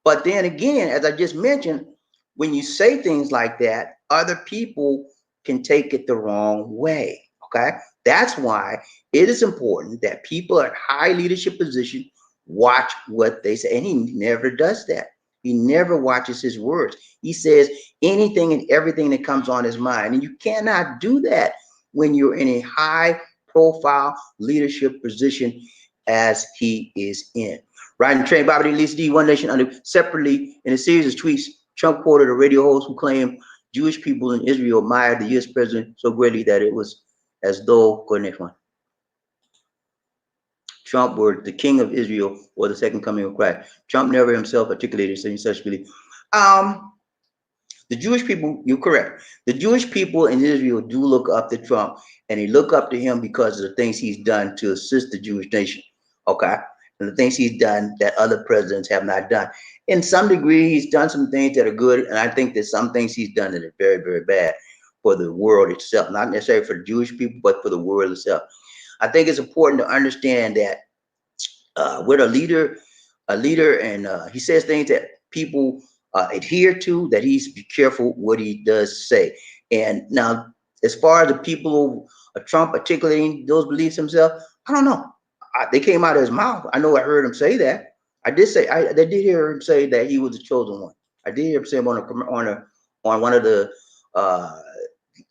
S1: But then again, as I just mentioned, when you say things like that, other people can take it the wrong way. Okay. That's why it is important that people at high leadership position watch what they say. And he never does that. He never watches his words. He says anything and everything that comes on his mind. And you cannot do that when you're in a high profile leadership position as he is in. Riding train, Bobby Lisa D, One Nation under. Separately, in a series of tweets, Trump quoted a radio host who claimed Jewish people in Israel admired the U.S. president so greatly that it was as though, go next one, Trump were the king of Israel or the second coming of Christ. Trump never himself articulated such belief. The Jewish people, you're correct. The Jewish people in Israel do look up to Trump, and they look up to him because of the things he's done to assist the Jewish nation. Okay. And the things he's done that other presidents have not done. In some degree, he's done some things that are good, and I think that some things he's done that are very, very bad for the world itself, not necessarily for the Jewish people, but for the world itself. I think it's important to understand that with a leader, and he says things that people adhere to, that he's be careful what he does say. And now, as far as the people of Trump articulating those beliefs himself, I don't know. They came out of his mouth. I know I heard him say that. I did hear him say that he was the chosen one. I did hear him say him on one of the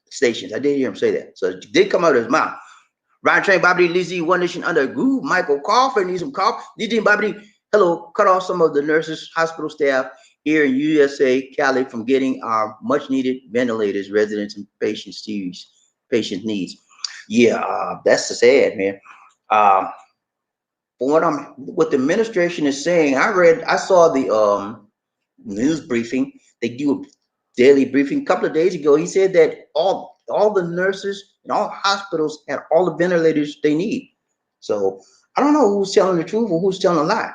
S1: stations. I did hear him say that. So it did come out of his mouth. Ryan Train, Bobby Lizzie, One Nation under groove. Michael Cougher needs some cough. DJ Bobby, hello. Cut off some of the nurses, hospital staff here in USA, Cali, from getting our much needed ventilators, residents, and patients needs. Yeah, that's sad, man. What the administration is saying, I saw the news briefing. They do a daily briefing a couple of days ago. He said that all the nurses and all hospitals had all the ventilators they need. So I don't know who's telling the truth or who's telling a lie.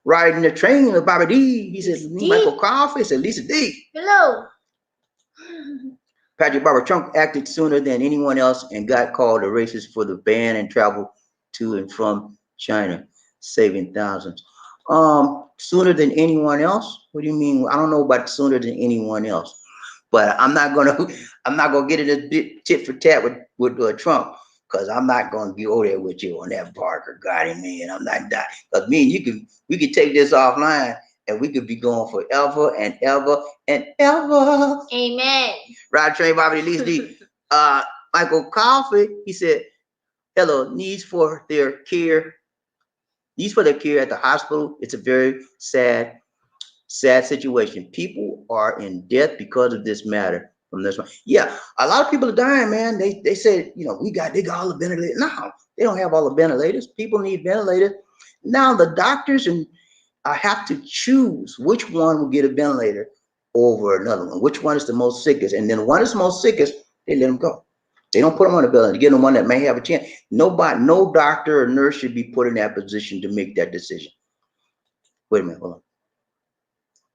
S1: Riding the train with Bobby D, he says Michael Coffey, said Lisa D.
S2: Hello.
S1: Patrick Barber, Trump acted sooner than anyone else and got called a racist for the ban and travel to and from China, saving thousands. Sooner than anyone else? What do you mean? I don't know about sooner than anyone else. But I'm not gonna get in this big tit for tat with Trump, because I'm not gonna go there with you on that Parker Gotti, man. I'm not that, because me and we could take this offline and we could be going forever and ever and ever.
S2: Amen.
S1: Ride train, Bobby Lisa D. Michael Coffey, he said, hello, needs for their care at the hospital. It's a very sad situation. People are in death because of this matter. From this one, yeah, a lot of people are dying, man. They said, they got all the ventilators. No, they don't have all the ventilators. People need ventilators. Now the doctors have to choose which one will get a ventilator over another one. Which one is the most sickest? And then one is the most sickest, they let them go. They don't put them on the ventilator. They get them one that may have a chance. No doctor or nurse should be put in that position to make that decision. Wait a minute, hold on.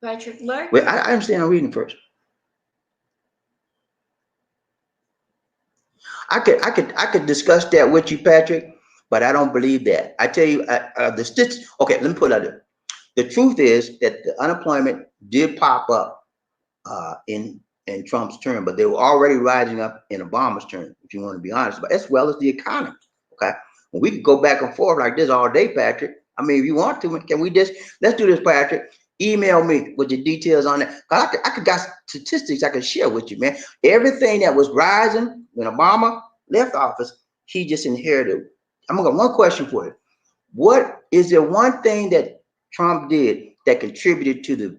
S2: Patrick Lark.
S1: Wait, I understand. I'm reading first. I could discuss that with you, Patrick, but I don't believe that. I tell you, the statistics. Okay, let me put it out there. The truth is that the unemployment did pop up in Trump's term, but they were already rising up in Obama's term, if you want to be honest, but as well as the economy. Okay, well, we could go back and forth like this all day, Patrick. I mean, if you want to, can we let's do this, Patrick? Email me with the details on it. I could got statistics I could share with you, man. Everything that was rising when Obama left office, he just inherited. I'm gonna got one question for you. What is there one thing that Trump did that contributed to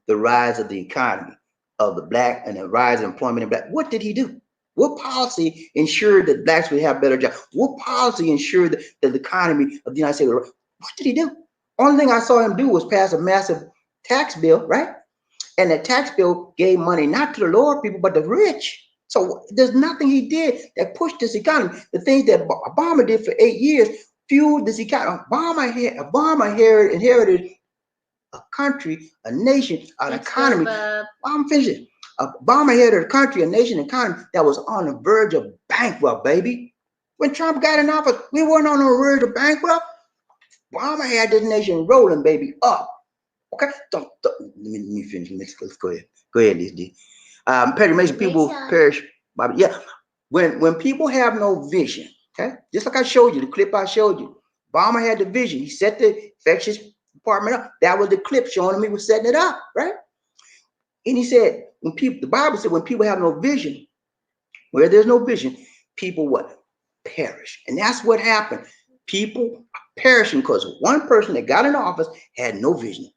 S1: the rise of the economy of the black and the rise of employment in black? What did he do? What policy ensured that blacks would have better jobs? What policy ensured that the economy of the United States? What did he do? Only thing I saw him do was pass a massive tax bill, right? And the tax bill gave money not to the lower people, but the rich. So there's nothing he did that pushed this economy. The things that Obama did for 8 years fueled this economy. Obama inherited a country, a nation, an economy. I'm finishing. Obama inherited a country, a nation, economy that was on the verge of bankrupt, baby. When Trump got in office, we weren't on the verge of bankrupt. Obama had this nation rolling, baby, up. Okay, don't let me finish. Let's go ahead. Go ahead, Lisa D. Petty Mason, people perish. Yeah, when people have no vision, okay, just like I showed you, the clip I showed you, Obama had the vision. He set the infectious department up. That was the clip showing him he was setting it up, right? And he said, the Bible said, when people have no vision, where there's no vision, people what? Perish. And that's what happened. People are perishing because one person that got in office had no vision.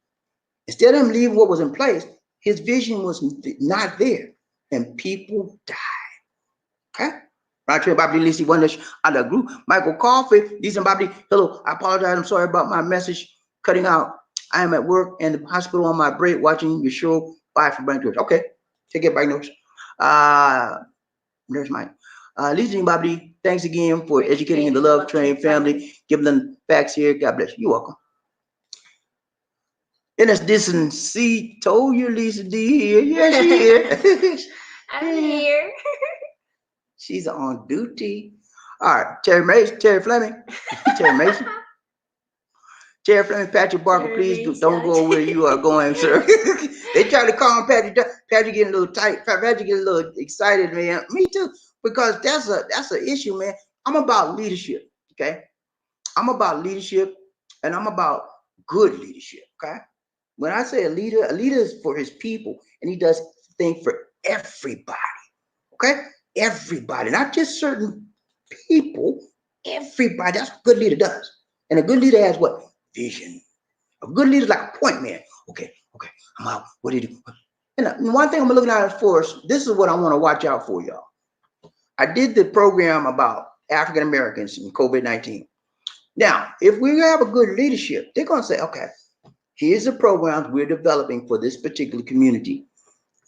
S1: Instead of him leaving what was in place, his vision was not there, and people died. Okay? Right here, Bobby Lisi, one that out of the group. Michael Coffey, Lisa Bobby. Hello, I apologize. I'm sorry about my message cutting out. I am at work and the hospital on my break watching your show. Bye from Brent. Okay, take it, bye, nurse. Nurse Mike. Lisa Bobby, thanks again for educating the Love Train family, giving them facts here. God bless you. You're welcome. And it's this and C told you Lisa D here. Yeah, she here.
S2: I'm here.
S1: She's on duty. All right, Terry Fleming. Terry Mason. Terry Fleming, Patrick Barker, please don't go where you are going, sir. They try to call him Patrick. Patrick getting a little tight. Patrick getting a little excited, man. Me too, because that's an issue, man. I'm about leadership, okay? I'm about leadership, and I'm about good leadership, okay? When I say a leader is for his people, and he does things for everybody, okay? Everybody, not just certain people, everybody. That's what a good leader does. And a good leader has what? Vision. A good leader is like a point man. Okay, I'm out. What do you do? And one thing I'm looking at for us, this is what I want to watch out for, y'all. I did the program about African Americans and COVID-19. Now, if we have a good leadership, they're going to say, okay, here's the programs we're developing for this particular community.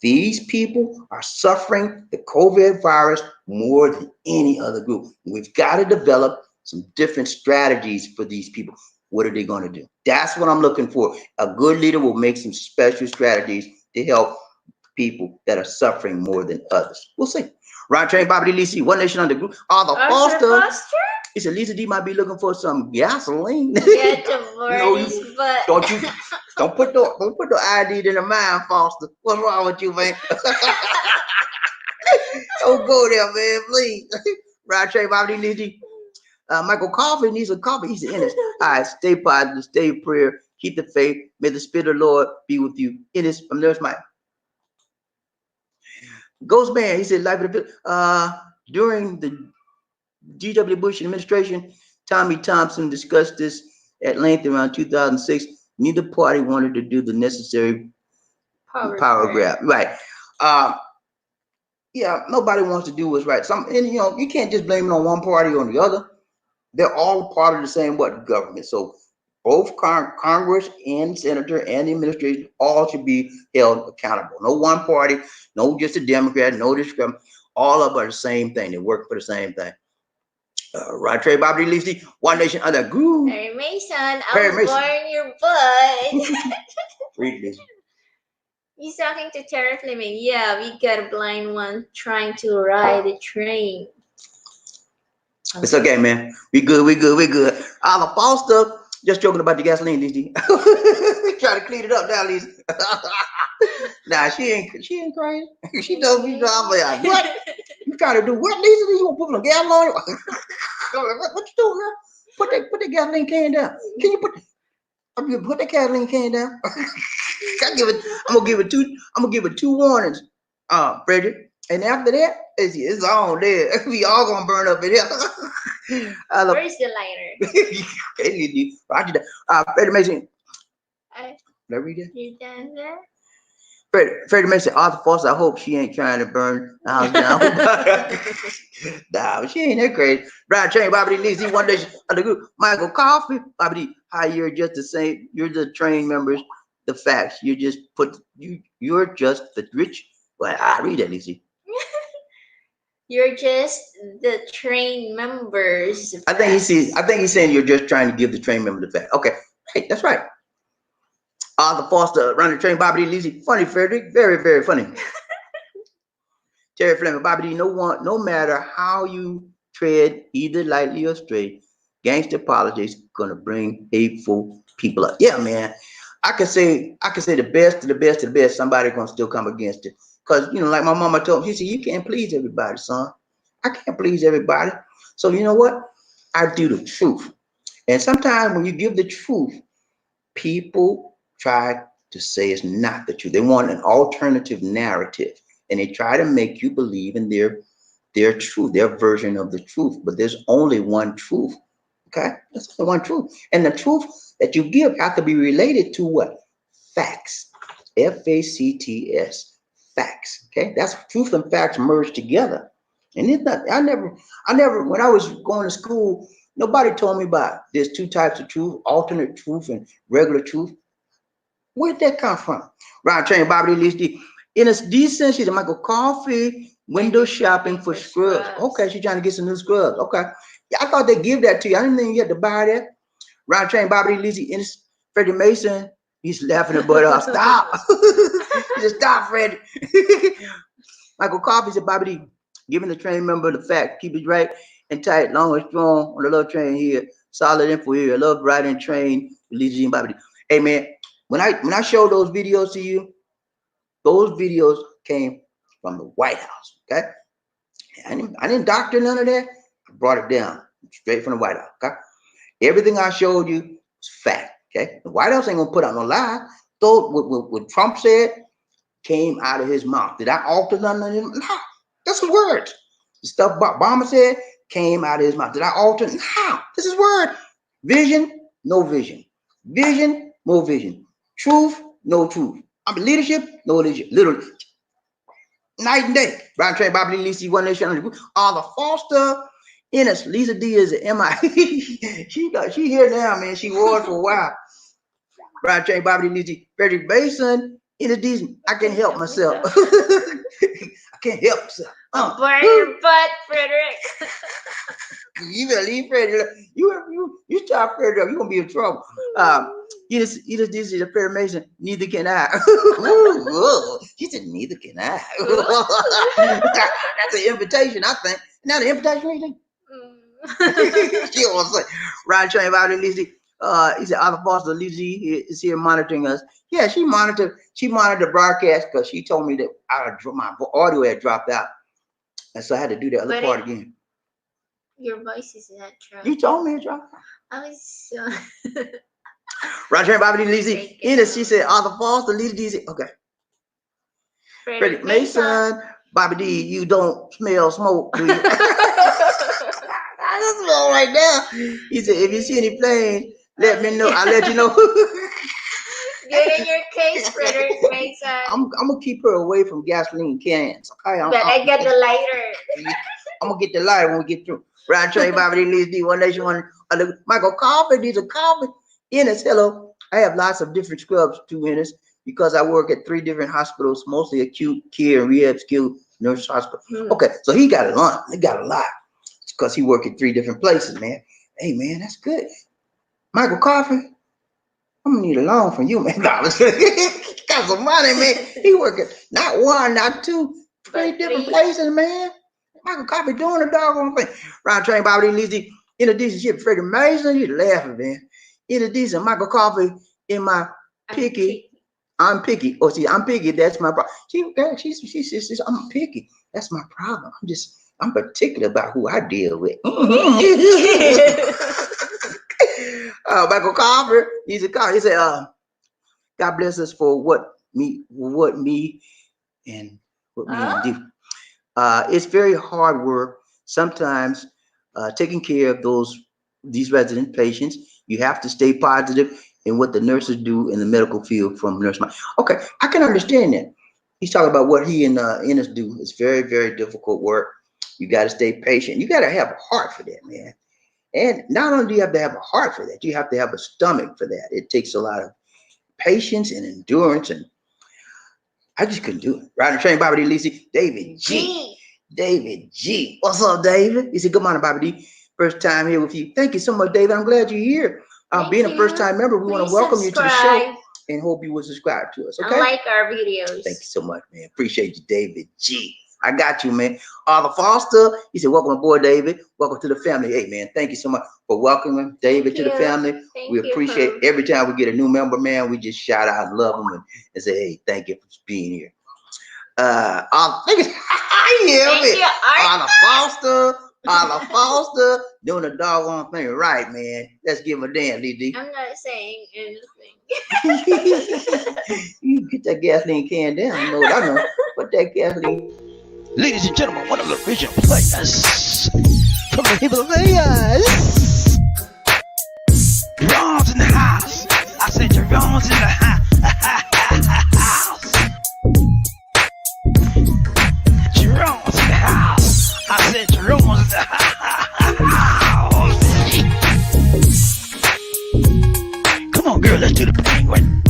S1: These people are suffering the COVID virus more than any other group. We've got to develop some different strategies for these people. What are they going to do? That's what I'm looking for. A good leader will make some special strategies to help people that are suffering more than others. We'll see. Ron Train, Bobby Lisi, One Nation Under Group. The Foster. He said Lisa D might be looking for some gasoline.
S2: Yeah, to burn his butt.
S1: Don't you Don't put the ID in the mind, Foster. What's wrong with you, man? Don't go there, man, please. Right, Trey, Bobby needs you. Michael Coffee needs a coffee. He's in this. All right, stay positive, stay in prayer, keep the faith. May the Spirit of the Lord be with you. In this, there's my Ghost Man. He said, "Life of the during the G.W. Bush administration, Tommy Thompson discussed this at length around 2006. Neither party wanted to do the necessary power grab. Right. Yeah, nobody wants to do what's right. And you can't just blame it on one party or the other. They're all part of the same government. So both Congress and senator and the administration all should be held accountable. No one party, no just a Democrat, no discrimination. All of them are the same thing. They work for the same thing. Right, Trey, Bobby, Lisi, One Nation Under Groove.
S2: Perry Mason, I was born your butt.
S1: Read this.
S2: He's talking to Tara Fleming. Yeah, we got a blind one trying to ride a train.
S1: It's okay, man. We good. The Foster, just joking about the gasoline, Lisi. Try to clean it up now, Lisi. Nah, she ain't crazy. She does me. I'm like, what? You trying to do what, Lisa? You want to put some gas on it? What you doing, girl? Put the gasoline can down. Can you put the gasoline can down? I'm gonna give it two warnings, Frederick. And after that, it's on there. We all gonna burn up in here.
S2: Where's the lighter?
S1: Roger that. Frederick Mason. Did I read that?
S2: You done there?
S1: Freddie Mason, Arthur Foster, I hope she ain't trying to burn the house down. Nah, she ain't that crazy. Brian Train, Bobby D. Lizzie, One Nation of the group. Michael Coffee, Bobby D. How you're just the same. You're the train members. The facts. You're just the rich. Well, I read that, Lizzie.
S2: You're just the train members.
S1: I think he's saying you're just trying to give the train member the fact. Okay, hey, that's right. Arthur Foster, Running Train, Bobby D. Lizzie. Funny, Frederick. Very, very funny. Terry Fleming, Bobby D. No matter how you tread either lightly or straight, gangster politics gonna bring hateful people up. Yeah, man. I can say the best of the best of the best. Somebody gonna still come against it. Cause like my mama told me, she said, you can't please everybody, son. I can't please everybody. So you know what? I do the truth. And sometimes when you give the truth, people try to say it's not the truth. They want an alternative narrative, and they try to make you believe in their truth, their version of the truth. But there's only one truth. Okay, there's only one truth, and the truth that you give have to be related to what? Facts. Facts. Facts. Okay, that's truth and facts merged together. And it's not. I never. When I was going to school, nobody told me about there's two types of truth: alternate truth and regular truth. Where'd that come from? Round Train, Bobby Lee Lee. In a decent, she's Michael Coffee, window shopping for scrubs. Okay, she's trying to get some new scrubs. Okay. Yeah, I thought they'd give that to you. I didn't think you had to buy that. Round Train, Bobby Lee Lee. In Freddie Mason, he's laughing at butt off. Stop. He said, stop, Freddie. Michael Coffee said, Bobby Lee, giving the train member the fact. Keep it right and tight, long and strong on the little train here. Solid info here. I love riding train. Lee and Bobby Lee. Hey, man. When I show those videos to you, those videos came from the White House. Okay, I didn't doctor none of that. I brought it down straight from the White House. Okay, everything I showed you is fact. Okay, the White House ain't gonna put out no lie. So what Trump said came out of his mouth. Did I alter none of them? No, that's his words. The stuff Obama said came out of his mouth. Did I alter? No, this is word. Vision, no vision. Vision, no vision. Truth, no truth. Leadership, no leadership. Literally, night and day. Brian Train, Bobby Lee, Lisa, One Nation. Arthur Foster, Ennis, Lisa D is an MI. she here now, man. She was for a while. Brian Train, Bobby Lee, Lisa, Frederick Basin, Ennis D. I can't help myself. I can't help myself.
S2: Burn your butt, Frederick.
S1: You better leave Frederick. You stop Frederick, you're gonna be in trouble. This is a Perry Mason. Neither can I. She said, neither can I. That's an invitation, I think. Not an invitation, anything. She wants to say, Ryan Train, Bobby Lizzie. He said, Arthur Foster Lizzie is here monitoring us. Yeah, she monitored the broadcast because she told me that my audio had dropped out. And so I had to do the other part again.
S2: Your voice is not dropped.
S1: You told me it dropped out.
S2: I was
S1: Roger Bobby Lizzie. She said, Arthur Foster Lizzie. Okay. Freddie Mason. Bobby D, you don't smell smoke, do you? I smell right now. He said, if you see any plane, let me know. I'll let you know.
S2: Get in your case, Frederick Mason.
S1: I'm gonna keep her away from gasoline cans. Okay.
S2: I get the lighter.
S1: I'm gonna get the lighter when we get through. Ryan Trey, Bobby D, One Nation, One. Michael Coffee, these are Coffee. Ennis, hello. I have lots of different scrubs to Ennis because I work at 3 different hospitals, mostly acute care and rehab skilled nurse hospital. Okay, so he got a lot. He got a lot because he worked at 3 different places, man. Hey, man, that's good. Michael Coffee, I'm gonna need a loan from you, man. Got some money, man. He working not 1, not 2, 3 different places, man. Michael Coffee doing a doggone thing. Ron Train, Bobby Lizzie, in a decent ship, Freddie Mason, you laughing, man. In a decent Michael Coffee in my picky. I'm picky. Oh, see, I'm picky. That's my problem. She's I'm picky. That's my problem. I'm particular about who I deal with. Michael Carver, he said, God bless us for what me and what me and do. It's very hard work sometimes taking care of these resident patients. You have to stay positive in what the nurses do in the medical field from nurse mind. Okay, I can understand that. He's talking about what he and Ennis do. It's very, very difficult work. You got to stay patient. You got to have a heart for that, man. And not only do you have to have a heart for that, you have to have a stomach for that. It takes a lot of patience and endurance, and I just couldn't do it. Riding train, Bobby D. Lisi, David G. David G. What's up, David? He said, good morning, Bobby D. First time here with you. Thank you so much, David. I'm glad you're here. Being a first-time member, we want to welcome you to the show and hope you will subscribe to us, okay?
S2: I like our videos.
S1: Thank you so much, man. Appreciate you, David G. I got you, man. Arthur Foster, he said, welcome aboard, David. Welcome to the family. Hey, man, thank you so much for welcoming David to the family. We appreciate every time we get a new member, man. We just shout out and love them and say, hey, thank you for being here. Arthur Foster doing the doggone thing right, man. Let's give him a dance, DD.
S2: I'm not saying anything.
S1: You get that gasoline can down. I know what I know. Put that gasoline.
S5: Ladies and gentlemen, one of the original players from the Himalayas. Jerome's in the house. I said Jerome's in the house. Jerome's in the house. I said Jerome's in the house. Come on, girl, let's do the penguin.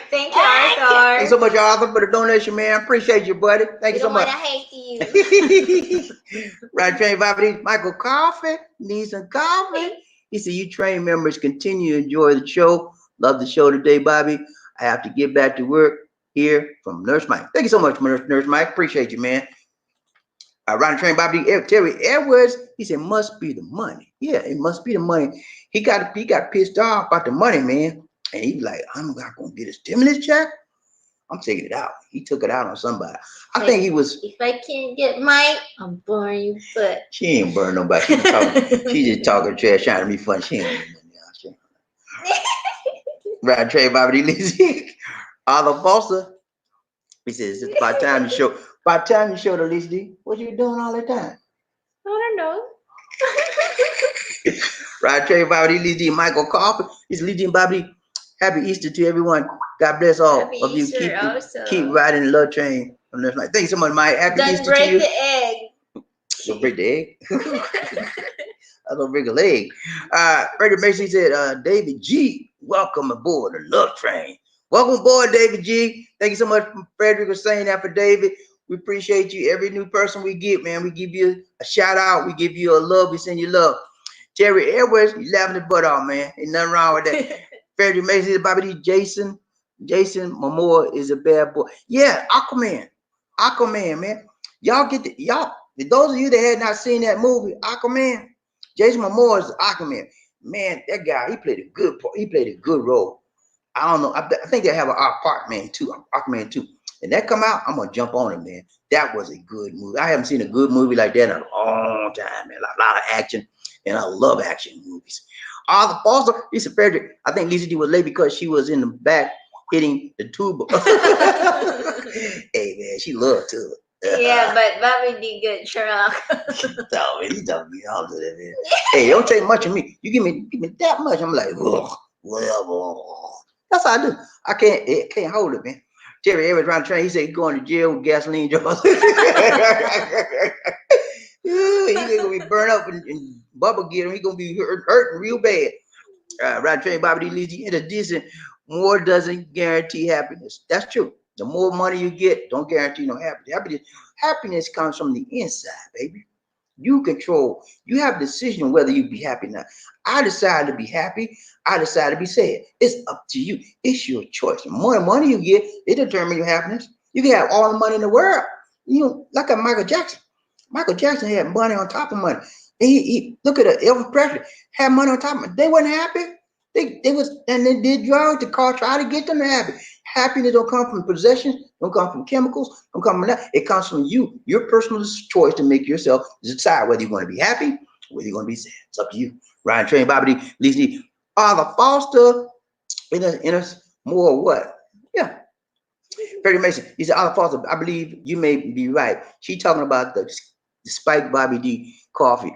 S2: Thank you, Arthur.
S1: Thanks so much, Arthur, for the donation, man. Appreciate you, buddy. Thank you so much.
S2: I hate you.
S1: Right, train Bobby. Michael Coffee needs some coffee. He said, you train members continue to enjoy the show. Love the show today, Bobby. I have to get back to work here from Nurse Mike. Thank you so much, Nurse Mike. Appreciate you, man. Riding train Bobby Terry Edwards. He said, must be the money. Yeah, it must be the money. He got pissed off about the money, man. And he was like, I'm not gonna get a stimulus check. I'm taking it out. He took it out on somebody. I think he was.
S2: If I can't get mine, I'm burn you, but
S1: she ain't burn nobody. She just talking trash, trying to be funny. She ain't money. Right, Trey Bobby Lizzie. Arthur Foster. He says, it's about time you show. By the time you show the Lizzie, what you doing all the time?
S2: I don't know.
S1: Right, Trey Bobby Lizzie. Michael Coffee. He's Lizzie and Bobby. Happy Easter to everyone. God bless all
S2: Happy
S1: of you.
S2: Easter
S1: Keep riding the love train. Thank you so much, Mike. Happy Easter to you.
S2: Don't break the egg.
S1: Don't break the egg. That's gonna break a leg. Frederick Mason said, David G, welcome aboard the Love Train. Welcome aboard, David G. Thank you so much, Frederick, for saying that for David. We appreciate you. Every new person we get, man, we give you a shout out. We give you a love. We send you love. Terry Edwards, you laughing the butt off, man. Ain't nothing wrong with that. Frederick Mason, Bobby D. Jason Momoa is a bad boy. Yeah, Aquaman, man. Y'all get the those of you that had not seen that movie, Aquaman. Jason Momoa is Aquaman. Man, that guy, he played a good part. He played a good role. I don't know. I think they have an Aquaman 2. And that come out, I'm gonna jump on it, man. That was a good movie. I haven't seen a good movie like that in a long time, man. A lot of action, and I love action movies. Arthur Foster, Lisa Frederick. I think Lisa D was late because she was in the back hitting the tuba. Hey, man, she loved tuba.
S2: Yeah, but Bobby did good, Sherlock.
S1: Oh, man, he talking me all to that, man. Hey, don't take much of me. You give me that much, I'm like, well, that's how I do. I can't hold it, man. Terry Evans around the train, he said he's going to jail with gasoline jars. He's gonna be burned up and bubble get him. He's gonna be hurting real bad. Right train, Bobby D. Leeds, into decent. More doesn't guarantee happiness. That's true. The more money you get, don't guarantee no happiness. Happiness comes from the inside, baby. You control. You have a decision whether you be happy or not. I decide to be happy. I decide to be sad. It's up to you. It's your choice. The more money you get, it determines your happiness. You can have all the money in the world. You know, like a Michael Jackson. Michael Jackson had money on top of money. He look at Elvis Presley, had money on top of it. They wasn't happy. They did drugs to try to get them to happy. Happiness don't come from possessions, don't come from chemicals, don't come from that. It comes from you, your personal choice to make yourself decide whether you're going to be happy or whether you're going to be sad. It's up to you. Ryan Train, Bobby D, Lizzie, Arthur Foster, in us more what? Yeah. Freddie Mason, he said, Arthur Foster, I believe you may be right. She talking about the Spike Bobby D coffee.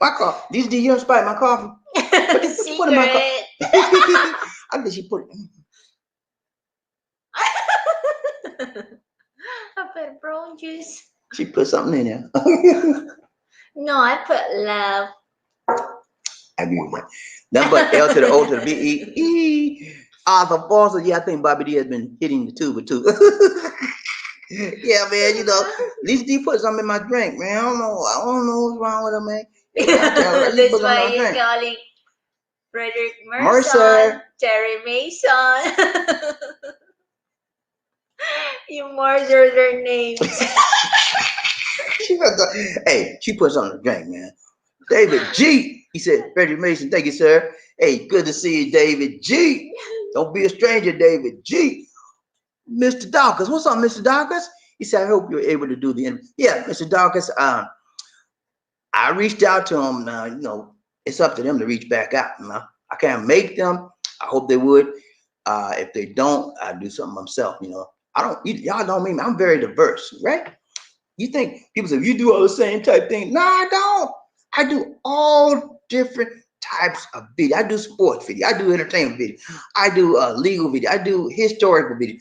S1: My coffee. These D, you don't spike my coffee. What am I? I think she put it.
S2: I put brown juice.
S1: She put something in there.
S2: No, I put love.
S1: I agree with that. Nothing but L to the O to the B-E-E. Arthur Foster, yeah, I think Bobby D has been hitting the tuba too. Yeah, man, you know, at least D put something in my drink, man. I don't know what's wrong with him, man.
S2: That's why you're calling Frederick Mercer, Terry Mason. You murdered their names.
S1: She put something in the drink, man. David G. He said, Frederick Mason, thank you, sir. Hey, good to see you, David G. Don't be a stranger, David G. Mr. Dawkins, what's up, Mr. Dawkins? He said, I hope you're able to do the interview. Yeah, Mr. Dawkins, I reached out to him. You know, it's up to them to reach back out. You know? I can't make them. I hope they would. If they don't, I do something myself. You know, y'all know me. I'm very diverse, right? You think people say you do all the same type thing? No, I don't. I do all different types of video. I do sports video. I do entertainment video. I do legal video. I do historical video.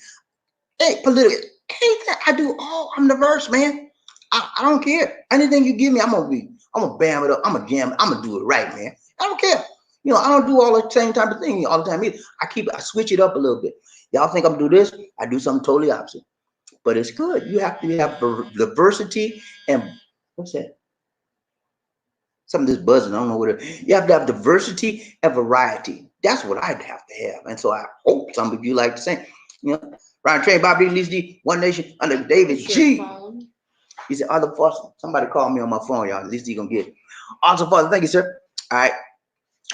S1: Hey, political. Anything. I do all. I'm diverse, man. I don't care. Anything you give me, I'm gonna bam it up. I'm gonna jam it. I'm gonna do it right, man. I don't care. You know, I don't do all the same type of thing all the time either. I switch it up a little bit. Y'all think I'm gonna do this? I do something totally opposite. But it's good. You have to have diversity and what's that? Something that's buzzing. I don't know what it is. You have to have diversity and variety. That's what I'd have to have. And so I hope some of you like the same. You know, Ryan Train, Bobby Lee, One Nation under David G. He said, Arthur Foster. Somebody called me on my phone, y'all. At least he gonna get it. Arthur Foster, thank you, sir. All right.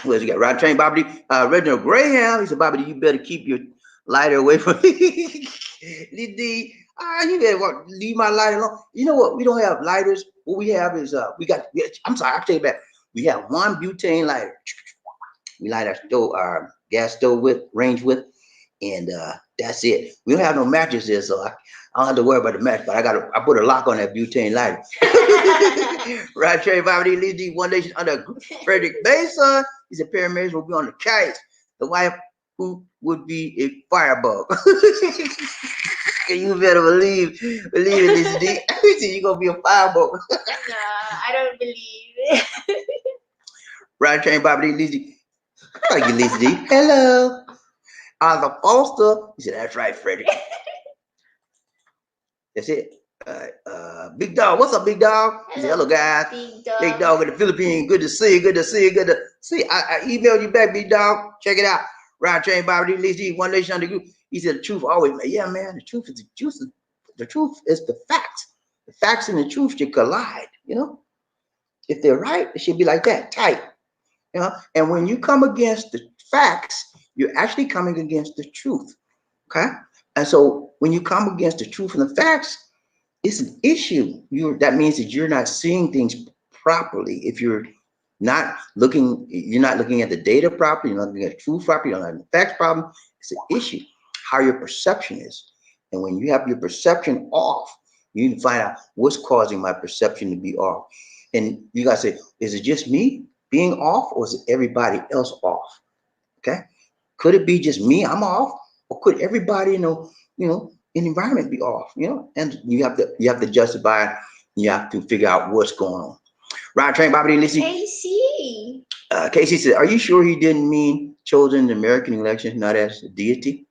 S1: Who else you got? Ryan Train, Bobby Reginald Graham. He said, Bobby, you better keep your lighter away from me. You better leave my lighter alone. You know what? We don't have lighters. What we have is I'm sorry, I'll tell you back. We have one butane lighter. We light our stove, our gas stove with range with, and that's it. We don't have no mattresses, so I don't have to worry about the mattress. But I put a lock on that butane lighter. Right, Trey, Bobby Lee, One Nation under Frederick Mason. He said paramedics will be on the case. The wife who would be a firebug. You better believe it, this D. You're gonna be a firebug.
S2: No, I don't believe it.
S1: Ryan Train Bobby D. Lizzie. Thank you, Lizzie D. Hello. Arthur Foster. He said, that's right, Freddie. That's it. Big Dog. What's up, Big Dog? He said, hello, guys. Big Dog in the Philippines. Good to see you. Good to see you. Good to see. I emailed you back, Big Dog. Check it out. Ryan Train Bobby D. Lizzie. One Nation Under Group. He said, the truth always. Yeah, man. The truth is the juice. The truth is the facts. The facts and the truth should collide. You know, if they're right, it should be like that, tight. You know, and when you come against the facts, you're actually coming against the truth. Okay, and so when you come against the truth and the facts, it's an issue. That means that you're not seeing things properly. If you're not looking at the data properly, you're not looking at the truth properly, you're not looking at the facts problem. It's an issue how your perception is. And when you have your perception off, you need to find out what's causing my perception to be off. And you gotta say, is it just me being off, or is it everybody else off? Okay, could it be just me, I'm off, or could everybody in the environment be off? And you have to justify it. You have to figure out what's going on. Ryan Train Bobby Lizzie.
S2: Casey.
S1: Casey said, are you sure he didn't mean chosen in the American elections, not as a deity?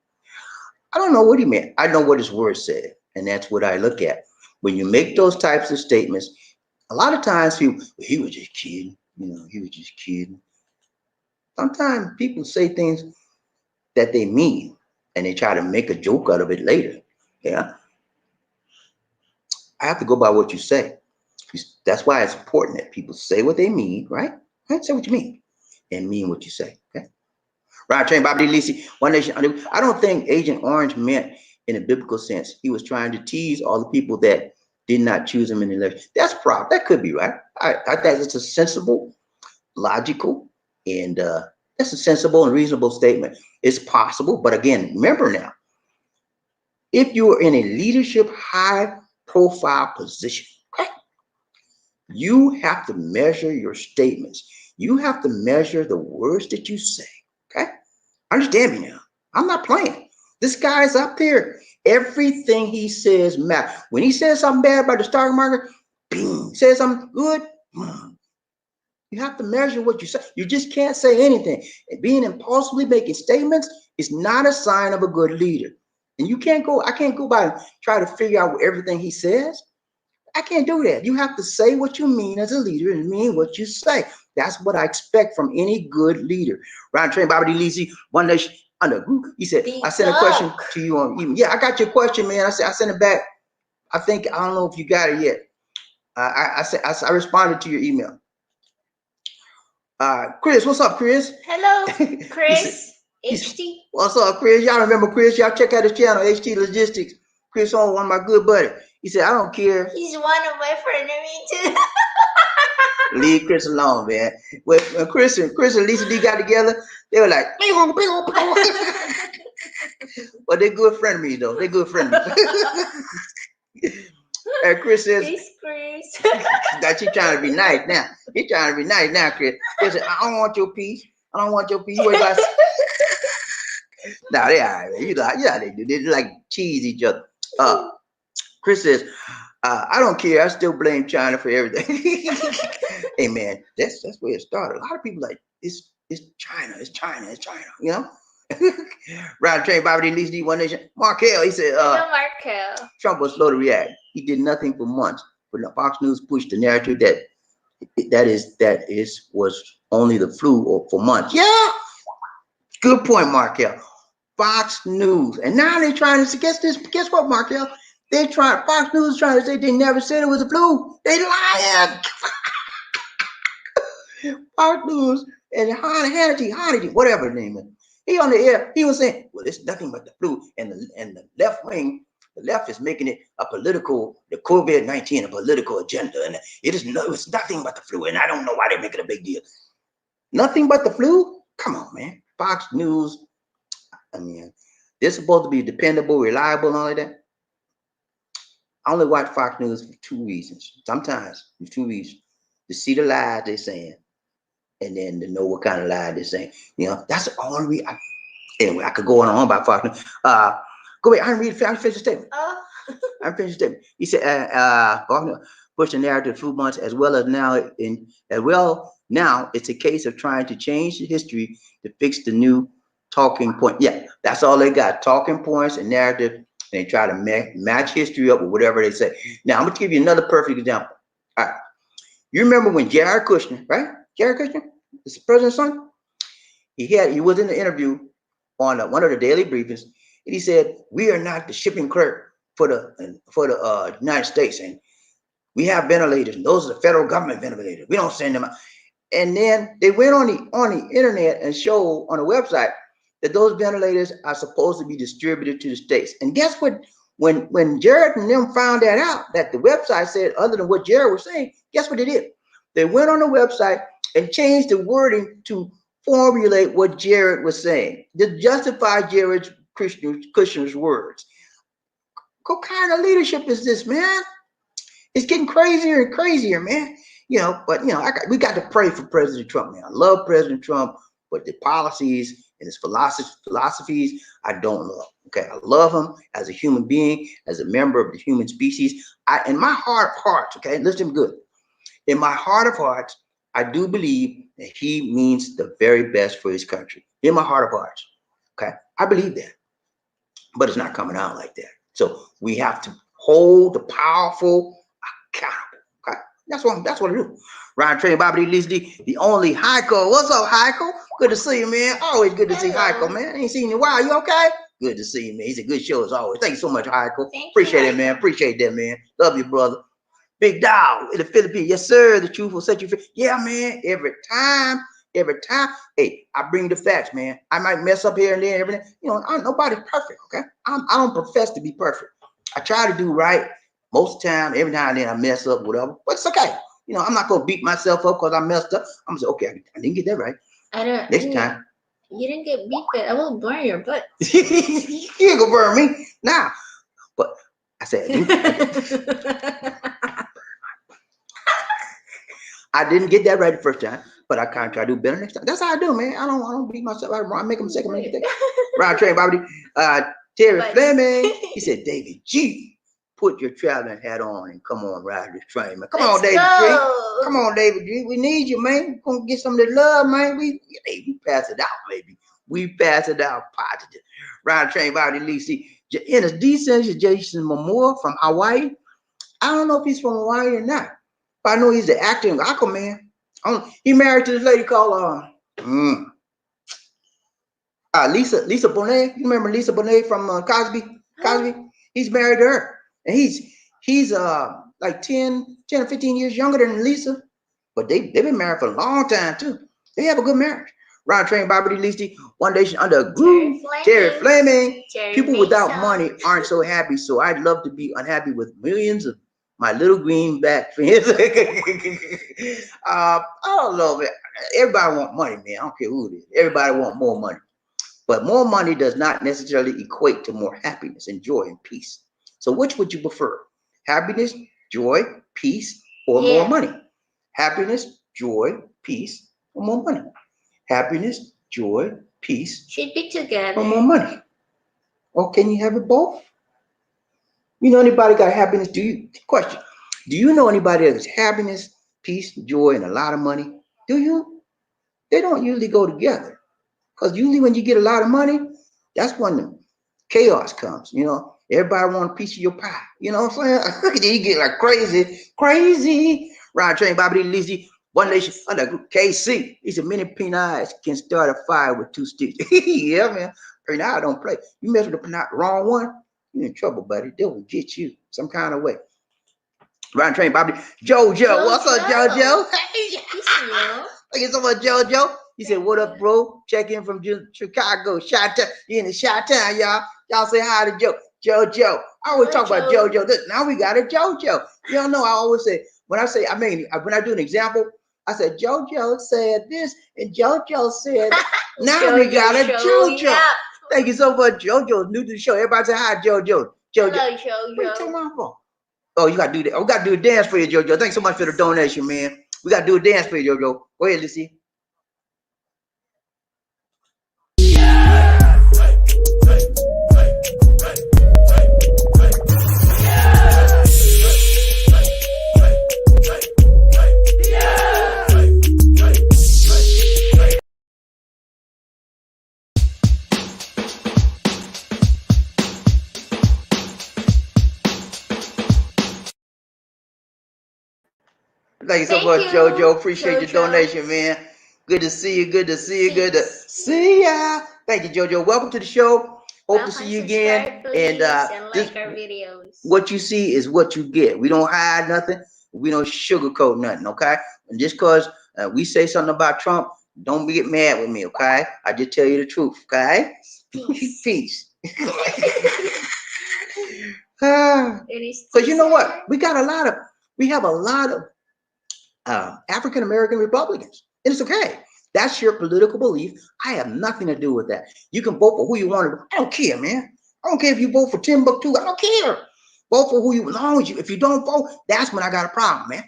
S1: I don't know what he meant. I know what his words said, and that's what I look at. When you make those types of statements, a lot of times he was just kidding. He was just kidding. Sometimes people say things that they mean, and they try to make a joke out of it later. Yeah. I have to go by what you say. That's why it's important that people say what they mean, right? Say what you mean and mean what you say. Okay. Right, Train Bobby Lisi, One Nation. I don't think Agent Orange meant in a biblical sense. He was trying to tease all the people that did not choose him in the election. That's proper. That could be right. I think it's a sensible, logical, and that's a sensible and reasonable statement. It's possible, but again, remember now, if you are in a leadership, high-profile position, okay, you have to measure your statements. You have to measure the words that you say. Okay, understand me now. I'm not playing. This guy's up there. Everything he says matters. When he says something bad about the stock market, boom. Says something good, boom. You have to measure what you say. You just can't say anything. And being impulsively making statements is not a sign of a good leader. And you can't go. I can't go by and try to figure out everything he says. I can't do that. You have to say what you mean as a leader and mean what you say. That's what I expect from any good leader. Ryan Train Bobby Lisi, One Nation Under Group. He said, I sent a question to you on email. Yeah, I got your question, man. I sent it back. I don't know if you got it yet. I responded to your email. Chris, what's up, Chris?
S2: Hello, Chris. HT.
S1: What's up, Chris? Y'all remember Chris? Y'all check out his channel, HT Logistics. Chris on one of my good buddies. He said, I don't care.
S2: He's one of my frenemies too.
S1: Leave Chris alone, man. When Chris and Lisa D got together, they were like, but they're good frenemies, though. They're good frenemies. And Chris says,
S2: Chris.
S1: that she's trying to be nice now. He's trying to be nice now, Chris. He said, I don't want your piece. I don't want your piece. Where guys? Nah, they all right, man. You know, yeah, they do. They like cheese each other. Chris says, I don't care. I still blame China for everything. Hey, man, that's where it started. A lot of people like, it's China, you know? Ryan Train, Bobby D, Lisa D, One Nation. Markel, he said,
S2: Markel.
S1: Trump was slow to react. He did nothing for months. But Fox News pushed the narrative that was only the flu for months. Yeah, good point, Markel. Fox News, and now they're trying to guess what, Markel? Fox News is trying to say they never said it was a flu. They lying. Fox News and Hannity, whatever his name is. He on the air. He was saying, well, it's nothing but the flu, and the left wing. The left is making it the COVID-19 a political agenda, and it's nothing but the flu, and I don't know why they're making a big deal. Nothing but the flu? Come on, man. Fox News, I mean, they're supposed to be dependable, reliable, and all of that. I only watch Fox News for two reasons. Sometimes for two reasons. To see the lies they're saying, and then to know what kind of lie they're saying. You know, that's the only reason. Anyway, I could go on about Fox News. Go ahead. I didn't finish the statement. I finished the statement. He said, push the narrative through months, as well now it's a case of trying to change the history to fix the new talking point. Yeah, that's all they got, talking points and narrative, and they try to match history up with whatever they say. Now, I'm going to give you another perfect example. All right. You remember when Jared Kushner, right? Jared Kushner, is the president's son? He was in the interview on one of the daily briefings, and he said, "We are not the shipping clerk for the United States, and we have ventilators, and those are the federal government ventilators. We don't send them out." And then they went on the internet and showed on the website that those ventilators are supposed to be distributed to the states. And guess what? When Jared and them found that out, that the website said other than what Jared was saying, guess what they did? They went on the website and changed the wording to formulate what Jared was saying, to justify Jared Kushner's words. What kind of leadership is this, man? It's getting crazier and crazier, man. But we got to pray for President Trump, man. I love President Trump, but the policies and his philosophies, I don't love. Okay, I love him as a human being, as a member of the human species. In my heart of hearts, okay, listen good. In my heart of hearts, I do believe that he means the very best for his country. In my heart of hearts, okay, I believe that, but it's not coming out like that. So we have to hold the powerful accountable. Okay, that's what I do. Ryan Train, Bobby Leslie, the only Heiko. What's up, Heiko? Good to see you, man. Always good to see Heiko, man. I ain't seen you in a while. You okay? Good to see you, man. He's a good show as always. Thank you so much, Heiko. Appreciate it, man. Appreciate that, man. Love you, brother. Big dog in the Philippines. Yes, sir. The truth will set you free. Yeah, man. Every time. Hey, I bring the facts, man. I might mess up here and there, everything. Nobody's perfect, okay? I don't profess to be perfect. I try to do right most of the time. Every now and then I mess up, whatever. But it's okay. I'm not gonna beat myself up because I messed up. I'm gonna say, okay, I didn't get that right. Next time.
S2: You didn't get beat, but I will burn your butt.
S1: You ain't gonna burn me now. But I said, I didn't get that right the first time, but I kind of try to do better next time. That's how I do, man. I don't beat myself. I make a mistake. Round train, Bobby. Terry Fleming. He said, David G. Put your traveling hat on and come on, ride this train, man. Come on, David G. Come on, David G. We need you, man. We're gonna get some of the love, man. We pass it out, maybe. We pass it out positive. Ride train, Bobby Lisi. In a decent Jason Momoa from Hawaii. I don't know if he's from Hawaii or not, but I know he's the actor in Aquaman. He married to this lady called Lisa Bonet. You remember Lisa Bonet from Cosby? He's married to her. And he's like 10 or 15 years younger than Lisa, but they've been married for a long time too. They have a good marriage. Round train, Bobby Lisi, one day under a groove, Terry Fleming. People without money aren't so happy, so I'd love to be unhappy with millions of my little greenback friends. I don't know, man. Everybody want money, man. I don't care who it is. Everybody want more money. But more money does not necessarily equate to more happiness and joy and peace. So which would you prefer? Happiness, joy, peace, or more money? Happiness, joy, peace, or more money? Happiness, joy, peace,
S2: should be together,
S1: or more money? Or can you have it both? You know anybody got happiness? Do you know anybody that has happiness, peace, joy, and a lot of money? Do you? They don't usually go together. Because usually when you get a lot of money, that's when the chaos comes, Everybody want a piece of your pie. You know what I'm saying? You get like crazy. Ryan Train, Bobby Lizzie, one nation under KC. He said, many peneyes can start a fire with 2 sticks. Yeah, man. Peneye don't play. You mess with the wrong one, you're in trouble, buddy. They will get you some kind of way. Ryan Train, Bobby. JoJo. What's up, JoJo? Hey. Thank you so much, JoJo. He said, what up, bro? Check in from Chicago. Chi-town. You in the Chi-town, y'all. Y'all say hi to JoJo. I always talk about JoJo. Now we got a JoJo. You don't know, I always say, when I do an example, I said, JoJo said this, and JoJo said, now we got a JoJo. Thank you so much, JoJo. New to the show. Everybody say hi, JoJo. JoJo.
S2: Hello, JoJo.
S1: What you turn my phone? Oh, you got to do that. We got to do a dance for you, JoJo. Thanks so much for the donation, man. We got to do a dance for you, JoJo. Go ahead, Lissy. Thank you so
S2: Thank
S1: much,
S2: you,
S1: JoJo. Appreciate your
S2: Jojo.
S1: donation, man. Good to see you. Good to see you. Good to see ya. Thank you, JoJo. Welcome to the show. Hope to see you again.
S2: Subscribe,
S1: And
S2: please, and
S1: this,
S2: like our videos.
S1: what you see is what you get. We don't hide nothing. We don't sugarcoat nothing. Okay. And just cause we say something about Trump, don't get mad with me. Okay. I just tell you the truth. Okay.
S2: Peace.
S1: Peace.
S2: It is
S1: Because you know what?
S2: teaser.
S1: We have a lot of African American Republicans. And it's okay. That's your political belief. I have nothing to do with that. You can vote for who you want to. I don't care, man. I don't care if you vote for Timbuktu. I don't care. Vote for who you belong to. If you don't vote, that's when I got a problem, man.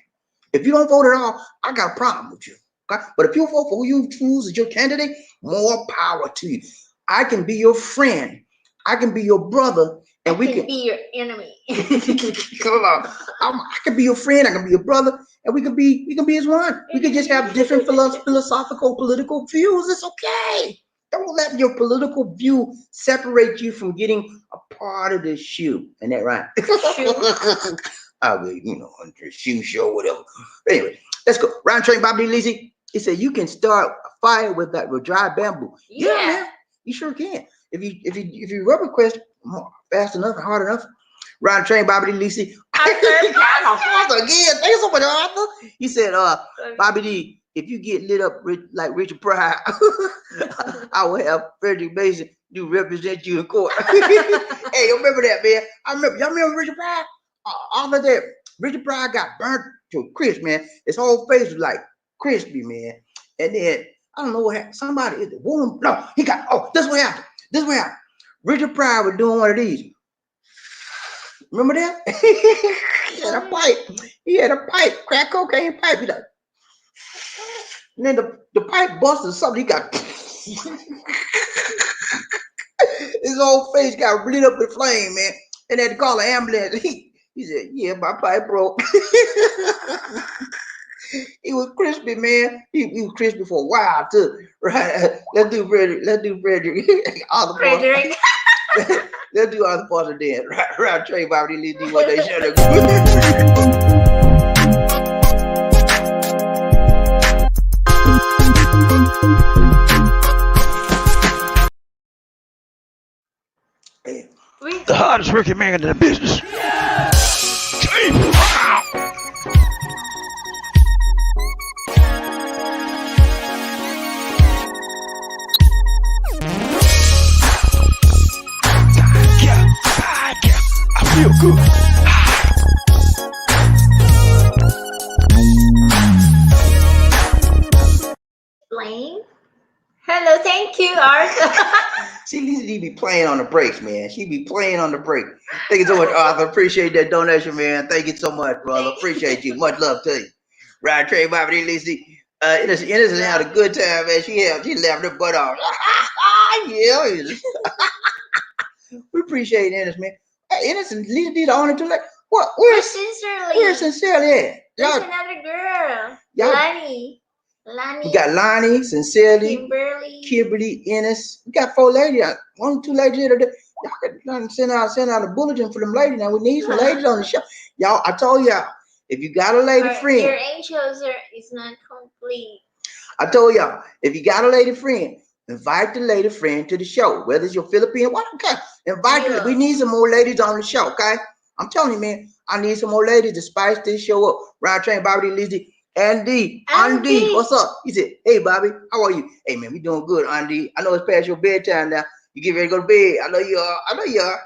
S1: If you don't vote at all, I got a problem with you. Okay? But if you vote for who you choose as your candidate, more power to you. I can be your friend. I can be your brother. And we can
S2: be your enemy.
S1: come on. I can be your friend. I can be your brother, and we can be as one. We can just have different philosophical, political views. It's okay. Don't let your political view separate you from getting a part of the shoe. Ain't that right? I mean, you know, under shoe show, whatever. Anyway, let's go. Round train, Bobby Lizzie. He said you can start a fire with dry bamboo. Yeah, man, you sure can. If you rubber quest fast enough and hard enough. Round train, Bobby D. Lisi. Arthur again. Thanks so much, Arthur. He said, Bobby D, if you get lit up like Richard Pryor, I will have Frederick Mason do represent you in court. Hey, you remember that, man? Y'all remember Richard Pryor? Arthur there. Richard Pryor got burnt to a crisp, man. His whole face was like crispy, man. And then, I don't know what happened. Somebody, the woman, no, he got, this what happened. Richard Pryor was doing one of these. Remember that? He had a pipe. He had a pipe, crack cocaine pipe. He like, and then the pipe busted or something. He got his whole face got lit up with flame, man. And they had to call an ambulance. He said, "Yeah, my pipe broke." He was crispy, man. He was crispy for a while too. Right? Let's do Frederick.
S2: Frederick.
S1: Let's do all the parts of that. Right, Trey, Bobby, let's do what they should have.
S5: The hardest working man in the business. I feel good.
S2: Blaine? Hello, thank you, Arthur.
S1: See, Lisa be playing on the breaks, man. She be playing on the break. Thank you so much, Arthur. Appreciate that donation, man. Thank you so much, brother. Appreciate you. Much love to you. Right, Trey, Bobby, Lisa. Innocent had a good time, man. She laughed her butt off. Yeah. We appreciate Innocent, man. Hey, Innocent, Lisa did the honor to like what? Where's Sincerely at?
S2: There's another girl. Lani.
S1: We got Lonnie, Sincerely,
S2: Kimberly,
S1: Ennis. We got 4 ladies. 1 or 2 ladies here today. Y'all can send out a bulletin for them ladies. Now we need some ladies on the show. Y'all, I told y'all, if you got a lady friend,
S2: your angels is not complete.
S1: I told y'all, if you got a lady friend, invite the lady friend to the show. Whether it's your Philippine, what okay. Invite her. We need some more ladies on the show, okay? I'm telling you, man, I need some more ladies to spice this show up. Round train, Bobby Lizzie. Andy, what's up? He said, "Hey, Bobby, how are you? Hey, man, we doing good, Andy. I know it's past your bedtime now. You get ready to go to bed. I know you are.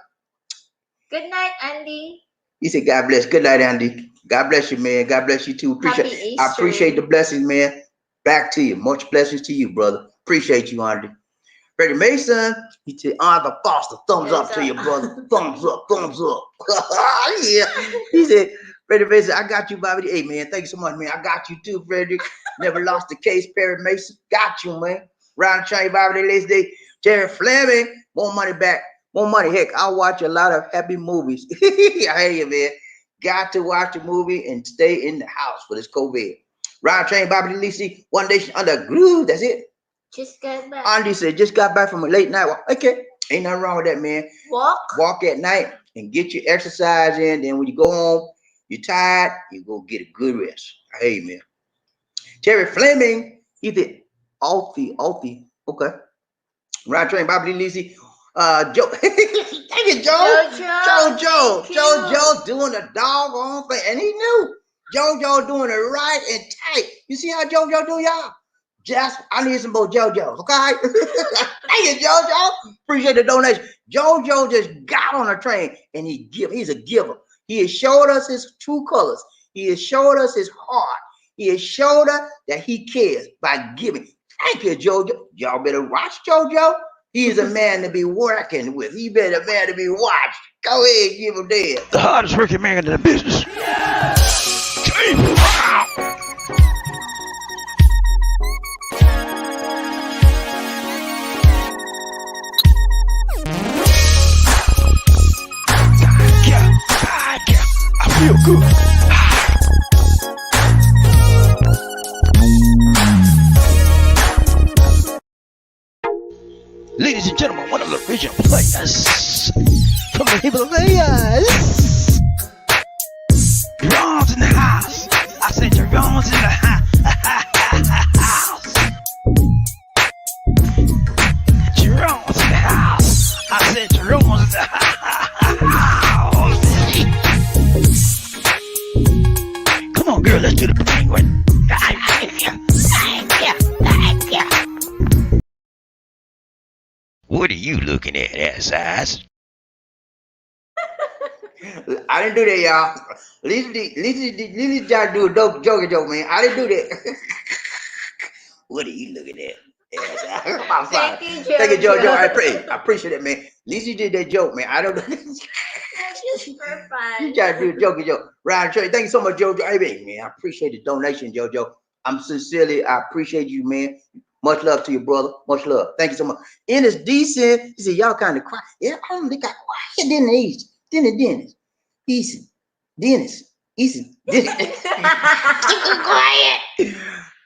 S2: Good night, Andy."
S1: He said, "God bless. Good night, Andy. God bless you, man. God bless you too. I appreciate the blessings, man. Back to you. Much blessings to you, brother. Appreciate you, Andy." Freddie Mason, he said, Arthur Foster, thumbs up to you, brother. Thumbs up. Yeah. He said, Freddie Mason, I got you, Bobby. Hey, man, thank you so much, man. I got you too, Frederick. Never lost the case, Perry Mason. Got you, man. Round train, Bobby, last day. Jerry Fleming, more money back. More money. Heck, I watch a lot of happy movies. I hear you, man. Got to watch a movie and stay in the house for this COVID. Round train, Bobby Lisi, One Nation Under Groove. That's it.
S2: Just got back.
S1: Andy said, just got back from a late night walk. Okay, ain't nothing wrong with that, man.
S2: Walk
S1: at night and get your exercise in. Then when you go home, You're tired, you go get a good rest. Hey, man. Terry Fleming, he did Alfie. Okay. Right train, Bobby Lizzie. Joe. Thank you, Joe. Joe doing the doggone thing. And he knew JoJo doing it right and tight. You see how JoJo do, y'all? Just, I need some more JoJo's, okay? Thank you, JoJo. Appreciate the donation. JoJo just got on a train and he's a giver. He has showed us his true colors. He has showed us his heart. He has showed us that he cares by giving. Thank you, JoJo. Y'all better watch JoJo. He is a man to be working with. He been a man to be watched. Go ahead, give him dead.
S5: The hardest working man in the business. I feel good. Ladies and gentlemen, one of the original players from the Himalayas. Jerome's in the house. I said Jerome's in the house. Jerome's in the house. I said Jerome's in the house. Come on, girl, let's do the penguin. What are you looking at, ass eyes?
S1: I didn't do that, y'all. Lisa tried to do a joke, man. I didn't do that. What are you looking at? I'm sorry. Thank you, JoJo. I appreciate it, man. Lisa did that joke, man. I don't know.
S2: That's just for fun.
S1: You tried to do a joke. Ryan Trey, thank you so much, JoJo. Hey, man, I appreciate the donation, JoJo. I appreciate you, man. Much love to you, brother. Much love. Thank you so much. And it's decent. He said, y'all kind of quiet. Yeah, I don't think I quiet. Dennis. Easy. Dennis. Quiet.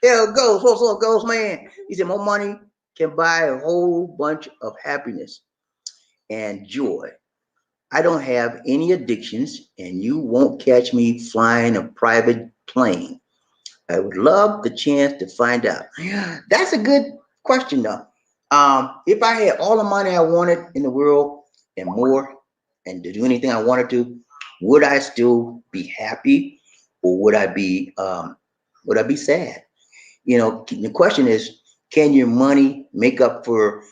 S1: Yeah, Ghost. What's up, Ghost, man? He said, more money can buy a whole bunch of happiness and joy. I don't have any addictions, and you won't catch me flying a private plane. I would love the chance to find out. That's a good question, though. If I had all the money I wanted in the world and more, and to do anything I wanted to, would I still be happy, or would I be sad? You know, the question is, can your money make up for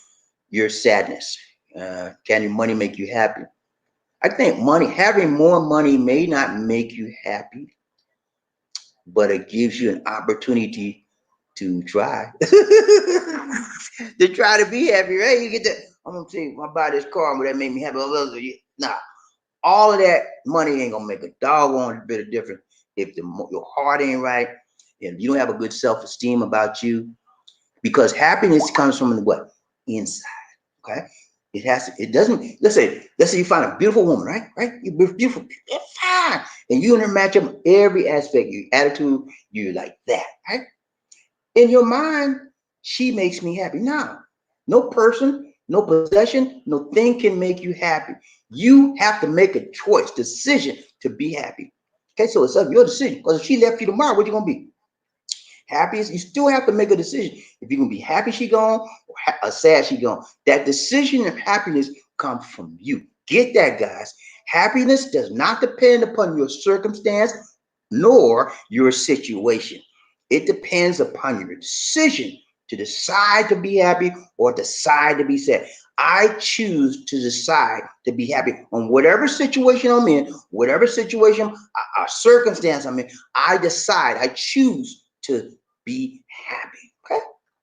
S1: your sadness? Can your money make you happy? I think having more money may not make you happy, but it gives you an opportunity to try. To try to be happy, right? You get that. I'm gonna tell you, I buy this car, but that made me happy. Nah, all of that money ain't gonna make a doggone bit of difference if your heart ain't right, and you don't have a good self-esteem about you, because happiness comes from the what? Inside. Okay. Let's say you find a beautiful woman, right? You're beautiful, you're fine. And you and her match up every aspect, your attitude, you're like that, right? In your mind, she makes me happy. Now, no person, no possession, no thing can make you happy. You have to make a decision to be happy. Okay, so it's up your decision. Because if she left you tomorrow, what you gonna be? Happy? You still have to make a decision. If you're gonna be happy she gone or sad she gone. That decision of happiness comes from you. Get that, guys. Happiness does not depend upon your circumstance nor your situation. It depends upon your decision to decide to be happy or decide to be sad. I choose to decide to be happy on whatever situation I'm in, whatever situation or circumstance I'm in. I choose to be happy. Okay?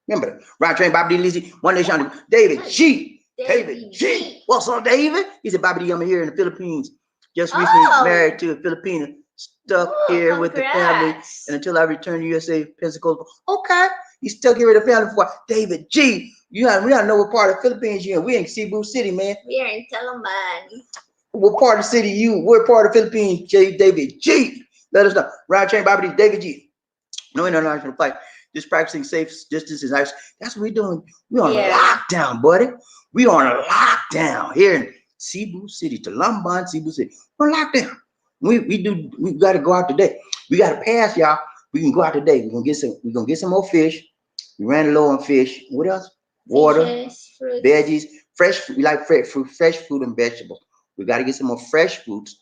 S1: Remember that. Right train, Bobby D. Lizzie, One Nation, David G. David G. What's up, David? He said, Bobby D, I'm here in the Philippines. Just recently married to a Filipino. Stuck here with the family. And until I return to USA, Pensacola. Okay. He's stuck here with the family for David G. We don't know what part of the Philippines you're in. We in Cebu City, man.
S2: We are in Talamban.
S1: What part of the city what part of the Philippines, David G? Let us know. Right train, Bobby D, David G. No international flight. Just practicing safe distance is nice. That's what we're doing. We're on a lockdown, buddy. We on a lockdown here in Cebu City, Talamban, Cebu City. We're on lockdown. We got to go out today. We got to pass, y'all. We can go out today. We're gonna get some more fish. We ran low on fish. What else? Water,
S2: Fishes, fruits.
S1: veggies, fresh. We like fresh fruit and vegetables. We got to get some more fresh fruits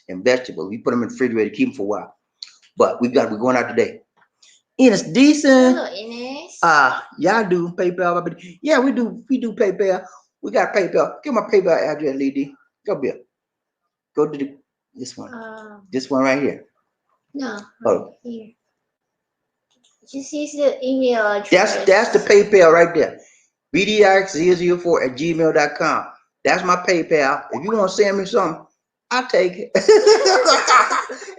S1: and vegetables. We put them in the refrigerator, keep them for a while. But we're going out today. It's decent.
S2: Hello, Ines.
S1: Y'all do PayPal? Yeah, we do PayPal. We got PayPal. Give my PayPal address, Lady. Go Bill. Go to this one. This one right here.
S2: No.
S1: Oh.
S2: Here. Just use the email address.
S1: That's the PayPal right there. bdx004@gmail.com. That's my PayPal. If you want to send me something, I'll take it.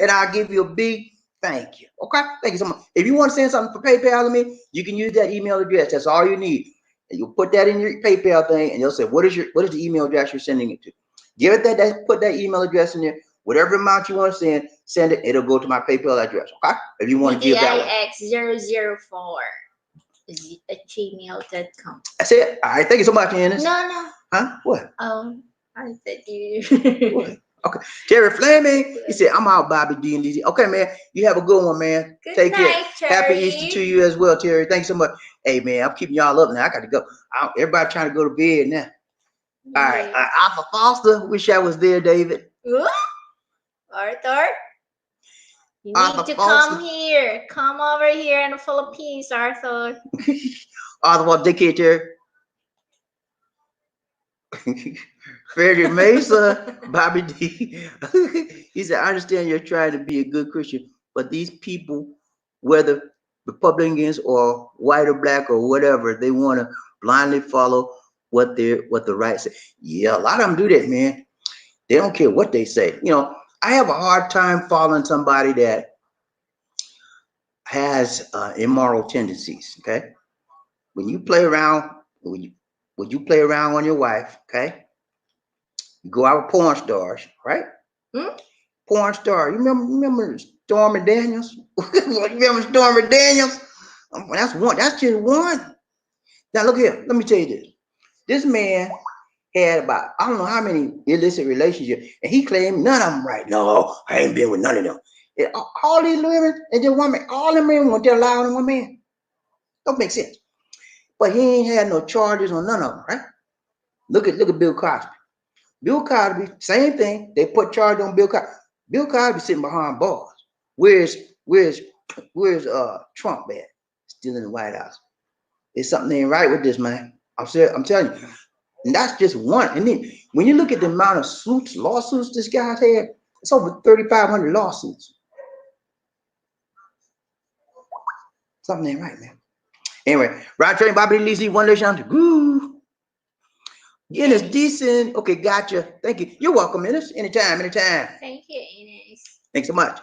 S1: And I'll give you a big thank you. Okay? Thank you so much. If you want to send something for PayPal to me, you can use that email address. That's all you need. And you'll put that in your PayPal thing, and you'll say, what is the email address you're sending it to? Give it put that email address in there. Whatever amount you want to send it. It'll go to my PayPal address. Okay? If you want to give that one.
S2: BDIX004@gmail.com.
S1: That's it. All right. Thank you so much, Ennis.
S2: No.
S1: Huh? What?
S2: I said you.
S1: What? Okay. Terry Fleming. He said, I'm out, Bobby D and DZ. Okay, man. You have a good one, man.
S2: Good
S1: Take
S2: night,
S1: care.
S2: Terry.
S1: Happy Easter to you as well, Terry. Thanks so much. Hey, man, I'm keeping y'all up now. I got to go. Everybody trying to go to bed now. All right. Arthur Foster. Wish I was there, David.
S2: Arthur, you
S1: Arthur
S2: need to
S1: Foster.
S2: come here. Come over here in the Philippines, Arthur.
S1: Arthur Foster, take care, Terry. Freddie Mesa, Bobby D. He said, I understand you're trying to be a good Christian, but these people, whether Republicans or white or black or whatever, they want to blindly follow what the right say. Yeah, a lot of them do that, man. They don't care what they say. You know, I have a hard time following somebody that has immoral tendencies. Okay, when you play around, when you play around on your wife, okay, you go out with porn stars, right? Porn star. You remember Stormy Daniels? Remember Stormy Daniels? That's one. That's just one. Now look here. Let me tell you this. This man had about, I don't know how many illicit relationships, and he claimed none of them right. No, I ain't been with none of them. And all these women and just one man, all them men want to lie on one man. Don't make sense. But he ain't had no charges on none of them, right? Look at Bill Cosby. Bill Cosby, same thing. They put charge on Bill Cosby. Bill Cosby sitting behind bars. Where's Trump at? Still in the White House. There's something ain't right with this, man. I'm telling you. And that's just one. And then when you look at the amount of lawsuits this guy's had, it's over 3,500 lawsuits. Something ain't right, man. Anyway, Ride Train, Bobby Lee, one nation, groove. Yeah, it's decent. Okay, gotcha. Thank you. You're welcome, Ines. Anytime.
S2: Thank you, Ines.
S1: Thanks so much.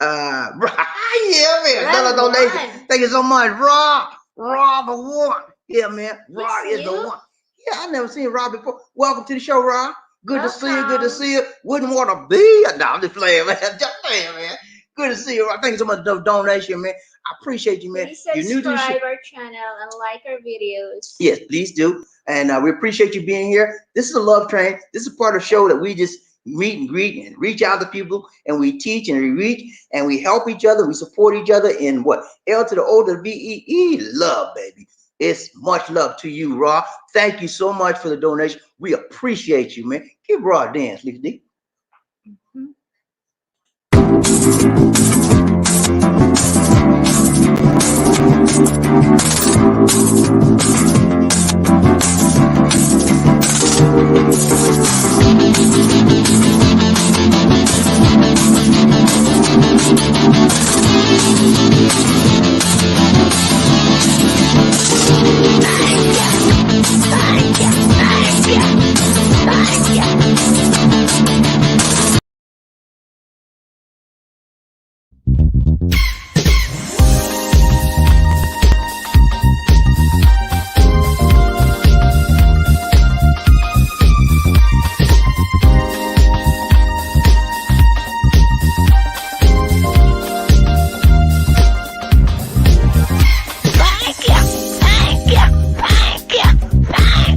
S1: Yeah, man. Another
S2: Rob
S1: donation.
S2: won.
S1: Thank you so much, Rob. Rob the one. Yeah, man. Rob
S2: Yes,
S1: is the
S2: you?
S1: one. Yeah, I never seen Rob before. Welcome to the show, Rob. Good to see you. Good to
S2: Welcome.
S1: see you. Wouldn't want to be. No, I'm just playing, man. Just playing, man. Good to see you, Rob. Thank you so much for the donation, man. I appreciate you, man.
S2: Please
S1: You're new to the show.
S2: subscribe our channel and like our videos.
S1: Yes, please do. And we appreciate you being here. This is a love train. This is part of the show that we just meet and greet and reach out to people, and we teach and we reach and we help each other. We support each other in what? L to the O to the B-E-E, love, baby. It's much love to you, Raw. Thank you so much for the donation. We appreciate you, man. Give Raw a dance, Lisa D.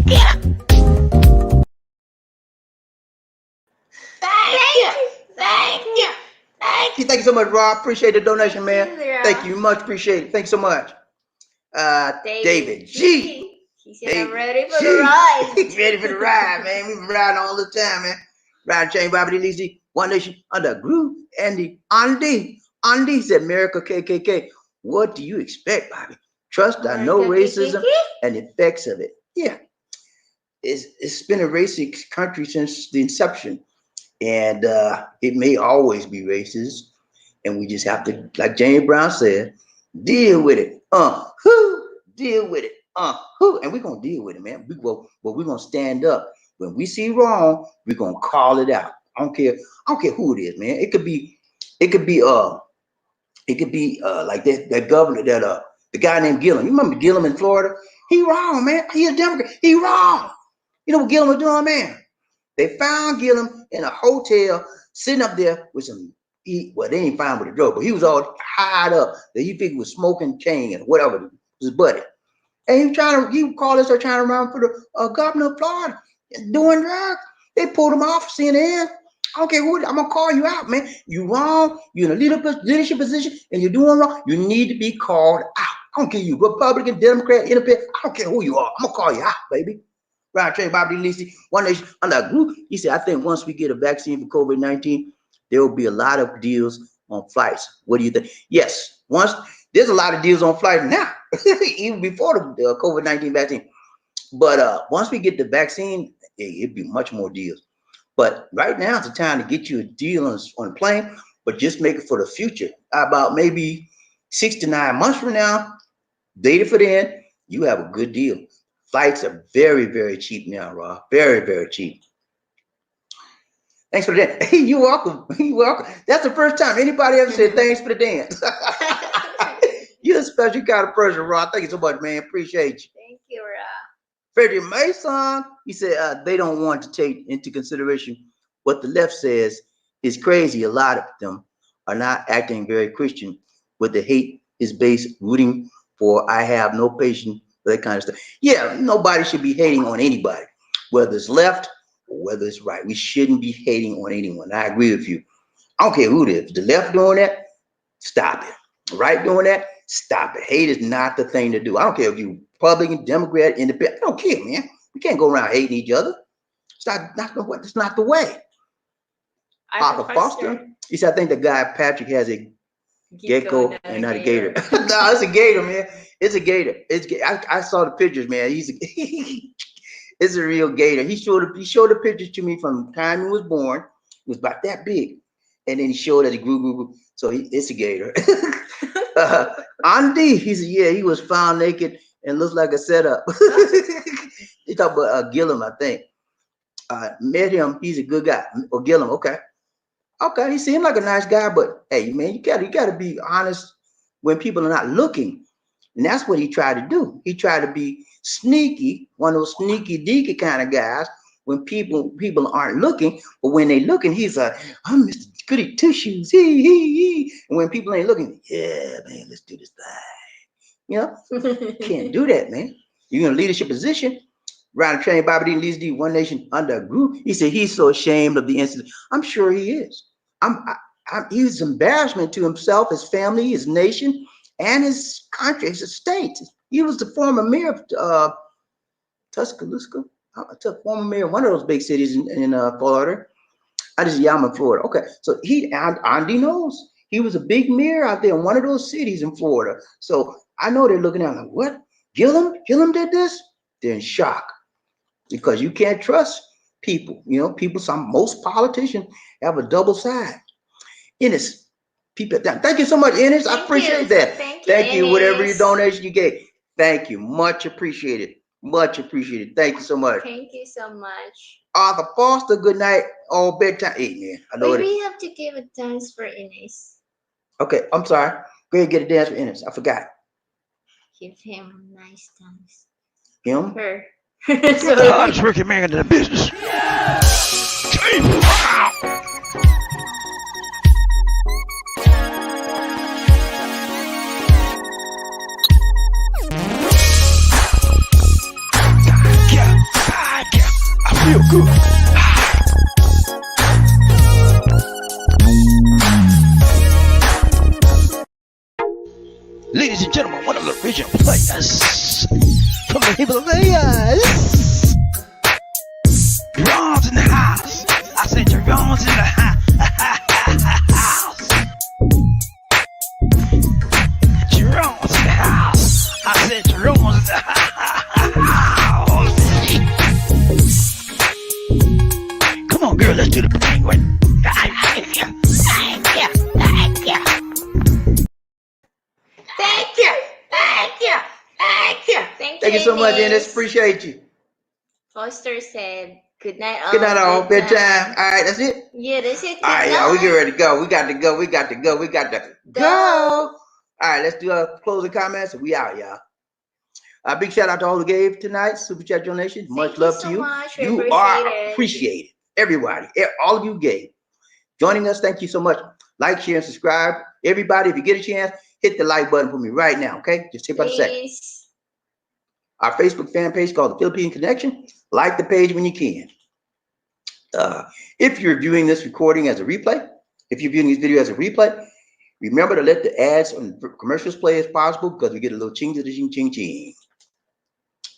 S5: Thank you.
S1: much, Rob. Appreciate the donation, man.
S2: Thank you, Rob.
S1: Thank you much. Appreciate it. Thanks so much. David G.
S2: He said, I'm
S1: David
S2: ready for
S1: G.
S2: the ride.
S1: Ready for the ride, man. We've been riding all the time, man. Riding chain, Bobby Lizzy, One Nation under Groove, Andy, Andy said, America, KKK. What do you expect, Bobby? Trust I know racism and the effects of it. Yeah. It's been a racist country since the inception. And it may always be racist. And we just have to, like James Brown said, deal with it. Deal with it. And we're gonna deal with it, man. But we're gonna stand up. When we see wrong, we're gonna call it out. I don't care who it is, man. It could be like that governor, the guy named Gillum. You remember Gillum in Florida? He wrong, man. He a Democrat. He wrong. You know what Gillum was doing, man? They found Gillum in a hotel, sitting up there with some. Well, they ain't found with a drug, but he was all high up that he figured was smoking chain and whatever, his buddy. And he called us trying to run for the governor of Florida, doing drugs. They pulled him off CNN. I don't care who. I'm gonna call you out, man. You wrong. You're in a leadership position, and you're doing wrong. You need to be called out. I don't care you Republican, Democrat, Independent. I don't care who you are. I'm gonna call you out, baby. Right, Trey, Bobby Lisi, One Nation under Group. He said, I think once we get a vaccine for COVID-19, there will be a lot of deals on flights. What do you think? Yes, there's a lot of deals on flights now, even before the COVID-19 vaccine. But once we get the vaccine, it'd be much more deals. But right now, it's the time to get you a deal on a plane, but just make it for the future. About maybe 6 to 9 months from now, data for then, you have a good deal. Flights are very, very cheap now, Rob. Very, very cheap. Thanks for the dance. You're welcome. You're welcome. That's the first time anybody ever said thanks for the dance. You're a special kind of person, Rob. Thank you so much, man. Appreciate you.
S2: Thank you, Rob.
S1: Frederick Mason, he said they don't want to take into consideration what the left says is crazy. A lot of them are not acting very Christian, but the hate is based rooting for I have no patience for that kind of stuff. Yeah, nobody should be hating on anybody, whether it's left or whether it's right. We shouldn't be hating on anyone. I agree with you. I don't care who it is. The left doing that, stop it. The right doing that, stop it. Hate is not the thing to do. I don't care if you Republican, Democrat, Independent. I don't care, man. We can't go around hating each other. It's not the way. Arthur Foster. He said, I think the guy Patrick has a gecko and not a gator. No, it's a gator, man. It's a gator. I saw the pictures, man. It's a real gator. He showed the pictures to me from the time he was born. It was about that big, and then he showed that he grew. So it's a gator. Andy, he said, yeah, he was found naked and looks like a setup. He talked about Gillum, I think. Met him. He's a good guy. Or Gillum, okay. Okay, he seemed like a nice guy, but hey, man, you gotta be honest when people are not looking. And that's what he tried to do. He tried to be sneaky, one of those sneaky deaky kind of guys when people aren't looking, but when they looking, he's like, I'm Mr. Goody Two Shoes. He. And when people ain't looking, yeah, man, let's do this thing. You know, can't do that, man. You're in a leadership position. Riding train, Bobby D, Lisa D, One Nation under a Group. He said he's so ashamed of the incident. I'm sure he is. He's embarrassment to himself, his family, his nation, and his country, his state. He was the former mayor of Tuscaloosa, former mayor of one of those big cities in Florida. I'm in Florida. Okay, so Andy knows he was a big mayor out there in one of those cities in Florida. So I know they're looking at him like, what? Gillum did this? They're in shock because you can't trust people. You know, most politicians have a double side. Ennis, people, thank you so much, Ennis. I appreciate that. Thank you. Whatever your donation you gave. Thank you. Much appreciated. Much appreciated. Thank you so much.
S2: Thank you so much.
S1: Arthur Foster, good night. All bedtime. Hey, man. I know
S2: we have to give a dance for Ines.
S1: Okay, I'm sorry. Go ahead and get a dance for Ennis. I forgot.
S2: Give him a nice dance.
S1: Him?
S2: Her.
S5: The hardest working man in the business. I feel good. and gentlemen, one of the original players from the Himalayas. Jerome's in the house. I said Jerome's in the house. Jerome's in the house. I said Jerome's in the house. Come on, girl, let's do the penguin.
S2: Thank you.
S1: Thank you so much, Dennis. Appreciate you.
S2: Foster said, good night all.
S1: Good night, all. Bedtime. All right, that's it.
S2: Yeah, that's it. Good
S1: All right,
S2: night.
S1: y'all. We get ready to go. We got to go. We got to go. We got to go. All right, let's do a closing comments. We out, y'all. A big shout out to all who gave tonight. Super chat donations. Much love
S2: so
S1: to you.
S2: much. We
S1: You
S2: appreciate
S1: are
S2: it.
S1: appreciated. Everybody, all of you gave. Joining us, thank you so much. Like, share, and subscribe. Everybody, if you get a chance, hit the like button for me right now, okay? Just take about a second.
S2: Please.
S1: Our Facebook fan page called The Philippine Connection. Like the page when you can. If you're viewing this recording as a replay, if you're viewing this video as a replay, remember to let the ads and commercials play as possible because we get a little ching to the ching ching ching.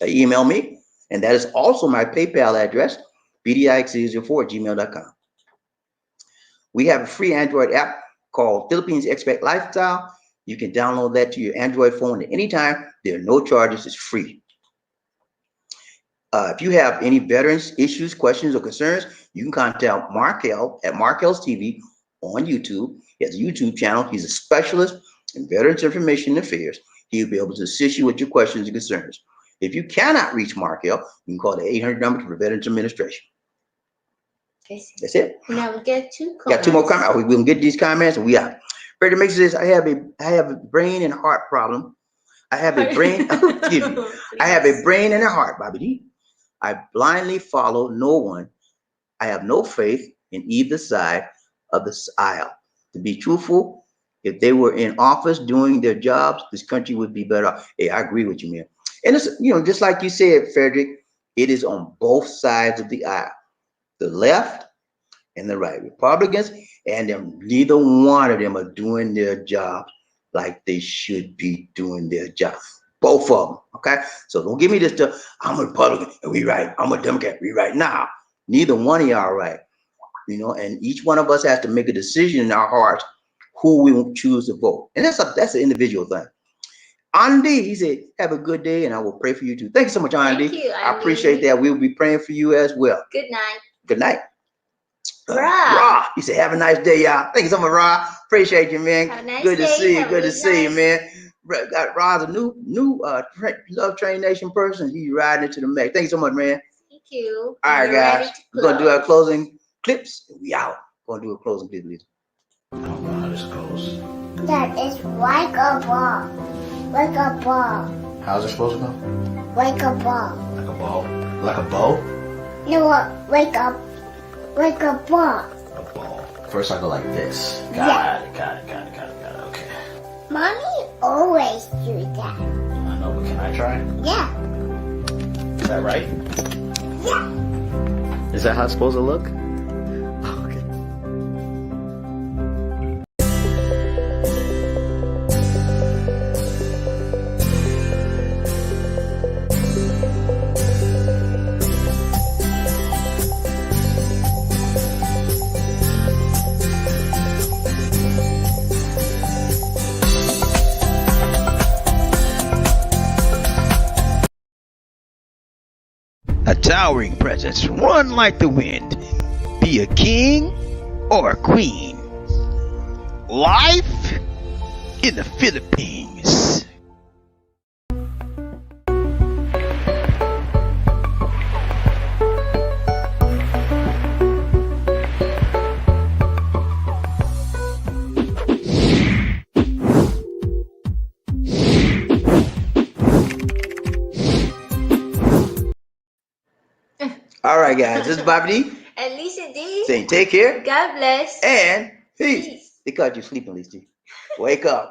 S1: Email me, and that is also my PayPal address, bdix004@gmail.com. We have a free Android app called Philippines Expat Lifestyle. You can download that to your Android phone at any time. There are no charges. It's free. If you have any veterans issues, questions, or concerns, you can contact Markel at Markel's TV on YouTube. He has a YouTube channel. He's a specialist in Veterans Information Affairs. He'll be able to assist you with your questions and concerns. If you cannot reach Markel, you can call the 800 number for Veterans Administration. That's it.
S2: Now we get two comments.
S1: Got two more comments. We're gonna get these comments and we out. Brother Macias says, I have a brain and heart problem. I have a brain, excuse me. I have a brain and a heart, Bobby D. I blindly follow no one. I have no faith in either side of the aisle. To be truthful, if they were in office doing their jobs, this country would be better off. Hey, I agree with you, man. And it's, just like you said, Frederick, it is on both sides of the aisle, the left and the right, Republicans, and neither one of them are doing their jobs like they should be doing their job. Both of them, okay? So don't give me this stuff, I'm a Republican and we right, I'm a Democrat, we right. Now, neither one of y'all are right, and each one of us has to make a decision in our hearts who we will choose to vote. And that's an individual thing. Andy, he said, have a good day and I will pray for you too. Thank you so much, Andy.
S2: Thank you,
S1: I appreciate that. We'll be praying for you as well.
S2: Good night.
S1: Good night.
S2: Ra.
S1: He said, have a nice day, y'all. Thank you so much, Ra. Appreciate you, man.
S2: Have a nice
S1: Good to
S2: day.
S1: see you.
S2: Have a
S1: Good to
S2: good
S1: see you,
S2: night.
S1: man. Ra's a new Love Train Nation person. He's riding into the Mac. Thank you so much, man.
S2: Thank you.
S1: All right,
S2: We're ready
S1: guys.
S2: to
S1: We're going to do our
S2: close.
S1: closing clips. We out. Going to do a closing clip, please.
S6: I don't know how this goes.
S7: That is like a ball. Like a ball.
S6: How's it supposed to go?
S7: Like a ball.
S6: Like a ball? Like a bow?
S7: No, like a ball.
S6: A ball. First I go like this. Got it. Okay.
S7: Mommy always do that.
S6: I know, but can I try?
S7: Yeah.
S6: Is that right?
S7: Yeah.
S6: Is that how it's supposed to look? Okay.
S5: A towering presence, run like the wind. Be a king or a queen. Life in the Philippines.
S1: All right, guys. This is Bobby D.
S2: And Lisa D.
S1: Saying take care
S2: God bless.
S1: and peace.
S2: Peace.
S1: They caught you sleeping, Lisa D. Wake up.